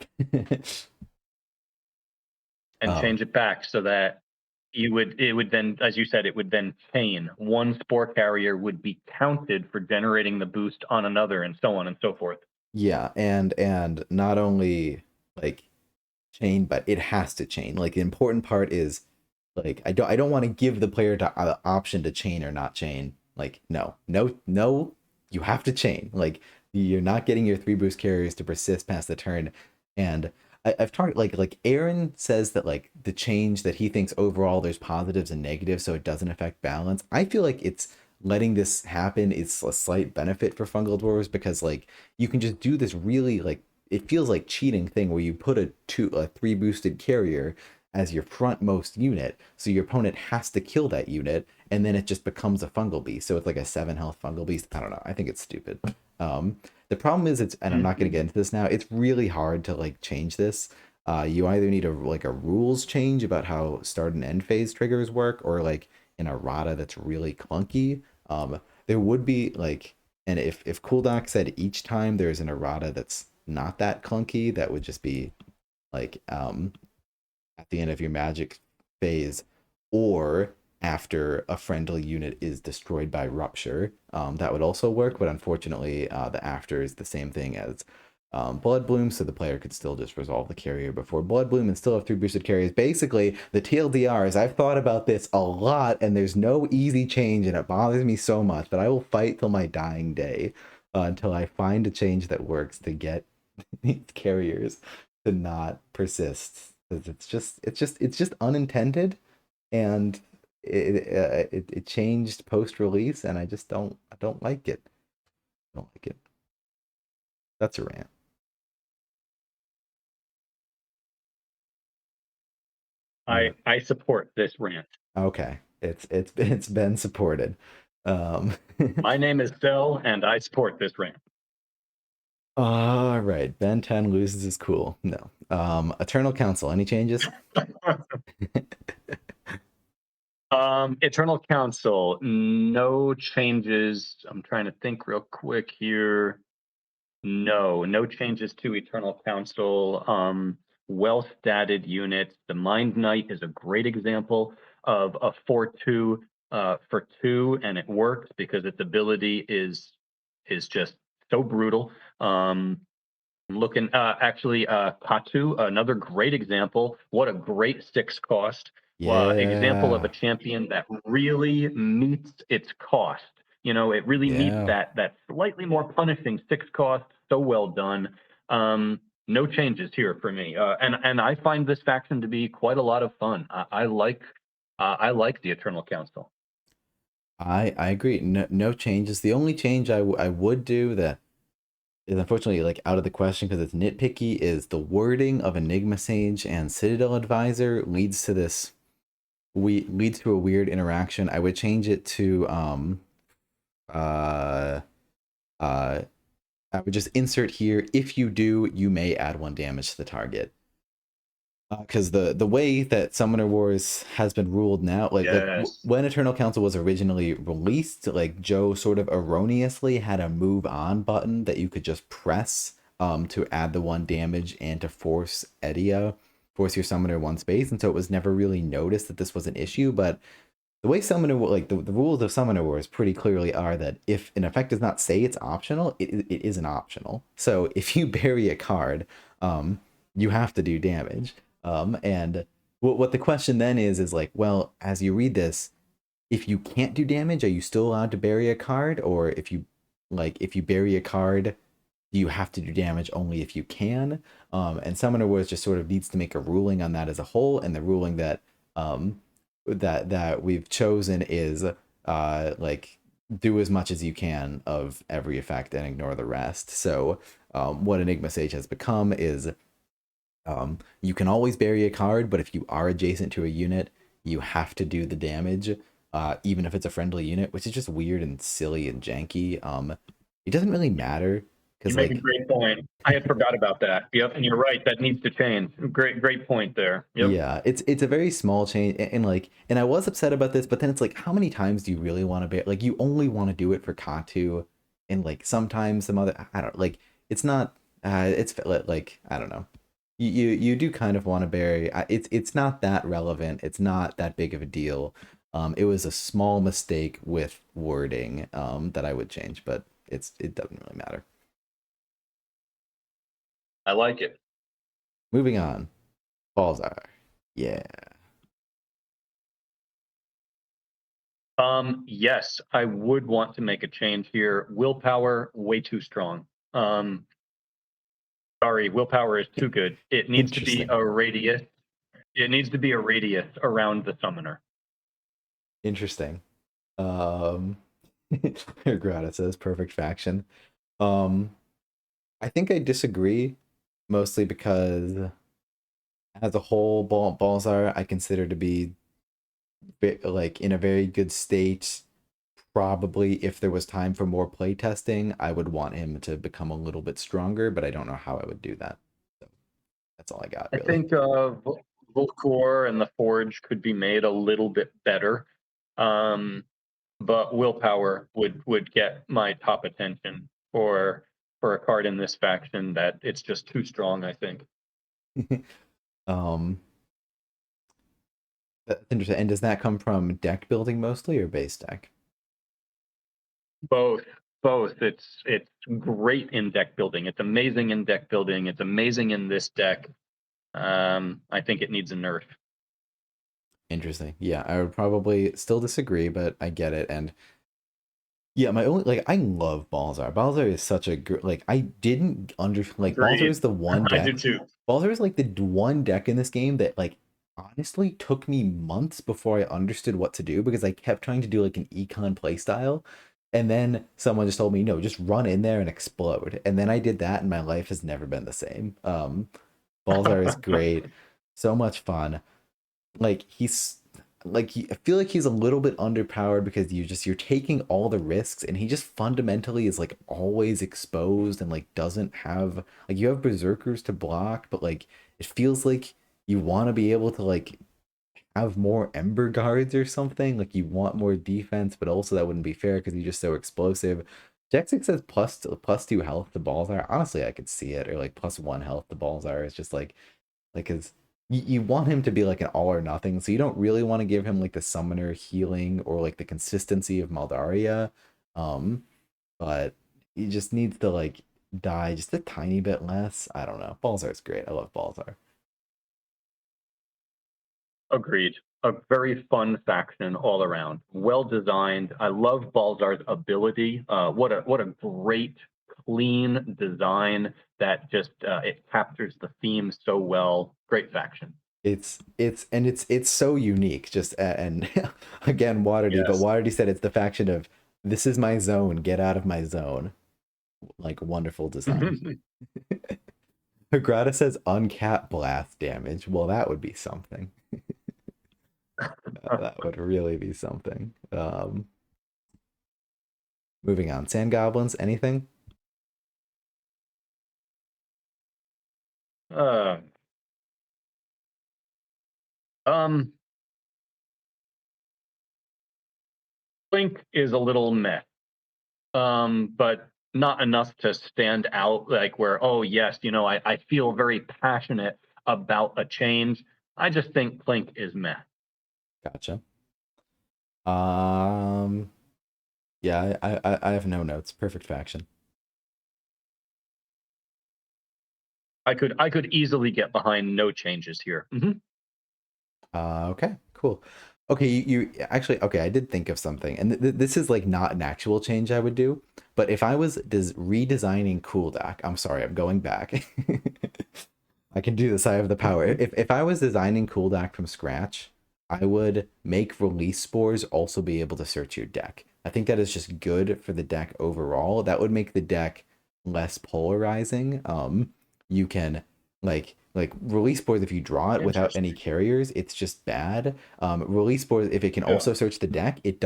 And um, change it back so that it would then, as you said, it would then chain. One spore carrier would be counted for generating the boost on another, and so on and so forth. yeah, and not only like chain, but it has to chain. Like the important part is like I don't want to give the player the option to chain or not chain. Like no, you have to chain. Like you're not getting your 3 boost carriers to persist past the turn. And I've talked like Aaron says that like the change that he thinks overall there's positives and negatives, so it doesn't affect balance. I feel like it's letting this happen is a slight benefit for fungal dwarves because like you can just do this really like it feels like cheating thing where you put a 3 boosted carrier as your frontmost unit, so your opponent has to kill that unit, and then it just becomes a fungal beast. So it's like a 7 health fungal beast. I don't know. I think it's stupid. The problem is and I'm not gonna get Mhm. into this now. It's really hard to like change this. You either need a rules change about how start and end phase triggers work, or like an errata that's really clunky. There would be like, and if Cooldock said each time there's an errata that's not that clunky, that would just be like at the end of your magic phase, or after a friendly unit is destroyed by rupture. That would also work, but unfortunately, the after is the same thing as Blood Bloom, so the player could still just resolve the carrier before Blood Bloom and still have 3 boosted carriers. Basically, the TLDR is I've thought about this a lot, and there's no easy change, and it bothers me so much that I will fight till my dying day until I find a change that works to get these carriers to not persist. 'Cause it's just unintended, and it changed post release, and I don't like it. I don't like it. That's a rant. I I support this rant. Okay, it's been supported. Um, My name is Phil, and I support this rant. all right, Ben 10 loses his cool. No. Eternal Council. Any changes? Eternal Council, no changes. I'm trying to think real quick here. No, no changes to Eternal Council. Well statted units. The Mind Knight is a great example of a 4/2 for two, and it works because its ability is just so brutal. I'm looking actually Katu, another great example. What a great six cost. Example of a Yeah. champion that really meets its cost. You know, it really meets Yeah. that slightly more punishing six cost. So well done. No changes here for me. And I find this faction to be quite a lot of fun. I like the Eternal Council. I agree. No changes. The only change I would do that is unfortunately like out of the question because it's nitpicky is the wording of Enigma Sage and Citadel Advisor leads to this we leads to a weird interaction. I would change it to uh uh I would just insert here, if you do, you may add 1 damage to the target. Because the way that Summoner Wars has been ruled now, Yes. when Eternal Council was originally released, like Joe sort of erroneously had a move on button that you could just press to add the 1 damage and to force your summoner 1 space, and so it was never really noticed that this was an issue. But the way the rules of Summoner Wars pretty clearly are that if an effect does not say it's optional, it isn't optional. So if you bury a card, you have to do damage. And what the question then is like, well, as you read this, if you can't do damage, are you still allowed to bury a card? Or if you bury a card, do you have to do damage only if you can? And Summoner Wars just sort of needs to make a ruling on that as a whole, and the ruling that we've chosen is like do as much as you can of every effect and ignore the rest. So what Enigma Sage has become is you can always bury a card, but if you are adjacent to a unit, you have to do the damage, even if it's a friendly unit, which is just weird and silly and janky. It doesn't really matter You because make a like great point. I had forgot about that. Yep, and you're right. That needs to change. Great point there. Yep. yeah, it's a very small change, and I was upset about this, but then it's like, how many times do you really want to be like you only want to do it for Katu, and like sometimes some other I don't like it's not it's like I don't know. You do kind of want to bury it's not that relevant. It's not that big of a deal. It was a small mistake with wording that I would change, but it doesn't really matter. I like it. Moving on. Balzar. Yeah. Yes, I would want to make a change here. Willpower, way too strong. Sorry, willpower is too good. It needs to be Interesting. a radius. It needs to be a radius around the summoner. Interesting. Um, Grata says perfect faction. Um, I think I disagree mostly because as a whole, Balzar I consider to be like in a very good state. Probably if there was time for more playtesting, I would want him to become a little bit stronger, but I don't know how I would do that. So that's all I got I really. think Volcor and the Forge could be made a little bit better. Um, but willpower would get my top attention for a card in this faction that it's just too strong, I think. um that's interesting. And does that come from deck building mostly or base deck? Both, both. It's great in deck building. It's amazing in deck building. It's amazing in this deck. I think it needs a nerf. Interesting. Yeah, I would probably still disagree, but I get it. And yeah, my only like I love Balzar. Balzar is such a good like I didn't under like Balzar Agreed. is the one I do deck. too. Balzar is like the one deck in this game that like honestly took me months before I understood what to do because I kept trying to do like an econ playstyle. And then someone just told me, no, just run in there and explode. And then I did that and my life has never been the same. Balzar is great. So much fun. Like I feel like he's a little bit underpowered because you're taking all the risks and he just fundamentally is like always exposed and like doesn't have like you have berserkers to block, but like it feels like you want to be able to like have more ember guards or something. Like you want more defense, but also that wouldn't be fair because he's just so explosive. Jack 6 says plus 2 health to Balzar. Honestly, I could see it, or like +1 health to Balzar. It's just like his you want him to be like an all or nothing, so you don't really want to give him like the summoner healing or like the consistency of Maldaria. Um, but he just needs to like die just a tiny bit less. I don't know. Balzar's great. I love Balzar. Agreed. A very fun faction all around. Well designed. I love Balzar's ability. What a great, clean design that just it captures the theme so well. Great faction. It's so unique. Just and again, Waterdeep, but Yes. Waterdeep said it's the faction of this is my zone. Get out of my zone. Like wonderful design. Agrada says uncapped blast damage. Well, that would be something. That would really be something. Moving on. Sand goblins, anything? uh, um, Blink is a little meh. But not enough to stand out like where, oh yes, I feel very passionate about a change. I just think Clink is meh. Gotcha. Um, yeah, I have no notes. Perfect faction. I could easily get behind no changes here. Okay, cool. Okay, you actually okay. I did think of something, and this is like not an actual change I would do, but if I was redesigning Cooldack, I'm sorry, I'm going back. I can do this. I have the power. If I was designing Cooldack from scratch, I would make release spores also be able to search your deck. I think that is just good for the deck overall. That would make the deck less polarizing. You can like release spores if you draw it without any Interesting. carriers, it's just bad. Release spores if it can Yeah. also search the deck, it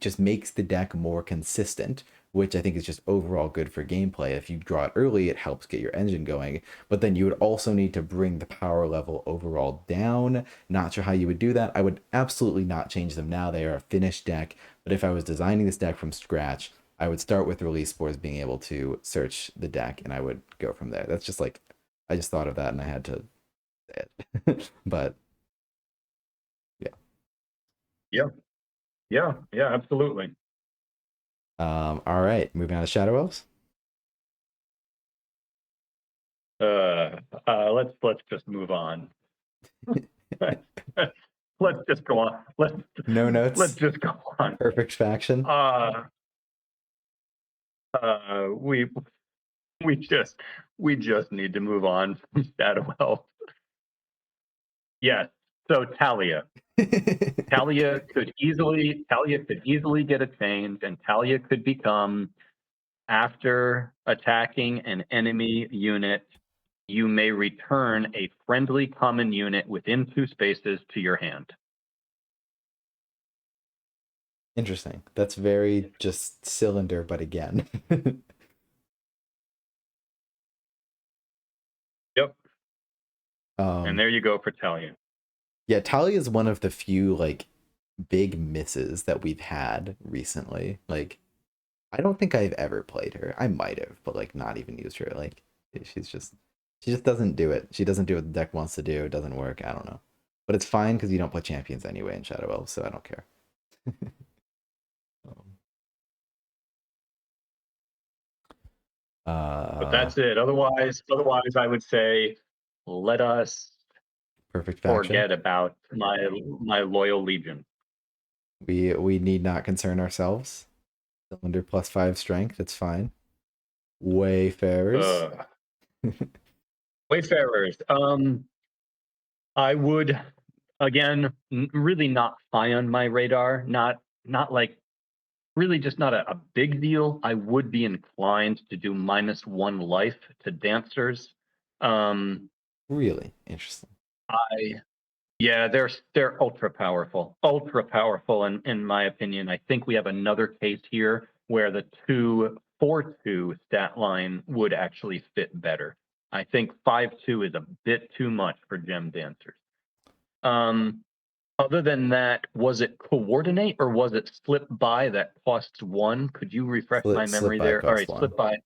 just makes the deck more consistent, which I think is just overall good for gameplay. If you draw it early, it helps get your engine going, but then you would also need to bring the power level overall down. Not sure how you would do that. I would absolutely not change them now. They are a finished deck, but if I was designing this deck from scratch, I would start with release spores being able to search the deck, and I would go from there. That's just like I just thought of that and I had to say it. But yeah. Yeah. Yeah. Yeah. Absolutely. All right, moving on to Shadow Elves. Let's just move on. Let's just go on. No Let's notes. just go on. Perfect faction. Uh, uh, we we just we just need to move on from Shadow Elf. Yes. So Talia could easily get a change, and Talia could become, after attacking an enemy unit, you may return a friendly common unit within 2 spaces to your hand. Interesting. That's very just cylinder, but again. Yep. And um there you go for Talia. yeah, Talia is one of the few like big misses that we've had recently. Like I don't think I've ever played her. I might have, but like not even used her. Like she's just she just doesn't do it. She doesn't do what the deck wants to do. It doesn't work. I don't know. But it's fine because you don't play champions anyway in Shadow Elves, so I don't care. Um, But uh that's it. Otherwise, I would say let us Perfect faction. forget about my loyal legion. We need not concern ourselves. Cylinder +5 strength, it's fine. Wayfarers. Uh, Wayfarers. I would, again, really not high on my radar. Not like, really just not a big deal. I would be inclined to do -1 life to dancers. Um, Really interesting. I Yeah, they're ultra powerful in my opinion. I think we have another case here where the 2/4/2 stat line would actually fit better. I think 5/2 is a bit too much for gem dancers. Um, Other than that, was it coordinate or was it slip by that costs 1? Could you refresh my Slip memory by there? All cost right, slip 1. by.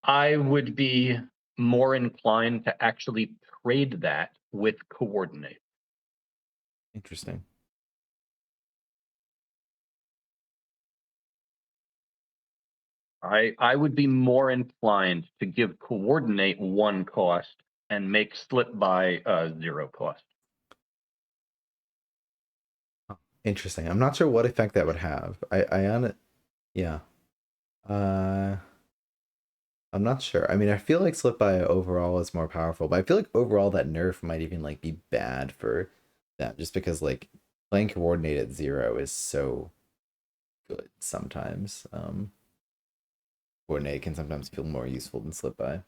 I would be more inclined to actually trade that with coordinate. Interesting. I would be more inclined to give coordinate 1 cost and make slip by 0 cost. Interesting. I'm not sure what effect that would have. I on it. Yeah. Uh, I'm not sure. I mean, I feel like slip by overall is more powerful, but I feel like overall that nerf might even like be bad for them, just because like playing coordinate at 0 is so good sometimes. Coordinate can sometimes feel more useful than slip by.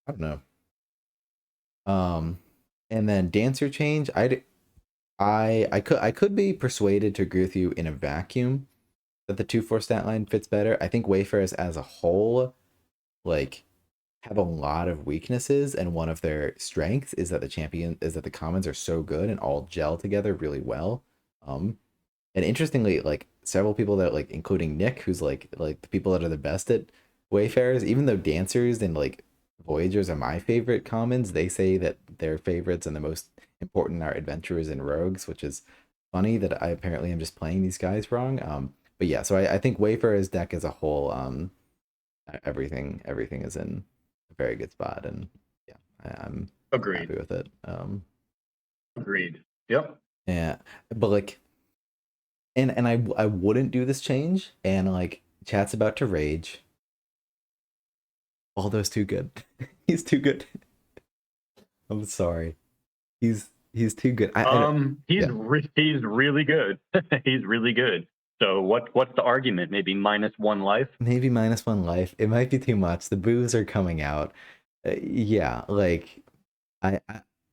I don't know. And then dancer change, I could be persuaded to agree with you in a vacuum that the 2/4 stat line fits better. I think Wayfarers as a whole, like, have a lot of weaknesses, and one of their strengths is that the commons are so good and all gel together really well. Um, and interestingly, like several people that like, including Nick, who's like the people that are the best at Wayfarers, even though dancers and like Voyagers are my favorite commons, they say that their favorites and the most important are adventurers and rogues, which is funny that I apparently am just playing these guys wrong. But yeah, so I think Wayfarers deck as a whole, everything is in a very good spot, and yeah, I'm Agreed. happy with it. Agreed. Yep. Yeah, but like, and I wouldn't do this change, and like chat's about to rage. Aldo's too good. He's too good. I'm sorry. He's too good. He's yeah. he's really good. He's really good. So what's the argument? Maybe -1 life? Maybe -1 life. It might be too much. The boos are coming out. Yeah, like I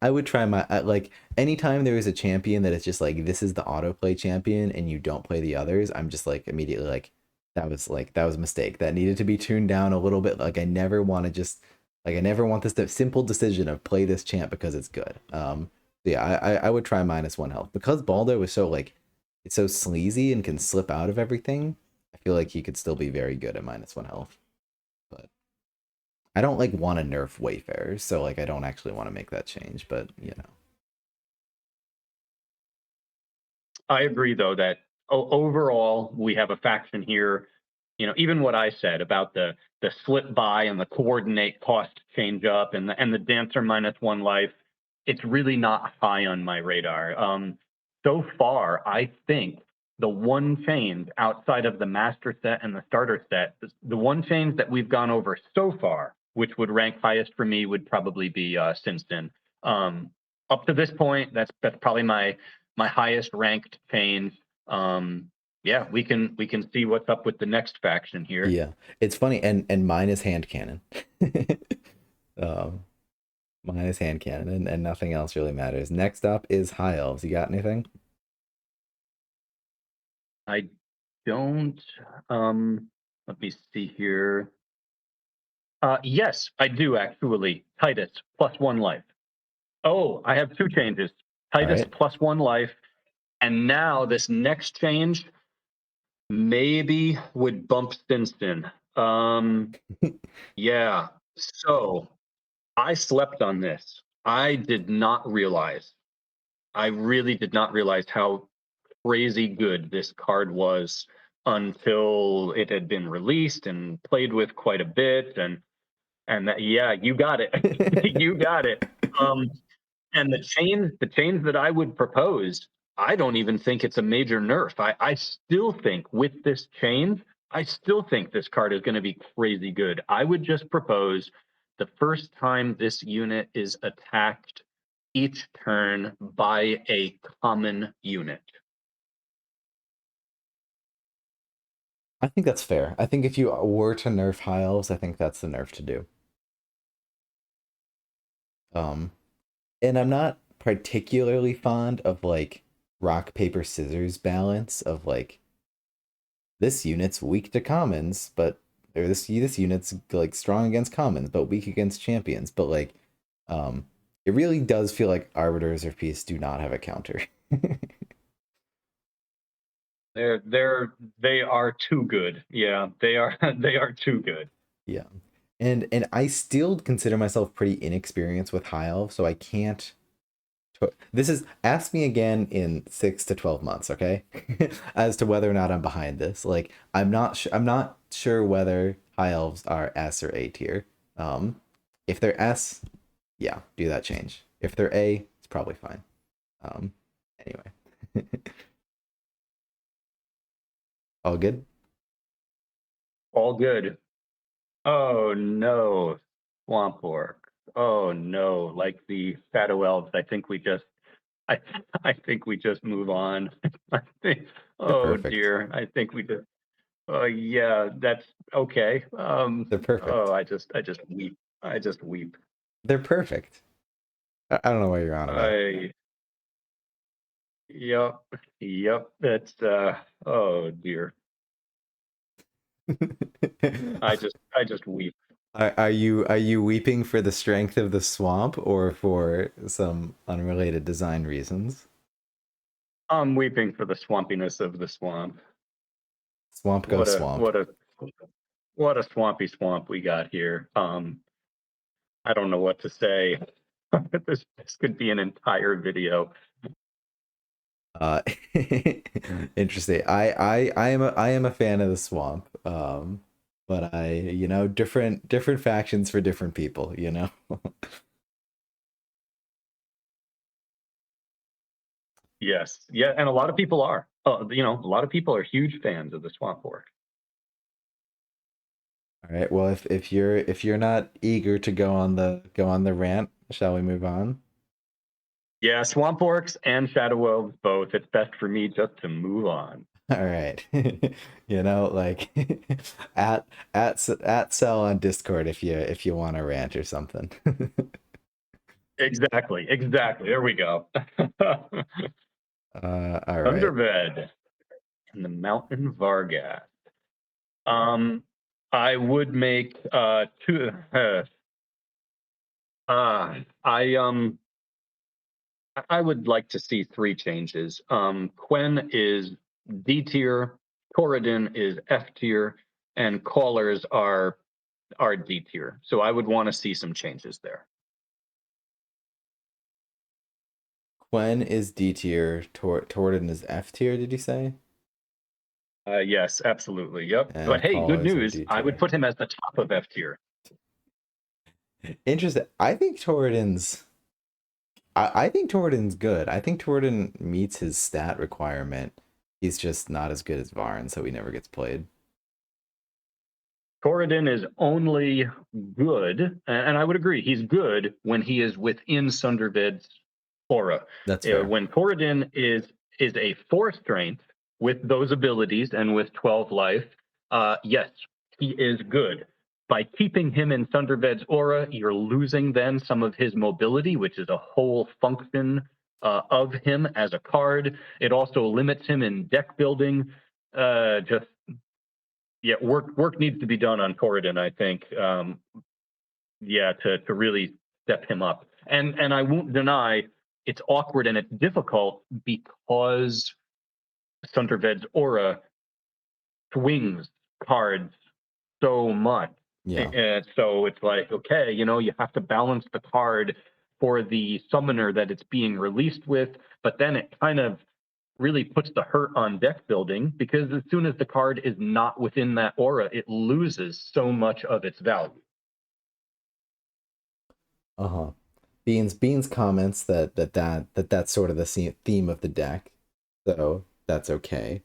I would try like anytime there is a champion that is just like this is the autoplay champion and you don't play the others, I'm just like immediately that was a mistake. That needed to be tuned down a little bit. Like I never want to just like I never want this simple decision of play this champ because it's good. Yeah, I would try -1 health because Baldo was so like it's so sleazy and can slip out of everything. I feel like he could still be very good at -1 health. But I don't like want to nerf Wayfarers, so like I don't actually want to make that change, but you know. I agree though that overall we have a faction here. You know, even what I said about the slip by and the coordinate cost change up and the dancer -1 life, it's really not high on my radar. So far, I think the one change outside of the master set and the starter set, the one change that we've gone over so far, which would rank highest for me, would probably be Sin Sin. Up to this point, that's probably my highest ranked change. Yeah, we can see what's up with the next faction here. Yeah, it's funny, and mine is hand cannon. Mine is hand cannon, and nothing else really matters. Next up is high elves. You got anything? I don't. Let me see here. Yes, I do actually. Titus +1 life. Oh, I have 2 changes. Titus Right. +1 life, and now this next change maybe would bump Stinston. Yeah. So I slept on this. I did not realize. I really did not realize how crazy good this card was until it had been released and played with quite a bit. And that, yeah, you got it. You got it. Um, and the change that I would propose, I don't even think it's a major nerf. I still think with this change, I still think this card is going to be crazy good. I would just propose the first time this unit is attacked each turn by a common unit. I think that's fair. I think if you were to nerf high elves, I think that's the nerf to do. And I'm not particularly fond of like rock paper scissors balance of like this unit's weak to commons, but or this unit's like strong against commons but weak against champions. But like It really does feel like Arbiters of Peace do not have a counter. They are too good. Yeah, they are they are too good. Yeah. And I still consider myself pretty inexperienced with High Elf, so I can't. This is ask me again in 6 to 12 months, okay? As to whether or not I'm behind this. Like I'm not sure whether High Elves are S or A tier. If they're S, yeah, do that change. If they're A, it's probably fine. Anyway. All good? All good. Oh no, Swamp Orc. Oh no, like the Shadow Elves. I I think we just move on. I think. They're Oh perfect. dear, I think we just. Oh yeah, that's okay. They're Oh, perfect. I just weep. I just weep. They're perfect. I don't know what you're on about. I. Yep. Yep. That's. Oh dear. I just weep. Are you weeping for the strength of the swamp or for some unrelated design reasons? I'm weeping for the swampiness of the swamp. Swamp go What a swamp. what a what a swampy swamp we got here. I don't know what to say. This could be an entire video. Uh, interesting. I am a fan of the swamp. But different factions for different people, you know. Yes, yeah, and a lot of people are. A lot of people are huge fans of the swamp orc. All right. Well, if you're not eager to go on the rant, shall we move on? Yeah, swamp orcs and shadow elves both. It's best for me just to move on. All right. Like at Cell on Discord if you want to rant or something. Exactly, exactly. There we go. All right. Thunderbed and the Mountain Vargas. Um, I would make two. I I would like to see three changes. Quen is D tier, Corridon is F tier, and callers are D tier. So I would want to see some changes there. Quen is D tier, Torden is F tier, did you say? Yes, absolutely. Yep. But And hey, good callers are news. D I would tier. put him as the top of F tier. Interesting. I think Torden's good. I think Torden meets his stat requirement. He's just not as good as Varn, so he never gets played. Corridon is only good, and I would agree, he's good when he is within Sunderved's aura. That's fair. When Corridon is a 4 strength with those abilities and with 12 life, yes, he is good. By keeping him in Sunderved's aura, you're losing then some of his mobility, which is a whole function of him as a card. It also limits him in deck building. Just yeah, work needs to be done on Corridon, I think. Yeah, to really step him up. And I won't deny it's awkward and it's difficult because Sunderved's aura swings cards so much. Yeah. And so it's like, okay, you have to balance the card for the summoner that it's being released with, but then it kind of really puts the hurt on deck building because as soon as the card is not within that aura, it loses so much of its value. Uh-huh. Beans comments that's sort of the theme of the deck. So that's okay.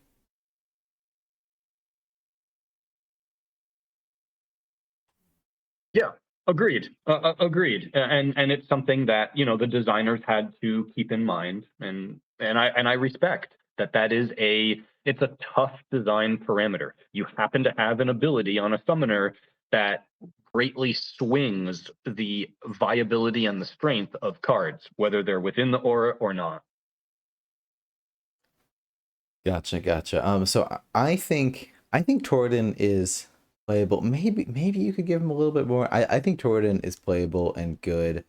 Yeah, agreed. Agreed. And it's something that the designers had to keep in mind, and I respect that is it's a tough design parameter. You happen to have an ability on a summoner that greatly swings the viability and the strength of cards, whether they're within the aura or not. Gotcha. So I think Torden is playable. Maybe you could give him a little bit more. I think Torden is playable and good.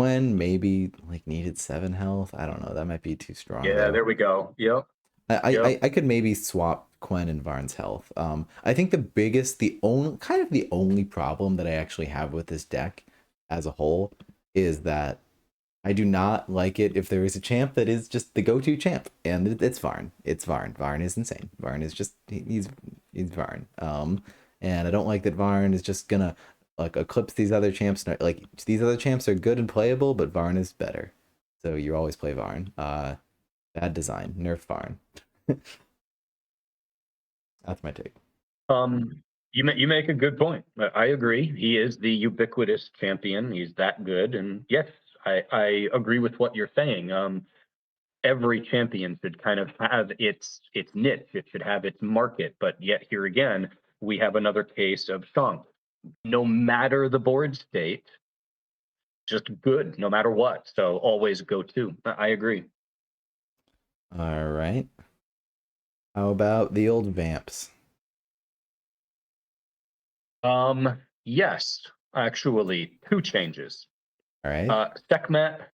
Quen maybe like needed 7 health. I don't know. That might be too strong Yeah, though. there we go. Yep. I could maybe swap Quen and Varn's health. I think the only problem that I actually have with this deck as a whole is that I do not like it if there is a champ that is just the go-to champ, and it's Varn. It's Varn. Varn is insane. Varn is just he's Varn. And I don't like that Varn is just gonna like eclipse these other champs. Like these other champs are good and playable, but Varn is better. So you always play Varn. Bad design. Nerf Varn. That's my take. You make a good point. I agree. He is the ubiquitous champion. He's that good, and yes, I agree with what you're saying. Every champion should kind of have its niche. It should have its market. But yet here again, we have another case of Shank. No matter the board state, just good, no matter what. So always go to. I agree. All right. How about the old Vamps? Yes, actually, two changes. All right. Sekhmet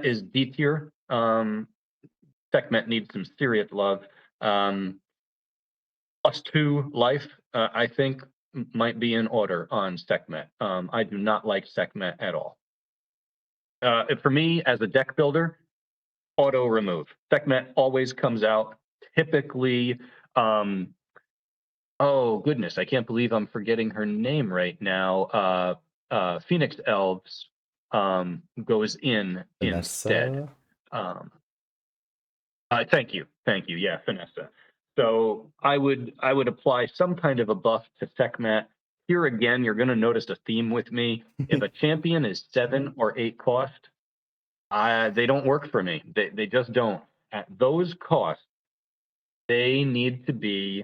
is D tier. Sekhmet needs some serious love. +2 life, I think, might be in order on Sekhmet. I do not like Sekhmet at all. For me, as a deck builder, auto remove. Sekhmet always comes out typically. Oh goodness, I can't believe I'm forgetting her name right now. Phoenix Elves goes in instead. Vanessa? Thank you. Yeah, Vanessa. So I would apply some kind of a buff to Sekhmet. Here again, you're going to notice a theme with me. If a champion is 7 or 8 cost, they don't work for me. They just don't. At those costs, they need to be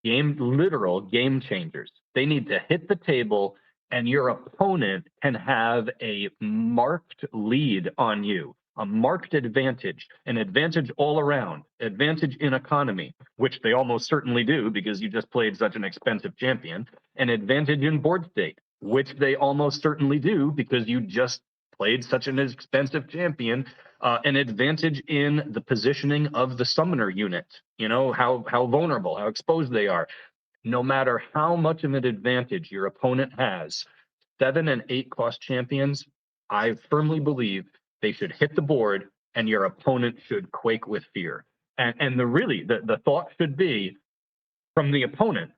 literal game changers. They need to hit the table, and your opponent can have a marked lead on you, a marked advantage, an advantage all around, advantage in economy, which they almost certainly do because you just played such an expensive champion, an advantage in board state, which they almost certainly do because you just played such an expensive champion, an advantage in the positioning of the summoner unit. You know, how vulnerable, how exposed they are. No matter how much of an advantage your opponent has, 7 and 8 cost champions, I firmly believe they should hit the board and your opponent should quake with fear. And the thought should be from the opponent,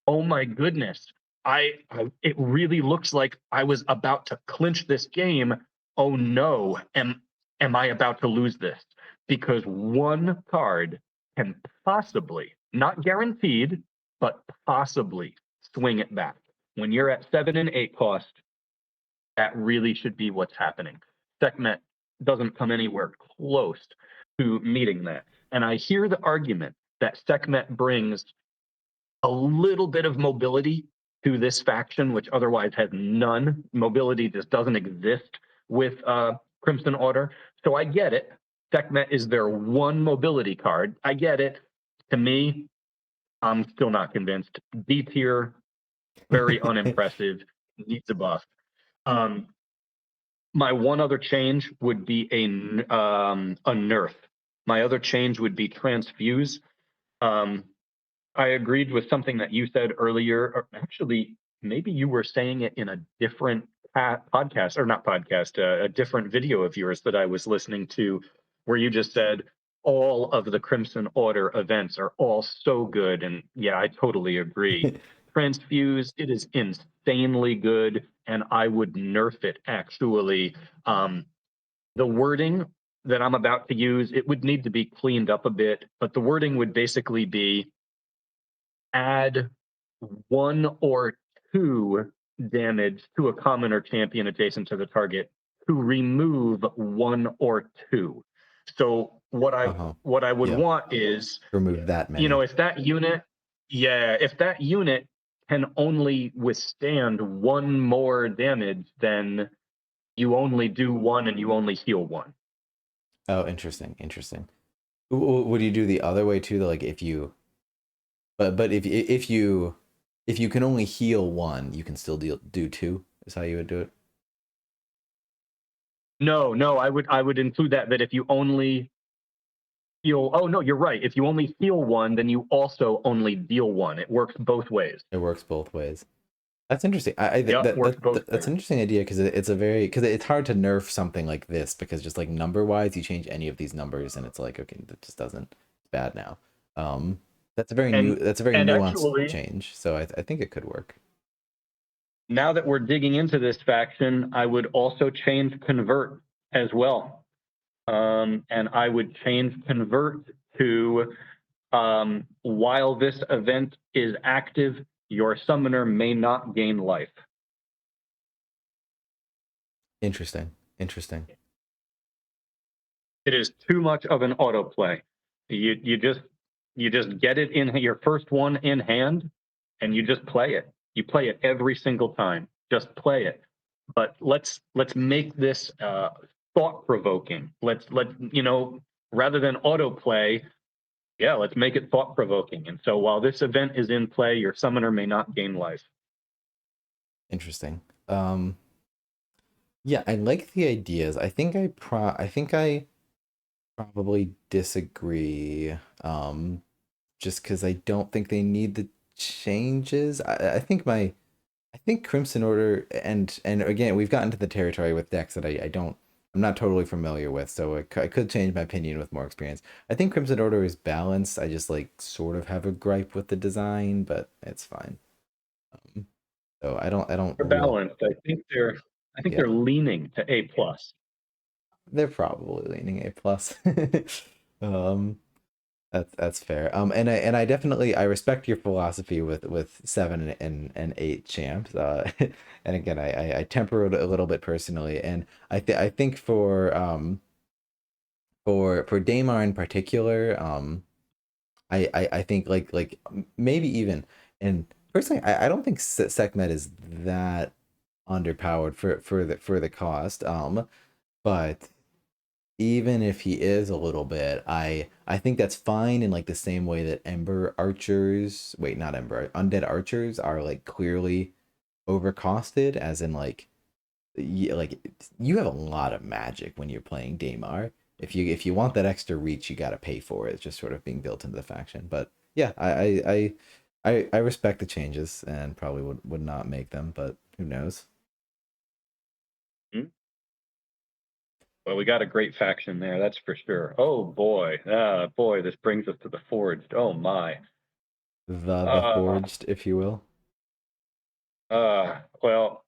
oh my goodness, it really looks like I was about to clinch this game. Oh no, am I about to lose this? Because one card can possibly, not guaranteed, but possibly swing it back. When you're at 7 and 8 cost, that really should be what's happening. Sekhmet doesn't come anywhere close to meeting that. And I hear the argument that Sekhmet brings a little bit of mobility to this faction, which otherwise has none. Mobility just doesn't exist with Crimson Order. So I get it. Sekhmet is their one mobility card. I get it. To me, I'm still not convinced. D tier, very unimpressive, needs a buff. My one other change would be a nerf. My other change would be transfuse. I agreed with something that you said earlier, or actually, maybe you were saying it in a different podcast, or not podcast, a different video of yours that I was listening to, where you just said all of the Crimson Order events are all so good. And yeah, I totally agree. Transfuse, it is insanely good, and I would nerf it actually. The wording that I'm about to use, it would need to be cleaned up a bit, but the wording would basically be add 1 or 2 damage to a common or champion adjacent to the target to remove 1 or 2. So what I would Yeah. want is, Remove that many. you know, if that unit can only withstand 1 more damage, then you only do 1 and you only heal 1. Oh, interesting. Would you do the other way too? Like if you, but if you can only heal 1, you can still do 2. Is how you would do it. No, no, I would include that if you only heal. Oh no, you're right. If you only heal one, then you also only deal one. It works both ways. It works both ways. That's interesting. I Yep, works both that's ways. an interesting idea because it's a very because it's hard to nerf something like this because just like number wise, you change any of these numbers and it's like okay, that just doesn't. It's bad now. That's a very new. And That's a very and nuanced actually, change. So I think it could work. now that we're digging into this faction, I would also change convert as well. And I would change convert to while this event is active, your summoner may not gain life. Interesting. Interesting. It is too much of an autoplay. You just get it in your first one in hand, and you just play it. You play it every single time. Just play it. But let's make this thought provoking. Let rather than autoplay, yeah, let's make it thought provoking. And so while this event is in play, your summoner may not gain life. Interesting. Yeah, I like the ideas. I think I probably disagree. Just because I don't think they need the changes. I think Crimson Order and again we've gotten to the territory with decks that I'm not totally familiar with, so I could change my opinion with more experience. I think Crimson Order is balanced. I just like sort of have a gripe with the design, but it's fine. So I don't They're real balanced. I think yeah. they're leaning to A plus. They're probably leaning A plus. um, that's fair. And I definitely I respect your philosophy with 7 and 8 champs. And again I temper it a little bit personally, and I think for Daymar in particular, I think maybe even and personally I don't think Sekhmet is that underpowered for the cost. But even if he is a little bit, I think that's fine in like the same way that Ember archers, wait, not Ember, undead archers are like clearly overcosted, as in like you have a lot of magic when you're playing Daymar. If you want that extra reach, you got to pay for it. It's just sort of being built into the faction. But yeah, I respect the changes and probably would not make them, but who knows? Hmm? Well, we got a great faction there, that's for sure. Oh boy, this brings us to the Forged. Oh my. The Uh, forged, if you will. well,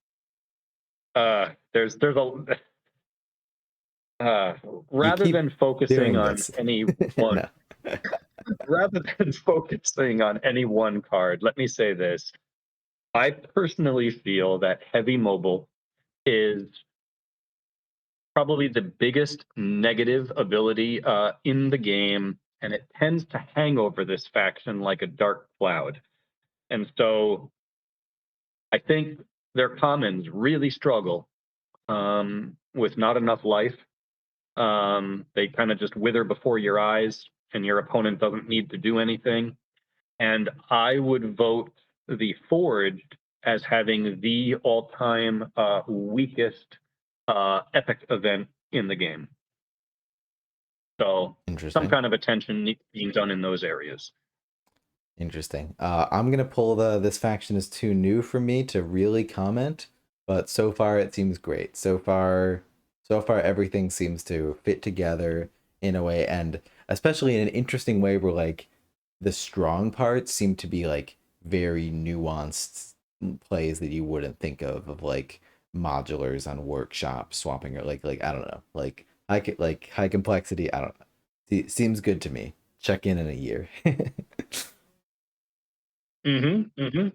there's a uh, You rather keep than focusing doing on this. any one, No. rather than focusing on any one card, let me say this: I personally feel that heavy mobile is probably the biggest negative ability in the game, and it tends to hang over this faction like a dark cloud. And so I think their commons really struggle with not enough life. They kind of just wither before your eyes, and your opponent doesn't need to do anything. And I would vote the Forged as having the all-time weakest epic event in the game. So some Interesting. kind of attention being done in those areas. Interesting. I'm gonna pull this faction is too new for me to really comment, but so far it seems great. So far everything seems to fit together in a way, and especially in an interesting way where like the strong parts seem to be like very nuanced plays that you wouldn't think of like modulars on workshop swapping or like I don't know, like high complexity. I don't know. Seems good to me. Check in a year. Mm-hmm.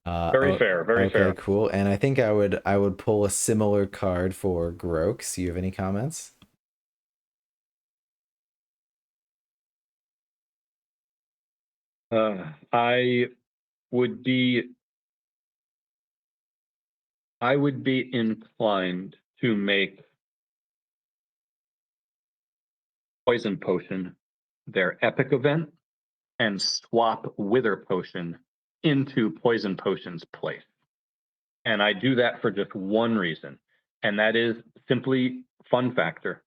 Oh, Very fair. Very okay, fair. cool. And I think I would pull a similar card for Grox. You have any comments? I would be I would be inclined to make Poison Potion their epic event and swap Wither Potion into Poison Potion's place. And I do that for just one reason. and that is simply fun factor.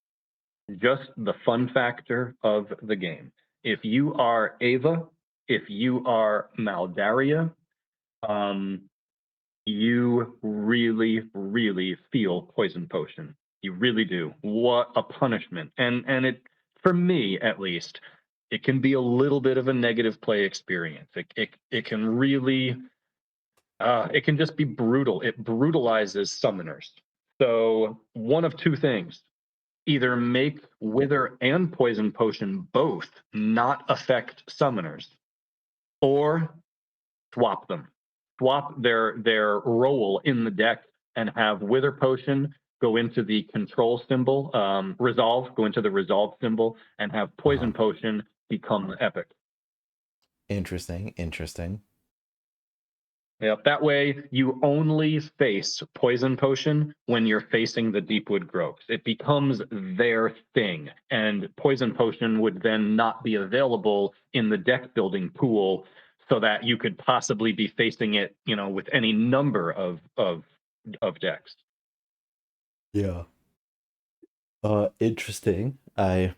Just the fun factor of the game. If you are Ava, if you are Maldaria, um, you really, really feel poison potion. You really do. What a punishment. And it, for me at least, it can be a little bit of a negative play experience. It can really it can just be brutal. It brutalizes summoners. So one of two things: either make Wither and Poison Potion both not affect summoners, or swap them. Swap their role in the deck and have Wither Potion go into the control symbol, Resolve, go into the Resolve symbol, and have Poison Potion become Epic. Interesting. Interesting. Yep. That way, you only face Poison Potion when you're facing the Deepwood Growths. It becomes their thing, and Poison Potion would then not be available in the deck building pool, so that you could possibly be facing it, with any number of decks. Yeah. Interesting. I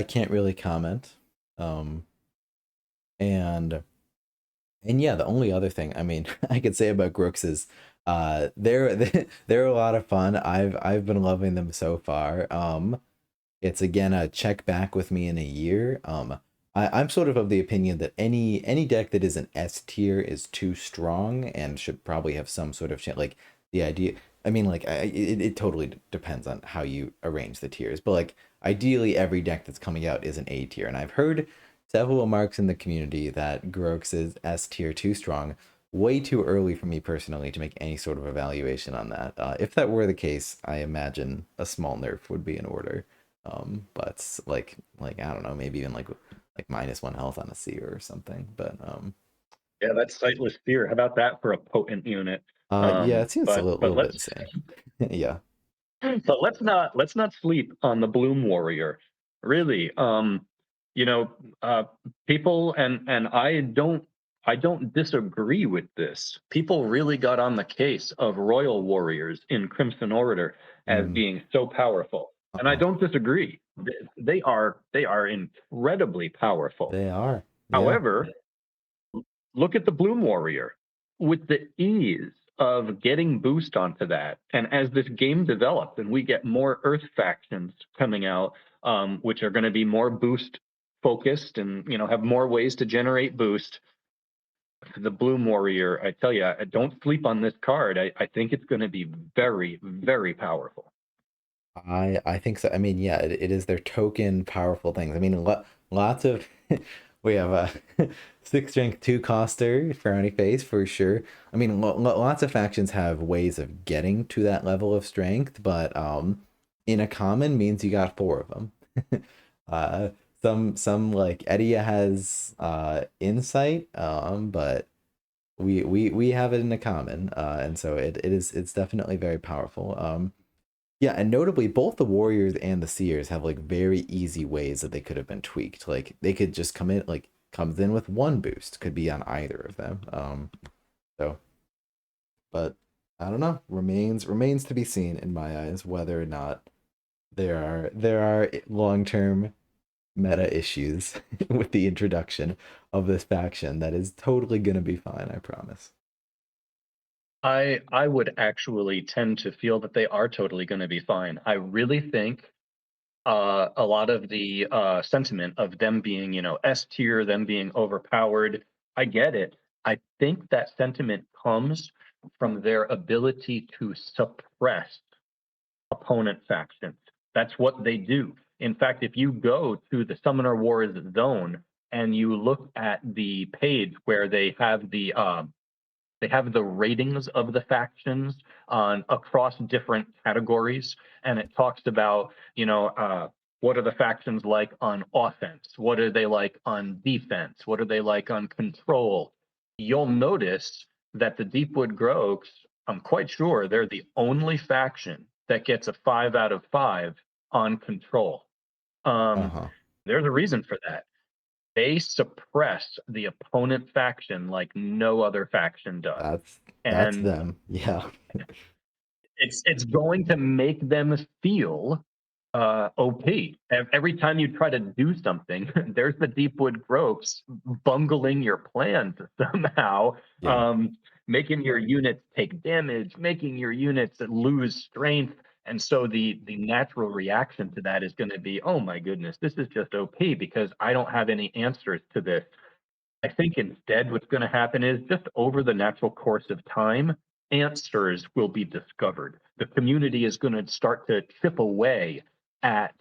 can't really comment. And yeah, the only other thing I mean I could say about Grooks is they're a lot of fun. I've been loving them so far. It's again a check back with me in a year. I'm sort of the opinion that any deck that is an S tier is too strong and should probably have some sort of like the idea. I mean, like it totally depends on how you arrange the tiers, but like ideally every deck that's coming out is an A tier, and I've heard several remarks in the community that Grokes is S tier too strong. Way too early for me personally to make any sort of evaluation on that. If that were the case, I imagine a small nerf would be in order. But like I don't know, maybe even like -1 health on a seer or something. But Yeah, that's Sightless Fear. How about that for a potent unit? yeah, it seems a But little bit let's insane. Yeah. but let's not sleep on the Bloom Warrior. Really, you know, uh, people, and I don't disagree with this. People really got on the case of Royal Warriors in Crimson Orator as Mm, being so powerful, and I uh-huh. don't disagree. They are incredibly powerful. They are. Yeah. However, look at the Bloom Warrior with the ease of getting boost onto that. And as this game develops and we get more Earth factions coming out, which are going to be more boost focused and have more ways to generate boost, the Bloom Warrior, I tell you, don't sleep on this card. I think it's going to be very, very powerful. I think so. I mean, yeah, it is their token powerful things. I mean, lots of we have a 6 strength 2 coster frowny face for sure. I mean, lots of factions have ways of getting to that level of strength, but in a common means you got 4 of them. uh, some like Edia has insight, but we have it in a common, and so it's definitely very powerful. Yeah, and notably, both the Warriors and the Seers have like very easy ways that they could have been tweaked. Like they could just come in, like comes in with 1 boost, could be on either of them. So, but I don't know. Remains to be seen in my eyes whether or not there are long-term meta issues with the introduction of this faction that is totally gonna be fine. I promise. I would actually tend to feel that they are totally going to be fine. I really think a lot of the sentiment of them being, S tier, them being overpowered, I get it. I think that sentiment comes from their ability to suppress opponent factions. That's what they do. In fact, if you go to the Summoner Wars zone and you look at the page where they have the ratings of the factions on across different categories, and it talks about what are the factions like on offense, what are they like on defense, what are they like on control. You'll notice that the Deepwood Grokes, I'm quite sure they're the only faction that gets a 5 out of 5 on control. um, Uh-huh. there's a reason for that. They suppress the opponent faction like no other faction does. That's And them. Yeah. it's going to make them feel OP. Every time you try to do something, there's the Deepwood Gropes bungling your plans somehow, Yeah. making your units take damage, making your units lose strength. And so the natural reaction to that is going to be, oh my goodness, this is just OP because I don't have any answers to this. I think instead what's going to happen is just over the natural course of time, answers will be discovered. The community is going to start to chip away at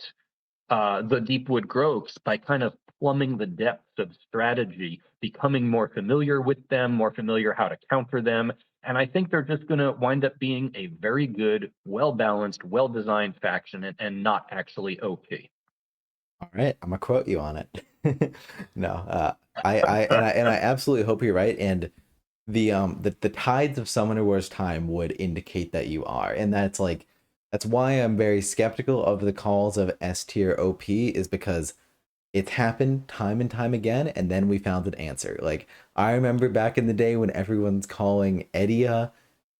the Deepwood Gropes by kind of plumbing the depths of strategy, becoming more familiar with them, more familiar how to counter them. And I think they're just going to wind up being a very good, well balanced, well designed faction and not actually OP. All right, I'm gonna quote you on it. No, I absolutely hope you're right. And the tides of Summoner Wars time would indicate that you are, and that's why I'm very skeptical of the calls of S tier OP, is because it's happened time and time again, and then we found an answer. Like, I remember back in the day when everyone's calling Edia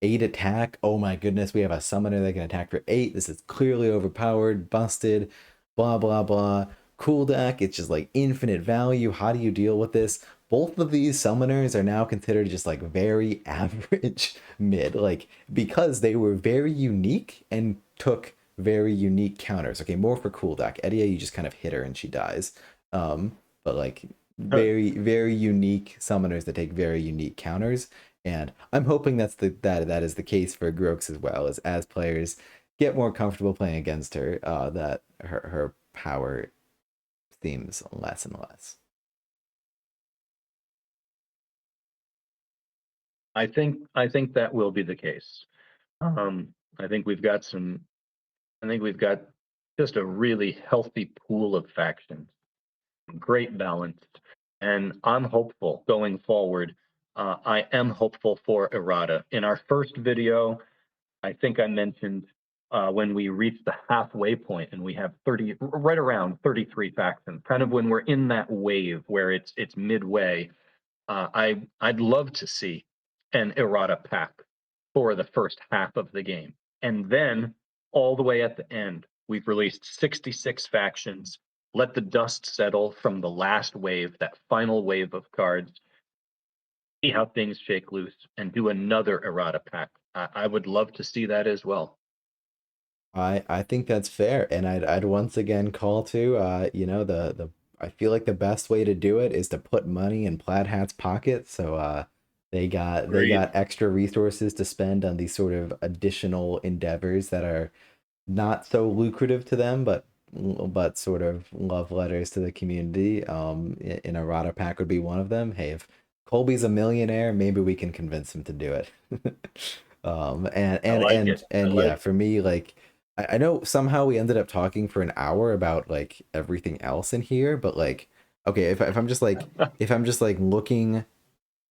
8 attack. Oh my goodness, we have a summoner that can attack for 8. This is clearly overpowered, busted, blah blah blah. Cool deck, it's just like infinite value. How do you deal with this? Both of these summoners are now considered just like very average mid, like, because they were very unique and took very unique counters. Okay, more for cool deck. Edia, you just kind of hit her and she dies. But like very unique summoners that take very unique counters. And I'm hoping that is the case for Grokes as well, as players get more comfortable playing against her, that her power seems less and less. I think that will be the case. I think we've got just a really healthy pool of factions, great balance, and I'm hopeful going forward. I am hopeful for errata. In our first video, I think I mentioned when we reach the halfway point and we have right around 33 factions, kind of when we're in that wave where it's midway. I'd love to see an errata pack for the first half of the game, and then all the way at the end, we've released 66 factions. Let the dust settle from the last wave, that final wave of cards. See how things shake loose, and do another errata pack. I would love to see that as well. I think that's fair, and I'd once again call to the I feel like the best way to do it is to put money in Plaid Hat's pocket. So they got extra resources to spend on these sort of additional endeavors that are not so lucrative to them, but sort of love letters to the community. In Errata pack would be one of them. Hey, if Colby's a millionaire, maybe we can convince him to do it. Yeah, for me, like, I know somehow we ended up talking for an hour about like everything else in here, but like, okay, if I'm just like looking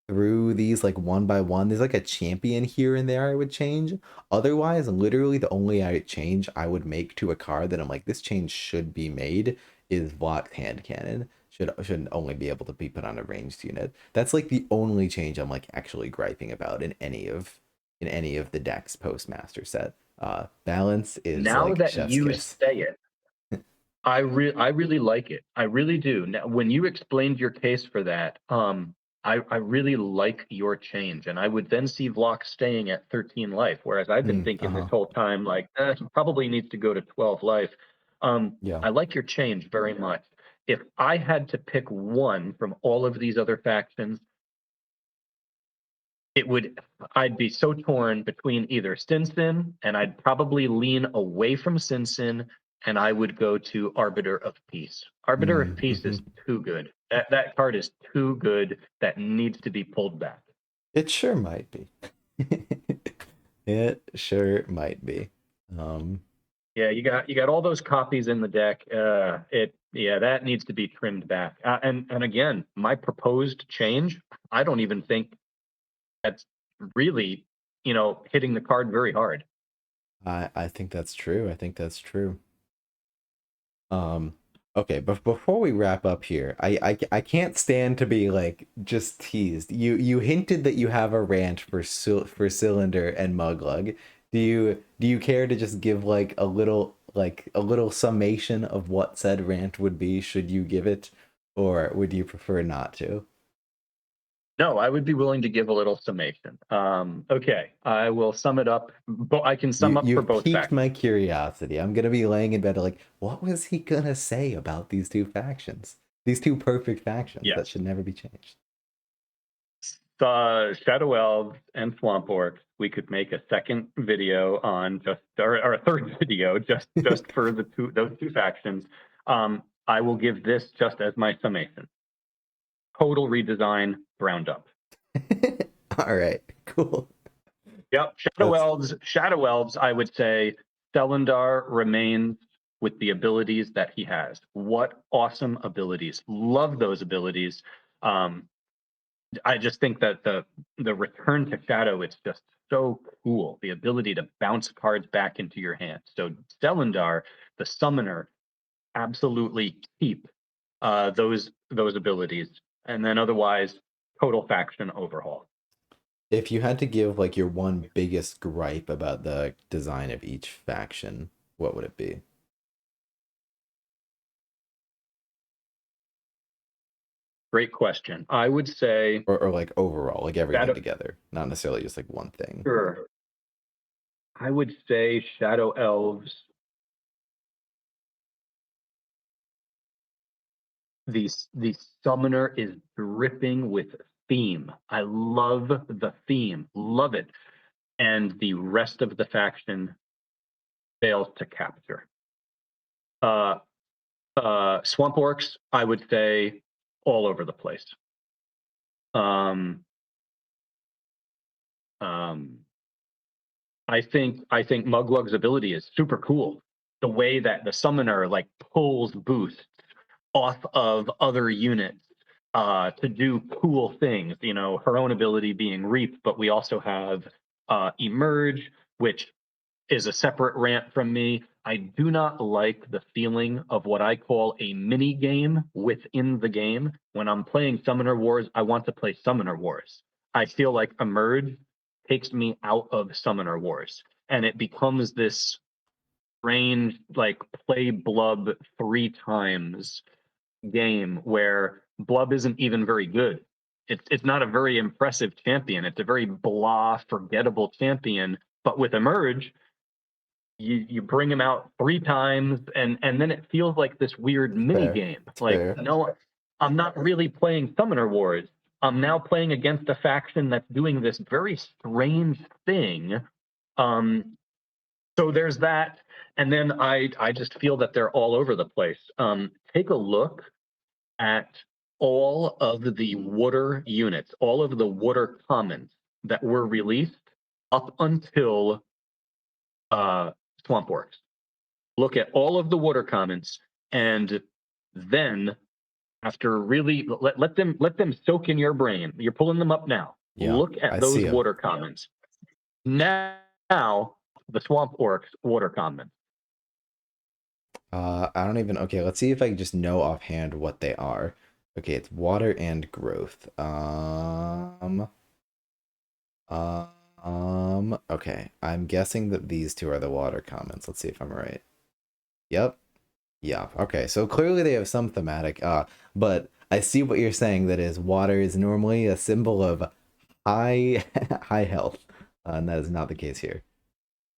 through these like one by one, there's like a champion here and there I would change. Otherwise, literally the only change I would make to a card that I'm like, this change should be made, is Vlock's hand cannon. Shouldn't only be able to be put on a ranged unit. That's like the only change I'm like actually griping about in any of the decks post master set. Balance is now like that chef's you kiss. say it, I really like it. I really do. Now, when you explained your case for that, I really like your change, and I would then see Vlock staying at 13 life, whereas I've been thinking this whole time like he probably needs to go to 12 life. Yeah. I like your change very much. If I had to pick one from all of these other factions, I'd be so torn between either Sin Sin, and I'd probably lean away from Sin Sin, and I would go to Arbiter of Peace. Arbiter of Peace is too good. That card is too good. That needs to be pulled back. It sure might be. It sure might be. Yeah, you got all those copies in the deck. That needs to be trimmed back. And again, my proposed change, I don't even think that's really, hitting the card very hard. I think that's true. Okay, but before we wrap up here, I can't stand to be like just teased. You hinted that you have a rant for Cylinder and Muglug. Do you care to just give like a little summation of what said rant would be should you give it, or would you prefer not to? No, I would be willing to give a little summation. Okay, I will sum it up. I can sum up for You've both piqued my factions. curiosity. I'm gonna be laying in bed like, what was he gonna say about these two factions? These two perfect factions that Yes. should never be changed. Shadow Elves and Swamp Orcs, we could make a second video on or a third video just for those two factions. I will give this just as my summation. Total redesign, ground up. All right, cool. Yep. Shadow Elves, I would say Selendar remains with the abilities that he has. What awesome abilities. Love those abilities. I just think that the return to Shadow, it's just so cool. The ability to bounce cards back into your hand. So Selendar, the summoner, absolutely keep those abilities. And then otherwise, total faction overhaul. If you had to give like your one biggest gripe about the design of each faction, what would it be? Great question. I would say Or like overall, like everything Shadow. together, not necessarily just like one thing. Sure. I would say Shadow Elves. The summoner is dripping with theme. I love the theme, love it, and the rest of the faction fails to capture. Swamp Orcs, I would say, all over the place. Um, I think Mugwug's ability is super cool. The way that the summoner like pulls boosts off of other units to do cool things. You know, her own ability being Reap, but we also have Emerge, which is a separate rant from me. I do not like the feeling of what I call a mini game within the game. When I'm playing Summoner Wars, I want to play Summoner Wars. I feel like Emerge takes me out of Summoner Wars, and it becomes this strange, like, play Blub 3 times game where Blub isn't even very good. It's not a very impressive champion. It's a very blah, forgettable champion. But with Emerge, you bring him out 3 times, and then it feels like this weird mini Fair. game. It's Like, fair. no, I'm not really playing Summoner Wars. I'm now playing against a faction that's doing this very strange thing. So there's that, and then I just feel that they're all over the place. Take a look at all of the water units, all of the water commons that were released up until Swamp Works. Look at all of the water commons, and then after really let them soak in your brain. You're pulling them up now. Yeah, Look I at see those him. water commons. Now the Swamp Orcs water commons. I don't even. Okay, let's see if I can just know offhand what they are. Okay, it's water and growth. Okay, I'm guessing that these two are the water comments. Let's see if I'm right. Yep. Yeah. Okay, so clearly they have some thematic. But I see what you're saying. That is, water is normally a symbol of high high health, and that is not the case here.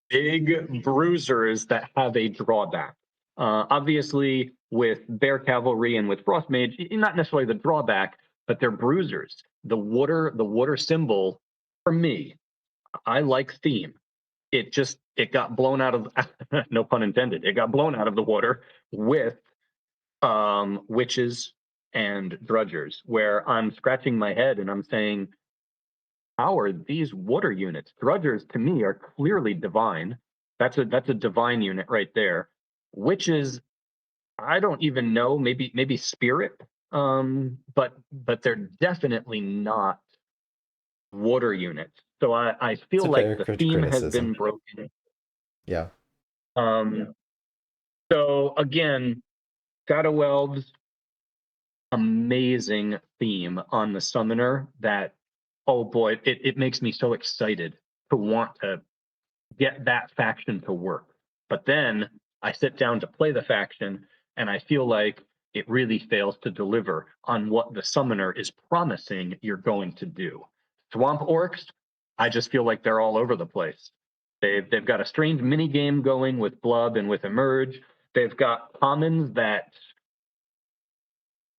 Big bruisers that have a drawback. Obviously, with Bear Cavalry and with Frost Mage, not necessarily the drawback, but they're bruisers. The water symbol, for me, I like theme. It got blown out of no pun intended. It got blown out of the water with witches and drudgers, where I'm scratching my head and I'm saying, how are these water units? Drudgers to me are clearly divine. That's a divine unit right there. Witches, I don't even know. Maybe spirit. But they're definitely not water units. So I It's feel a like fair the theme has been criticism. broken. Yeah. So again, Shadow Elves, amazing theme on the summoner that, oh boy, it makes me so excited to want to get that faction to work. But then I sit down to play the faction and I feel like it really fails to deliver on what the summoner is promising you're going to do. Swamp Orcs, I just feel like they're all over the place. They've got a strange mini game going with Blub and with Emerge. They've got commons that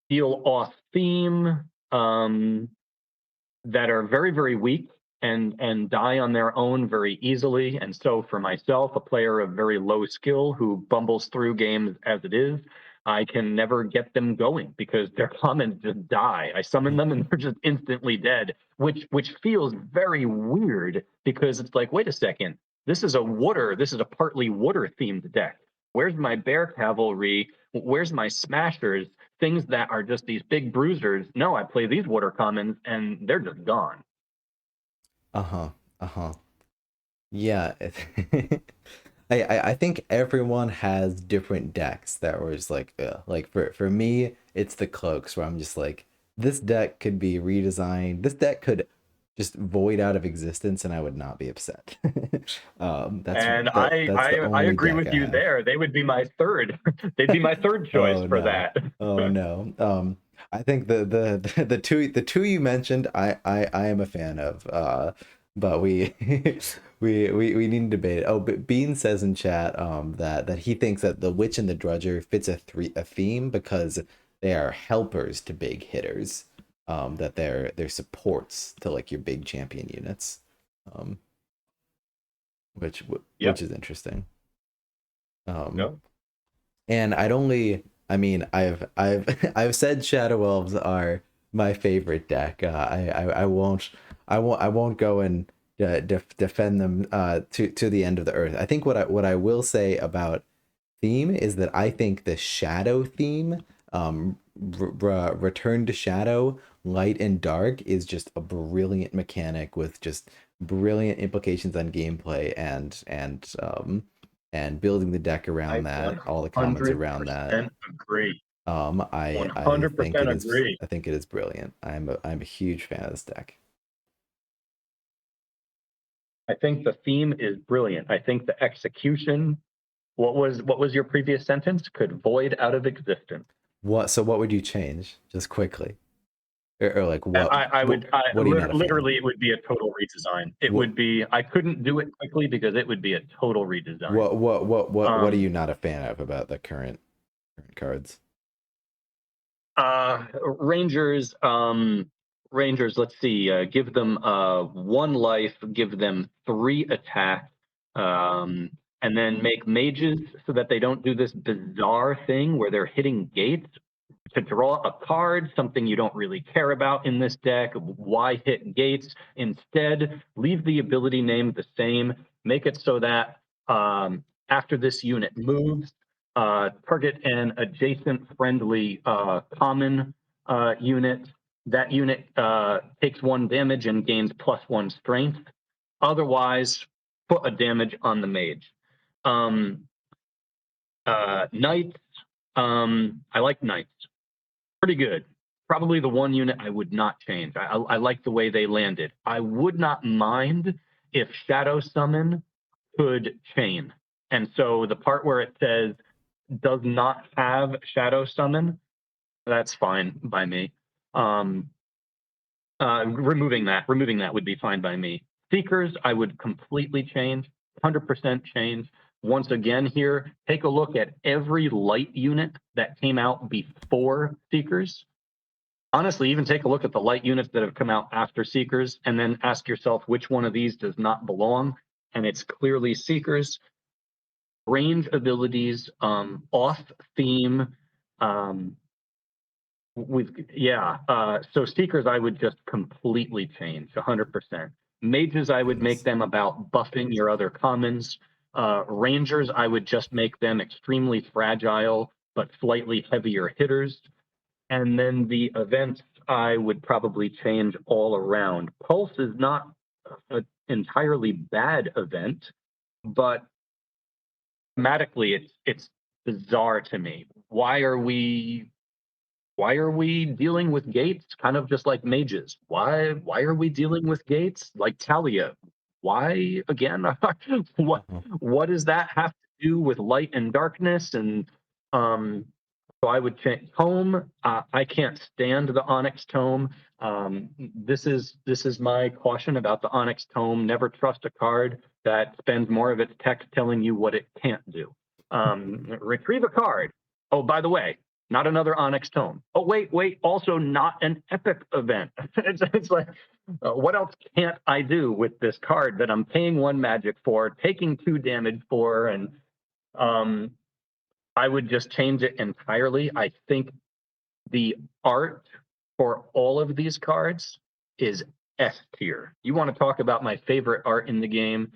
feel off theme, that are very, very weak and die on their own very easily. And so for myself, a player of very low skill who bumbles through games as it is, I can never get them going because their commons just die. I summon them and they're just instantly dead, which feels very weird because it's like, wait a second, this is a partly water themed deck. Where's my bear cavalry? Where's my smashers? Things that are just these big bruisers. No, I play these water commons and they're just gone. Uh-huh. Uh-huh. Yeah. I think everyone has different decks that were just like, ugh. Like for me, it's the cloaks where I'm just like, this deck could be redesigned. This deck could just void out of existence and I would not be upset. And That's the I only agree deck with I you have. there. They would be my third. They'd be my third choice Oh for no. that. Oh no. I think the two you mentioned I am a fan of. But we we need to debate it. Oh, but Bean says in chat that he thinks that the Witch and the Drudger fits a theme because they are helpers to big hitters. That they're supports to like your big champion units. Um which Yep. is interesting. Um No. And I mean, I've said Shadow Elves are my favorite deck. I won't go and defend them to the end of the earth. I think what I will say about theme is that I think the Shadow theme, Return to Shadow, Light and Dark, is just a brilliant mechanic with just brilliant implications on gameplay and building the deck I around that, all the comments around that. 100% agree. I think 100% agree. it is brilliant. I'm a huge fan of this deck. I think the theme is brilliant. I think the execution, what was your previous sentence? Could void out of existence. What would you change, just quickly? Or like what are you not a fan of? Literally, it would be a total redesign. It What would be, I couldn't do it quickly because it would be a total redesign. what are you not a fan of about the current cards? Rangers, let's see, give them 1 life, give them 3 attack, and then make mages so that they don't do this bizarre thing where they're hitting gates to draw a card, something you don't really care about in this deck. Why hit gates? Instead, leave the ability name the same. Make it so that after this unit moves, target an adjacent friendly common unit. That unit takes 1 damage and gains +1 strength. Otherwise, put a damage on the mage. Knights, I like knights. Pretty good. Probably the 1 unit I would not change. I like the way they landed. I would not mind if Shadow Summon could chain. And so the part where it says does not have Shadow Summon, that's fine by me. Removing that would be fine by me. Seekers, I would completely change, 100% change. Once again here, take a look at every light unit that came out before Seekers. Honestly, even take a look at the light units that have come out after Seekers and then ask yourself which one of these does not belong. And it's clearly Seekers. Range abilities, off theme, so Seekers I would just completely change 100%. Mages I would make them about buffing your other commons. Rangers I would just make them extremely fragile but slightly heavier hitters. And then the events I would probably change all around. Pulse is not an entirely bad event, but thematically it's bizarre to me. Why are we dealing with gates kind of just like mages? Why are we dealing with gates like Talia? why again? what Uh-huh. what does that have to do with light and darkness? And um, so I would change tome. I can't stand the Onyx tome. This is my caution about the Onyx tome. Never trust a card that spends more of its text telling you what it can't do. Retrieve a card. Oh, by the way, not another Onyx tome. Oh, wait. Also, not an epic event. It's like, what else can't I do with this card that I'm paying 1 magic for, taking 2 damage for, and um, I would just change it entirely. I think the art for all of these cards is S tier. You want to talk about my favorite art in the game?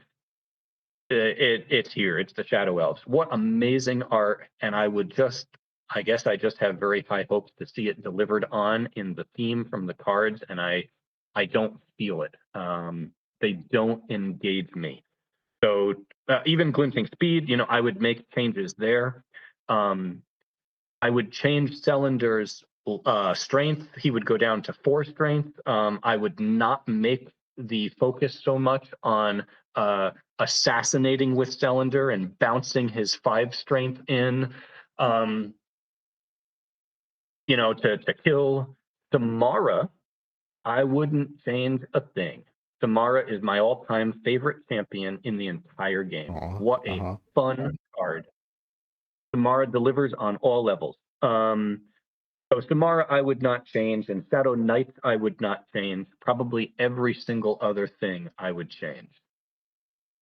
It's here. It's the Shadow Elves. What amazing art! And I guess I just have very high hopes to see it delivered on in the theme from the cards, and I don't feel it. They don't engage me. So even Glinting Speed, I would make changes there. Um, I would change Celander's strength. He would go down to 4 strength. I would not make the focus so much on assassinating with Celander and bouncing his 5 strength in, um, to kill Samara. I wouldn't change a thing. Samara is my all-time favorite champion in the entire game. Aw, What a uh-huh. fun card. Samara delivers on all levels. So Samara, I would not change, and Shadow Knights, I would not change. Probably every single other thing I would change.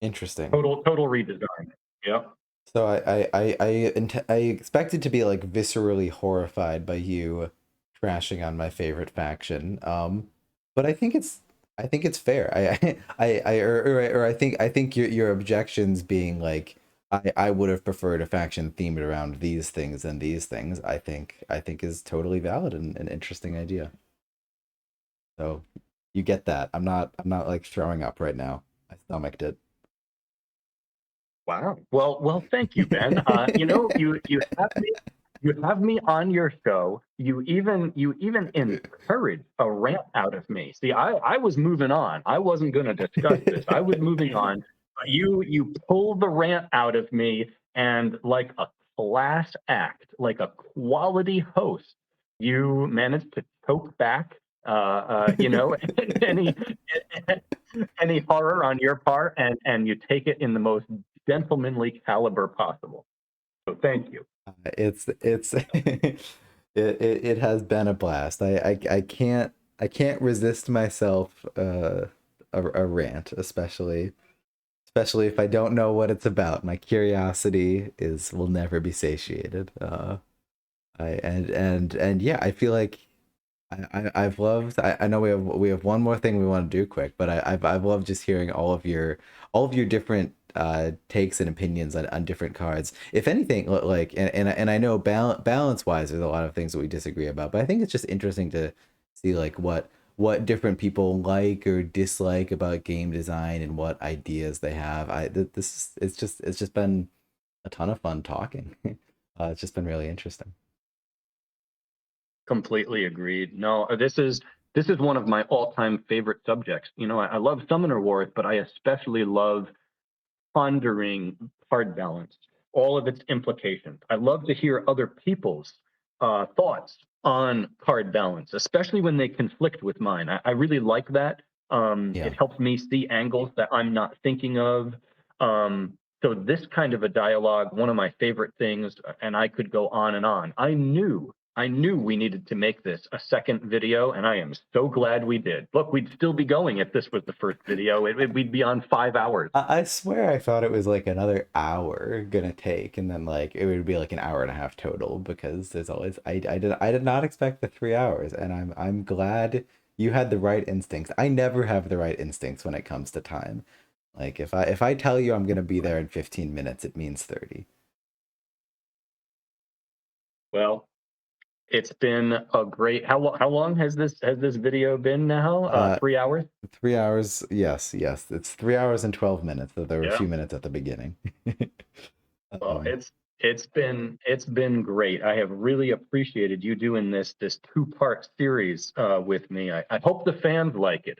Interesting. Total redesign. Yep. So I expected to be like viscerally horrified by you trashing on my favorite faction. But I think it's fair. I think your objections being like I would have preferred a faction themed around these things than these things. I think is totally valid and an interesting idea. So you get that. I'm not like throwing up right now. I stomached it. Wow. Well, thank you, Ben. You have me on your show. You even encourage a rant out of me. See, I was moving on. I wasn't going to discuss this. I was moving on. But you pulled the rant out of me, and like a class act, like a quality host, you managed to choke back. Any any horror on your part, and you take it in the most gentlemanly caliber possible. So thank you. It's it has been a blast. I can't resist myself a rant, especially if I don't know what it's about. My curiosity is will never be satiated. I and yeah, I feel like I've loved. I know we have one more thing we want to do quick, but I've loved just hearing all of your different takes and opinions on different cards. If anything, like and I know balance wise, there's a lot of things that we disagree about, but I think it's just interesting to see like what different people like or dislike about game design and what ideas they have. It's just been a ton of fun talking. It's just been really interesting. Completely agreed. No, this is one of my all-time favorite subjects. I love Summoner Wars, but I especially love pondering card balance, all of its implications. I love to hear other people's thoughts on card balance, especially when they conflict with mine. I really like that. Yeah. It helps me see angles that I'm not thinking of. So this kind of a dialogue, one of my favorite things, and I could go on and on. I knew we needed to make this a second video, and I am so glad we did. Look, we'd still be going if this was the first video. We'd be on 5 hours. I swear I thought it was like another hour gonna take, and then like it would be like an hour and a half total because there's always I did not expect the 3 hours, and I'm glad you had the right instincts. I never have the right instincts when it comes to time. Like if I tell you I'm gonna be there in 15 minutes, it means 30. Well, it's been a great. How long has this video been now? Uh, 3 hours. 3 hours, yes. It's 3 hours and 12 minutes, though there were a Yeah. few minutes at the beginning. Well, Um, it's been great. I have really appreciated you doing this 2-part series with me. I hope the fans like it.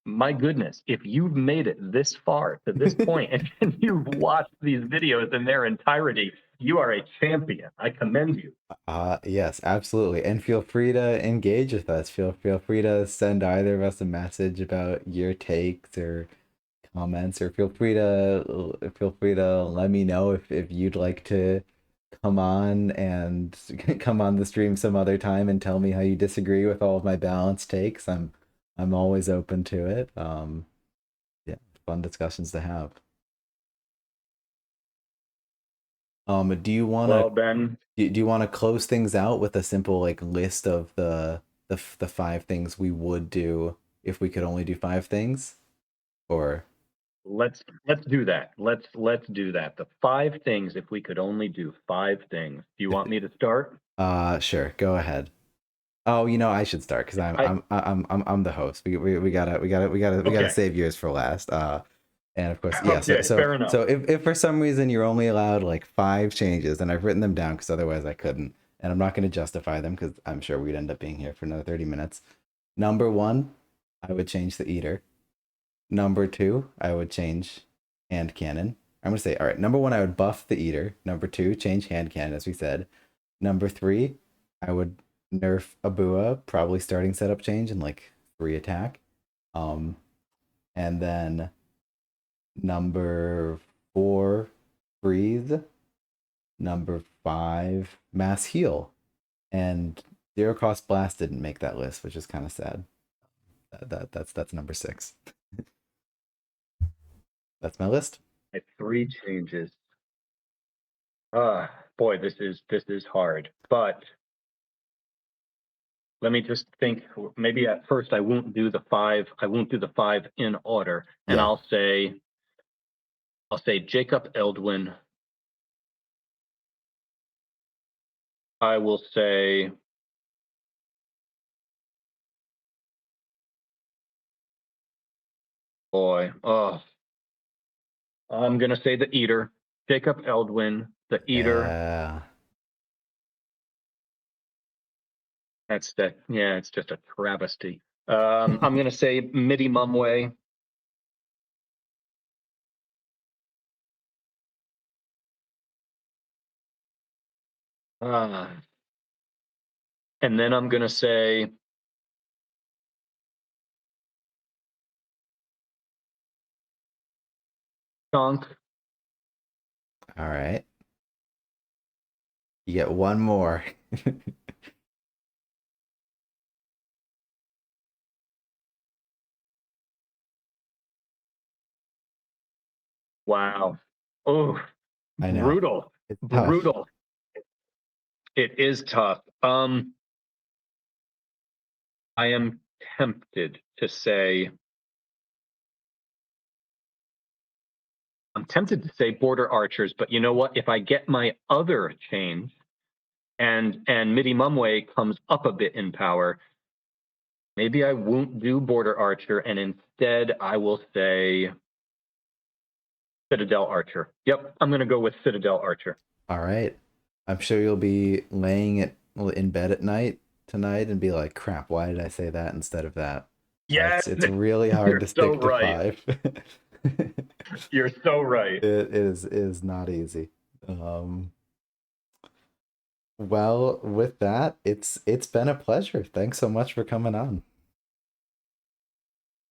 my goodness, if you've made it this far to this point and you've watched these videos in their entirety, you are a champion. I commend you. Yes, absolutely. And feel free to engage with us. Feel free to send either of us a message about your takes or comments, or feel free to let me know if you'd like to come on and come on the stream some other time and tell me how you disagree with all of my balanced takes. I'm always open to it. Yeah, fun discussions to have. Do you want Well, to Ben, do you want to close things out with a simple like list of the 5 things we would do if we could only do 5 things? Or let's do that. Let's do that. The 5 things, if we could only do 5 things. Do you want me to start? sure, go ahead. Oh, I should start because I I'm the host. We gotta Okay. save yours for last. And of course, yeah. Okay, fair enough. So if for some reason you're only allowed like 5 changes, and I've written them down because otherwise I couldn't, and I'm not going to justify them because I'm sure we'd end up being here for another 30 minutes. Number 1, I would change the eater. Number 2, I would change hand cannon. I'm gonna say, all right. Number 1, I would buff the eater. Number 2, change hand cannon, as we said. Number 3, I would nerf Abua, probably starting setup change and like 3 attack. And then number 4, freeze. Number 5, mass heal. And zero cost blast didn't make that list, which is kind of sad. That's number 6. That's my list. 3 changes. Boy, this is hard. But let me just think. Maybe at first I won't do the 5. I won't do the 5 in order, and Yeah. I'll say Jacob Eldwin. I will say boy. Oh, I'm gonna say the Eater. Jacob Eldwin, the Eater. Yeah. That's that. Yeah, it's just a travesty. I'm gonna say Midi Mumway. And then I'm gonna say Chunk. All right. You get one more. Wow. Oh, I know. brutal. It's tough. Brutal. It is tough. I am tempted to say Border Archers, but you know what? If I get my other change and Midi Mumway comes up a bit in power, maybe I won't do Border Archer, and instead I will say Citadel Archer. Yep, I'm going to go with Citadel Archer. All right. I'm sure you'll be laying it in bed at night tonight and be like, crap, why did I say that instead of that? Yeah, It's really hard to so stick to right. 5. You're so right. It is not easy. Well, with that, it's been a pleasure. Thanks so much for coming on.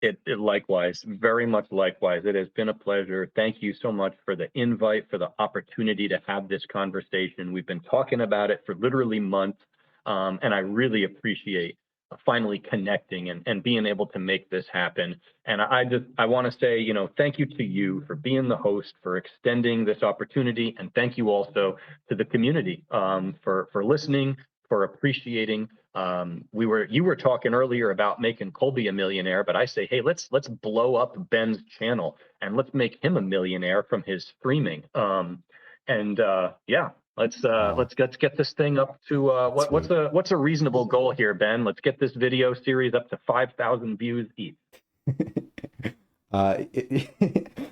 It likewise, very much likewise. It has been a pleasure. Thank you so much for the invite, for the opportunity to have this conversation. We've been talking about it for literally months, and I really appreciate finally connecting and being able to make this happen. And I want to say, thank you to you for being the host, for extending this opportunity, and thank you also to the community for listening, for appreciating. You were talking earlier about making Colby a millionaire, but I say, hey, let's blow up Ben's channel and let's make him a millionaire from his streaming. Yeah, let's get this thing up to what's a reasonable goal here, Ben? Let's get this video series up to 5,000 views each.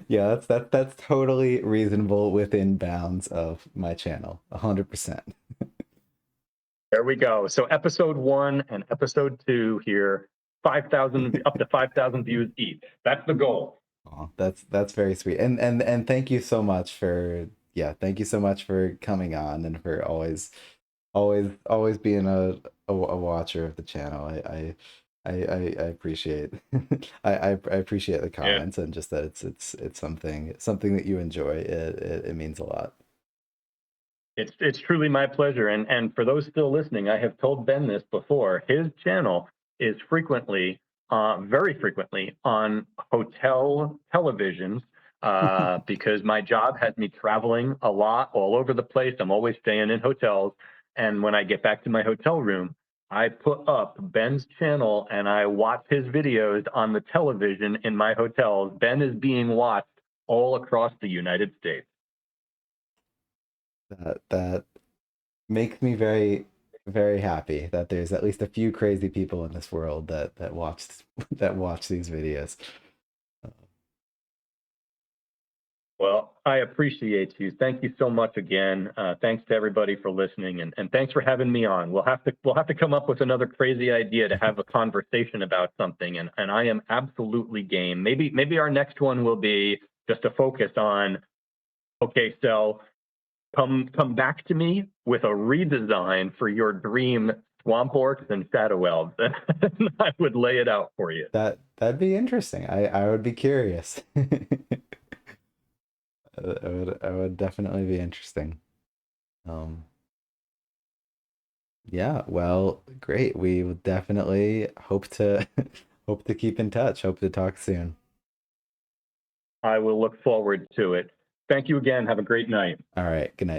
Yeah, that's totally reasonable within bounds of my channel. 100%. There we go. So episode 1 and episode 2 here 5,000 up to 5,000 views each. That's the goal. Oh, that's very sweet. And thank you so much for thank you so much for coming on and for always being a watcher of the channel. I appreciate I appreciate the comments and just that it's something that you enjoy. It means a lot. It's truly my pleasure. And for those still listening, I have told Ben this before. His channel is frequently, very frequently, on hotel televisions because my job has me traveling a lot all over the place. I'm always staying in hotels. And when I get back to my hotel room, I put up Ben's channel and I watch his videos on the television in my hotels. Ben is being watched all across the United States. That makes me very, very happy that there's at least a few crazy people in this world that watch these videos. Well, I appreciate you. Thank you so much again. Thanks to everybody for listening, and thanks for having me on. We'll have to come up with another crazy idea to have a conversation about something, and I am absolutely game. Maybe our next one will be just a focus on, okay, so come back to me with a redesign for your dream swamp orcs and shadow elves, and I would lay it out for you. That'd be interesting. I would be curious. I would definitely be interesting. Yeah, well, great. We will definitely hope to keep in touch. Hope to talk soon. I will look forward to it. Thank you again. Have a great night. All right. Good night.